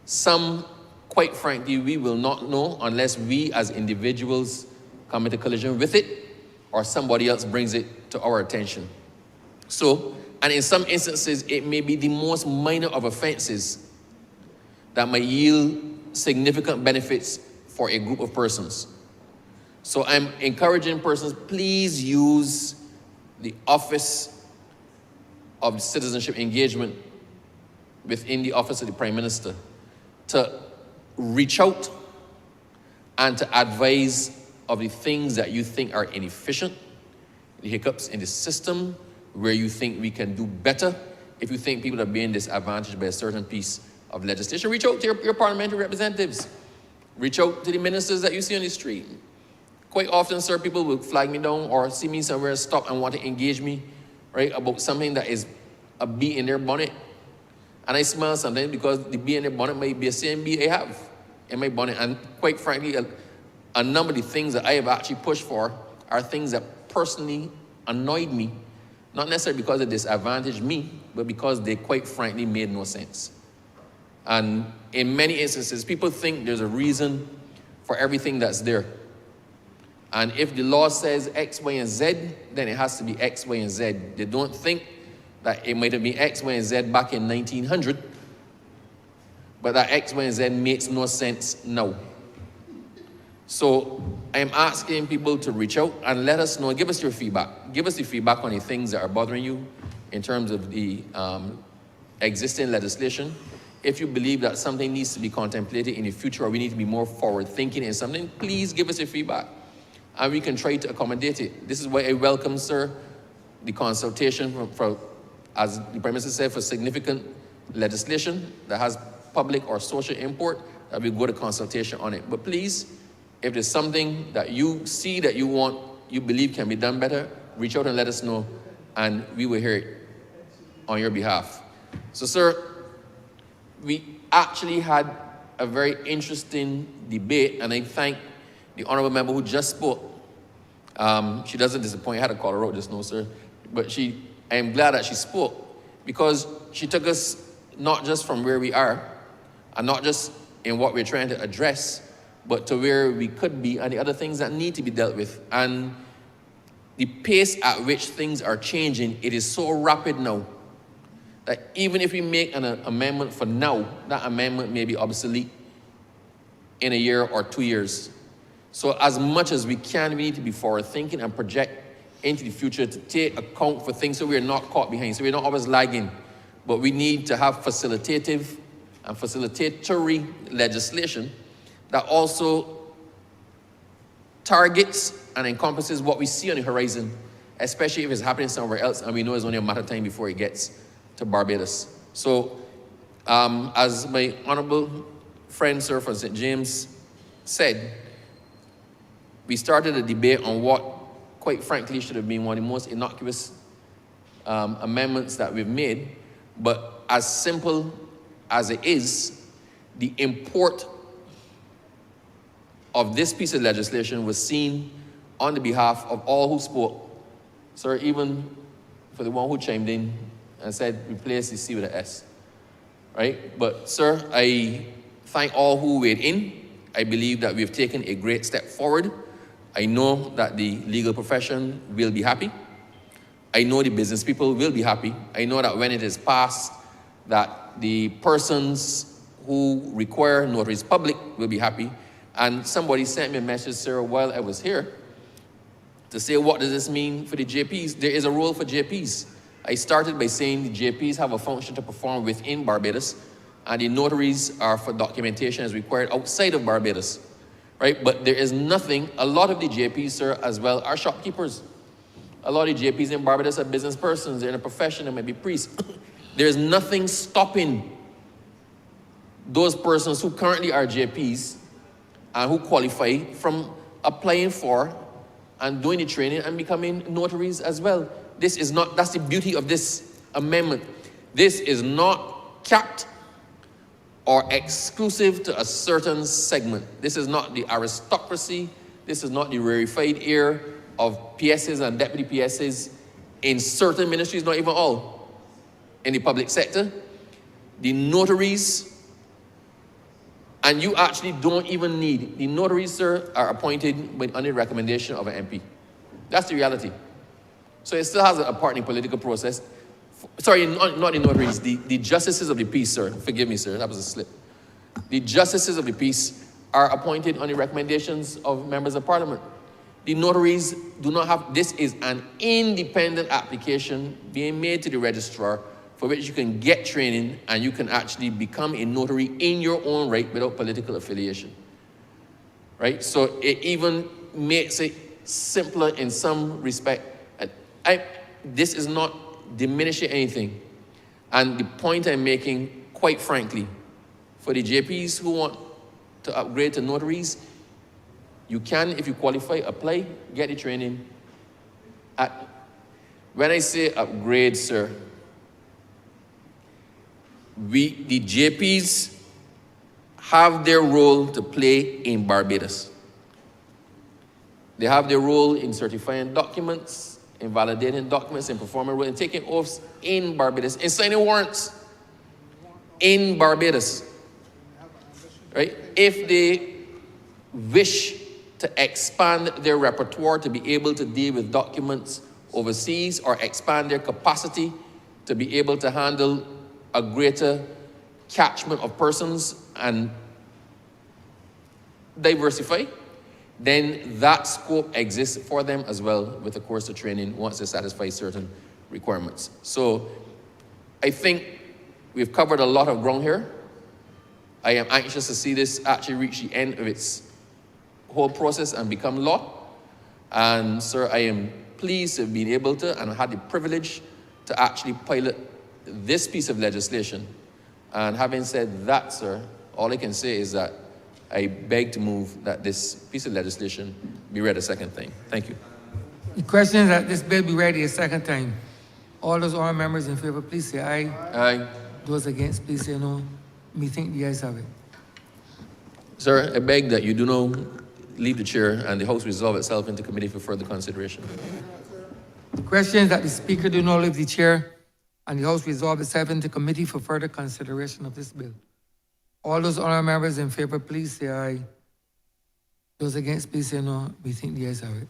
Some, quite frankly, we will not know unless we as individuals come into collision with it or somebody else brings it to our attention. So, and in some instances, it may be the most minor of offenses that might yield significant benefits for a group of persons. So I'm encouraging persons, please use the Office of Citizenship Engagement within the Office of the Prime Minister to reach out and to advise of the things that you think are inefficient, the hiccups in the system, where you think we can do better. If you think people are being disadvantaged by a certain piece of legislation, reach out to your parliamentary representatives. Reach out to the ministers that you see on the street. Quite often, sir, people will flag me down or see me somewhere, stop and want to engage me, right, about something that is a bee in their bonnet. And I smile sometimes because the bee in their bonnet might be the same bee I have in my bonnet. And quite frankly, a number of the things that I have actually pushed for are things that personally annoyed me, not necessarily because it disadvantaged me, but because they quite frankly made no sense. And in many instances, people think there's a reason for everything that's there. And if the law says X, Y, and Z, then it has to be X, Y, and Z. They don't think that it might have been X, Y, and Z back in 1900, but that X, Y, and Z makes no sense now. So I'm asking people to reach out and let us know, give us your feedback. Give us the feedback on the things that are bothering you in terms of the existing legislation. If you believe that something needs to be contemplated in the future or we need to be more forward-thinking in something, please give us your feedback and we can try to accommodate it. This is why I welcome, sir, the consultation for, as the Prime Minister said, for significant legislation that has public or social import, that we go to consultation on it. But please, if there's something that you see that you believe can be done better, reach out and let us know, and we will hear it on your behalf. So, sir, we actually had a very interesting debate, and I thank the honourable member who just spoke. She doesn't disappoint. I had to call her out just now, sir. But I am glad that she spoke, because she took us not just from where we are, and not just in what we're trying to address, but to where we could be and the other things that need to be dealt with. And the pace at which things are changing, it is so rapid now that even if we make an amendment for now, that amendment may be obsolete in a year or 2 years. So as much as we can, we need to be forward thinking and project into the future to take account for things so we're not caught behind, so we're not always lagging. But we need to have facilitative and facilitatory legislation that also targets and encompasses what we see on the horizon, especially if it's happening somewhere else and we know it's only a matter of time before it gets to Barbados. So as my honourable friend, sir, from St. James said, we started a debate on what, quite frankly, should have been one of the most innocuous amendments that we've made. But as simple as it is, the import of this piece of legislation was seen on the behalf of all who spoke. Sir, even for the one who chimed in and said, replace the C with an S, right? But sir, I thank all who weighed in. I believe that we've taken a great step forward. I know that the legal profession will be happy. I know the business people will be happy. I know that when it is passed, that the persons who require notaries public will be happy. And somebody sent me a message, sir, while I was here, to say, what does this mean for the JPs? There is a role for JPs. I started by saying the JPs have a function to perform within Barbados, and the notaries are for documentation as required outside of Barbados, right? But there is nothing, a lot of the JPs, sir, as well, are shopkeepers. A lot of the JPs in Barbados are business persons, they're in a profession, they might be priests. There is nothing stopping those persons who currently are JPs and who qualify from applying for and doing the training and becoming notaries as well. This is not, that's the beauty of this amendment. This is not capped or exclusive to a certain segment. This is not the aristocracy. This is not the rarefied air of PSs and deputy PSs in certain ministries, not even all. In the public sector, the notaries, and you actually don't even need, the notaries, sir, are appointed on the recommendation of an MP. That's the reality. So it still has a part in the political process. Sorry, not the notaries, the justices of the peace, sir. Forgive me, sir, that was a slip. The justices of the peace are appointed on the recommendations of members of parliament. The notaries do not have, this is an independent application being made to the registrar for which you can get training and you can actually become a notary in your own right without political affiliation, right? So it even makes it simpler in some respect. This is not diminishing anything. And the point I'm making, quite frankly, for the JPs who want to upgrade to notaries, you can, if you qualify, apply, get the training. When I say upgrade, sir, the JPs have their role to play in Barbados. They have their role in certifying documents, in validating documents, in performing role, in taking oaths in Barbados, in signing warrants in Barbados, right? If they wish to expand their repertoire to be able to deal with documents overseas or expand their capacity to be able to handle a greater catchment of persons and diversify, then that scope exists for them as well with a course of training once they satisfy certain requirements. So I think we've covered a lot of ground here. I am anxious to see this actually reach the end of its whole process and become law. And sir, I am pleased to have been able to and had the privilege to actually pilot this piece of legislation. And having said that, sir, all I can say is that I beg to move that this piece of legislation be read a second time. Thank you. The question is that this bill be read a second time. All those honourable members in favor, please say aye. Aye. Those against, please say no. Me think the ayes have it. Sir, I beg that you do not leave the chair and the House resolve itself into committee for further consideration. The question is that the Speaker do not leave the chair and the House resolve itself into committee for further consideration of this bill. All those honourable members in favor, please say aye. Those against, please say no. We think the ayes have it.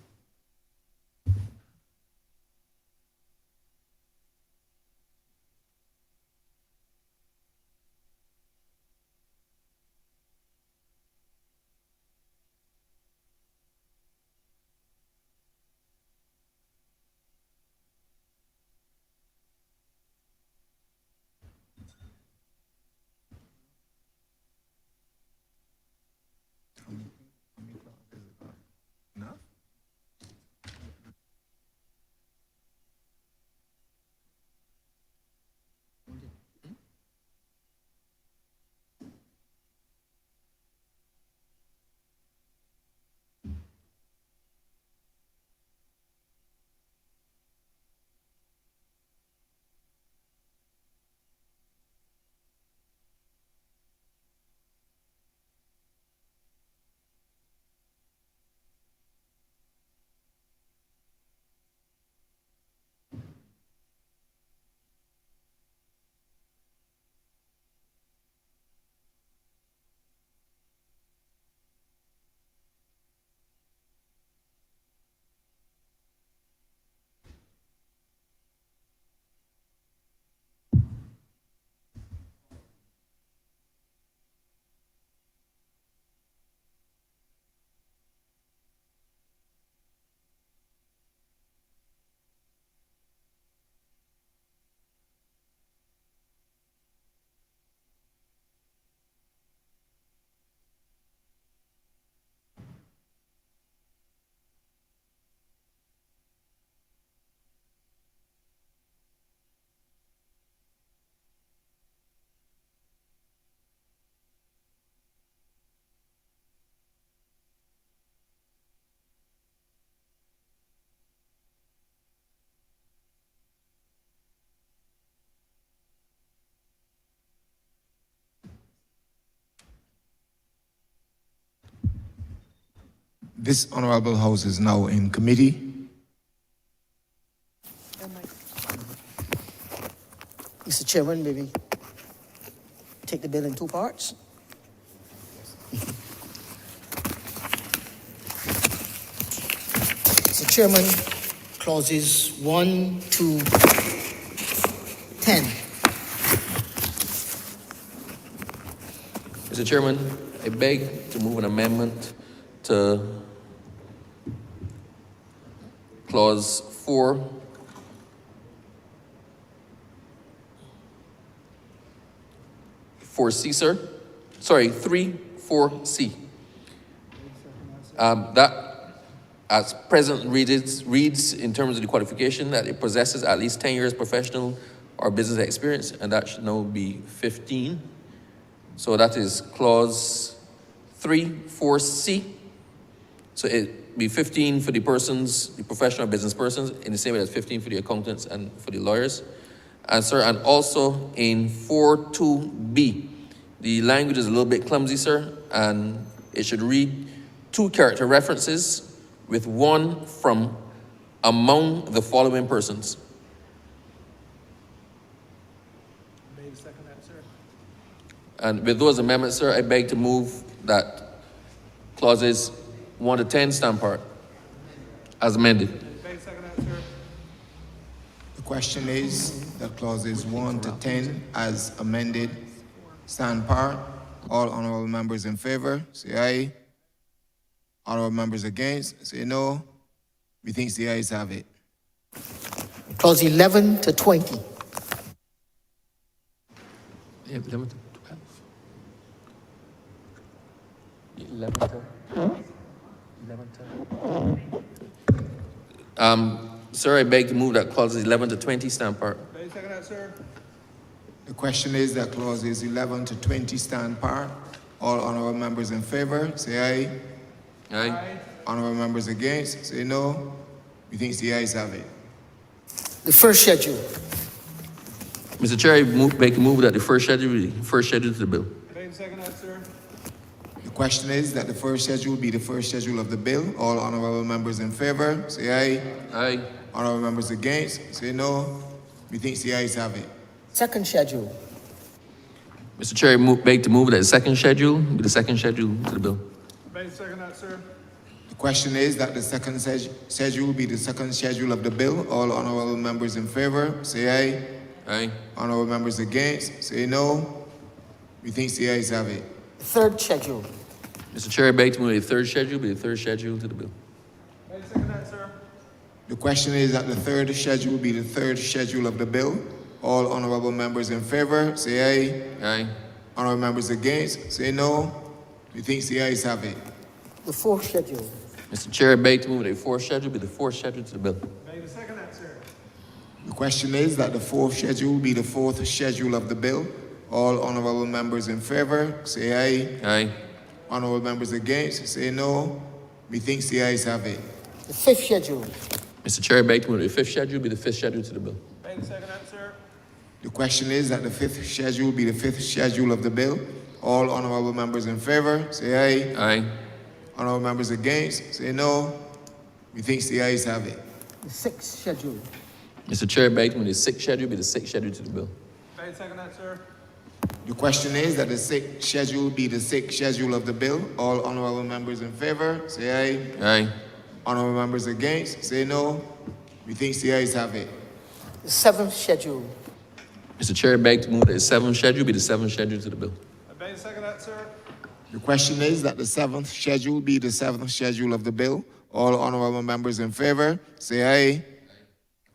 This Honourable House is now in committee. Mr. Chairman, maybe take the bill in two parts. Mr. Chairman, clauses 1 to 10. Mr. Chairman, I beg to move an amendment to clause 4. C, sir. Sorry, 3(4)C. That, as present reads in terms of the qualification that it possesses at least 10 years professional or business experience, and that should now be 15. So that is clause 3(4)C. So it be 15 for the persons, the professional business persons, in the same way as 15 for the accountants and for the lawyers. And sir, and also in 4(2)B, the language is a little bit clumsy, sir, and it should read 2 character references with 1 from among the following persons. And with those amendments, sir, I beg to move that clauses 1 to 10 stand part as amended. The question is that clauses 1 to 10 as amended stand par. All honourable members in favour, say aye. Honourable members against, say no. Methinks the ayes have it. Clause 11 to 20. 11 to 12. 11 to. Sir, I beg to move that clauses 11 to 20 stand part. Second that, sir. The question is that clauses 11 to 20 stand par. All honourable members in favour, say aye. Aye. Honourable members against, say no. Methinks the ayes have it. The first schedule. Mr. Chair, I beg to move that the first schedule to the bill. Second that, sir. The The question is that the first schedule be the first schedule of the bill. All honorable members in favor, say aye. Aye. Honorable members against, say no. Methinks the ayes have it. Second schedule. Mr. Chair, I beg to move that the second schedule be the second schedule to the bill. May second that, sir. The question is that the second schedule be the second schedule of the bill. All honorable members in favor, say aye. Aye. Honorable members against, say no. Methinks the ayes have it. Third schedule. Mr. Chair, I beg to move that the third schedule be the third schedule to the bill. May second that, sir. The question is that the third schedule be the third schedule of the bill. All honorable members in favor, say aye. Aye. Honorable members against, say no. Methinks the ayes have it. The fourth schedule. Mr. Chair, I beg to move that the fourth schedule be the fourth schedule to the bill. May second that, sir. The question is that the fourth schedule be the fourth schedule of the bill. All honorable members in favor, say aye. Aye. Honorable members against, say no. Methinks the ayes have it. The fifth schedule. Mr. Chair, I beg to move that the fifth schedule be the fifth schedule to the bill. May second that, sir. The question is that the fifth schedule be the fifth schedule of the bill. All honorable members in favor, say aye. Aye. Honorable members against, say no. Methinks the ayes have it. The sixth schedule. Mr. Chair, I beg to move the sixth schedule be the sixth schedule to the bill. May second that, sir. The question is that the sixth schedule be the sixth schedule of the bill. All honorable members in favor, say aye. Aye. Honorable members against, say no. Methinks the ayes have it. The seventh schedule. Mr. Chair, I beg to move that the seventh schedule be the seventh schedule to the bill. May second that, sir. The question is that the seventh schedule be the seventh schedule of the bill. All honorable members in favor, say aye.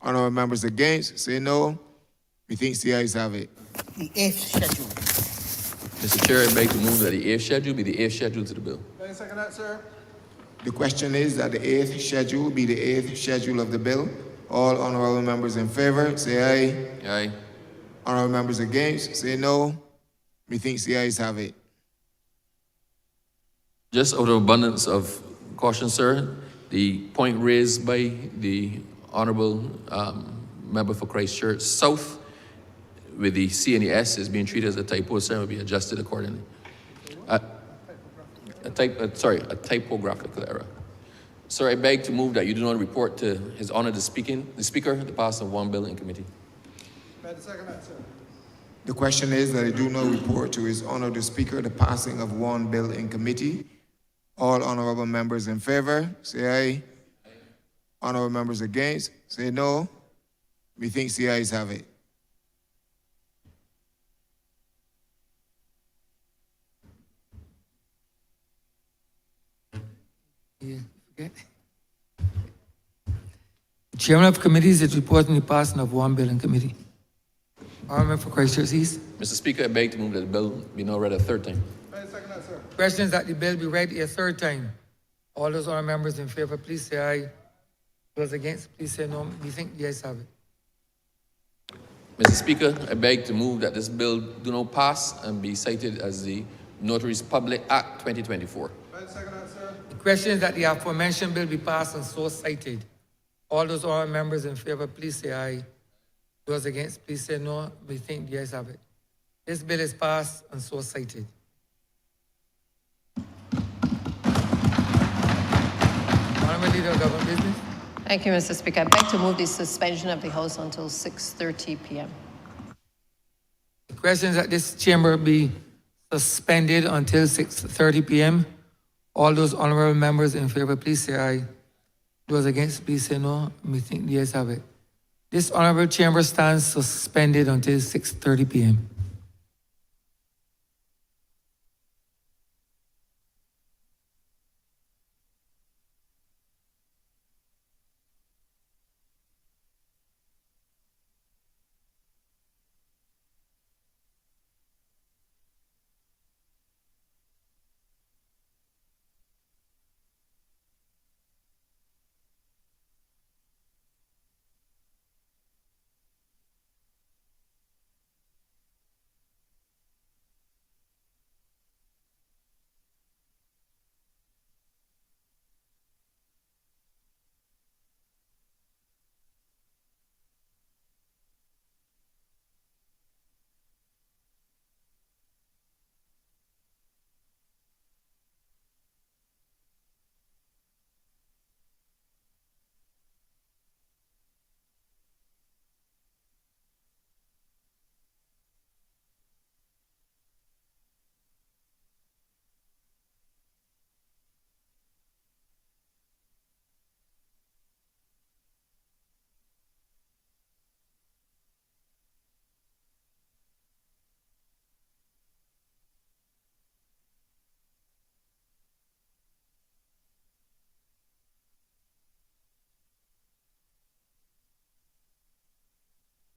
Honorable members against, say no. Methinks the ayes have it. The eighth schedule. Mr. Chair, I beg to move that the eighth schedule be the eighth schedule to the bill. May second that, sir. The question is that the eighth schedule be the eighth schedule of the bill. All honorable members in favor, say aye. Aye. Honorable members against, say no. Methinks the ayes have it. Just out of abundance of caution, sir, the point raised by the Honourable Member for Christchurch South with the C and the S is being treated as a typo, sir, will be adjusted accordingly. A typographical error. Sir, I beg to move that you do not report to His Honour the Speaker the passing of one bill in committee. May second that, sir. The question is that I do not report to His Honour the Speaker the passing of one bill in committee. All honorable members in favor, say aye. Honorable members against, say no. Methinks the ayes have it. Yeah, forget. Chairman of committees is reporting the passing of one bill in committee. Honourable for Christchurch East. Mr. Speaker, I beg to move that the bill be now read a third time. May second that, sir. Question is that the bill be read a third time. All those honourable members in favor, please say aye. Those against, please say no. We think the ayes have it. Mr. Speaker, I beg to move that this bill do not pass and be cited as the Notaries Public Act 2024. May second that, sir. The question is that the aforementioned bill be passed and so cited. All those honourable members in favor, please say aye. Those against, please say no. We think the ayes have it. This bill is passed and so cited. Honourable Leader of Government Business. Thank you, Mr. Speaker. I beg to move the suspension of the House until 6:30 p.m. The question is that this chamber be suspended until 6:30 p.m. All those honourable members in favor, please say aye. Those against, please say no. We think the ayes have it. This honourable chamber stands suspended until 6:30 p.m.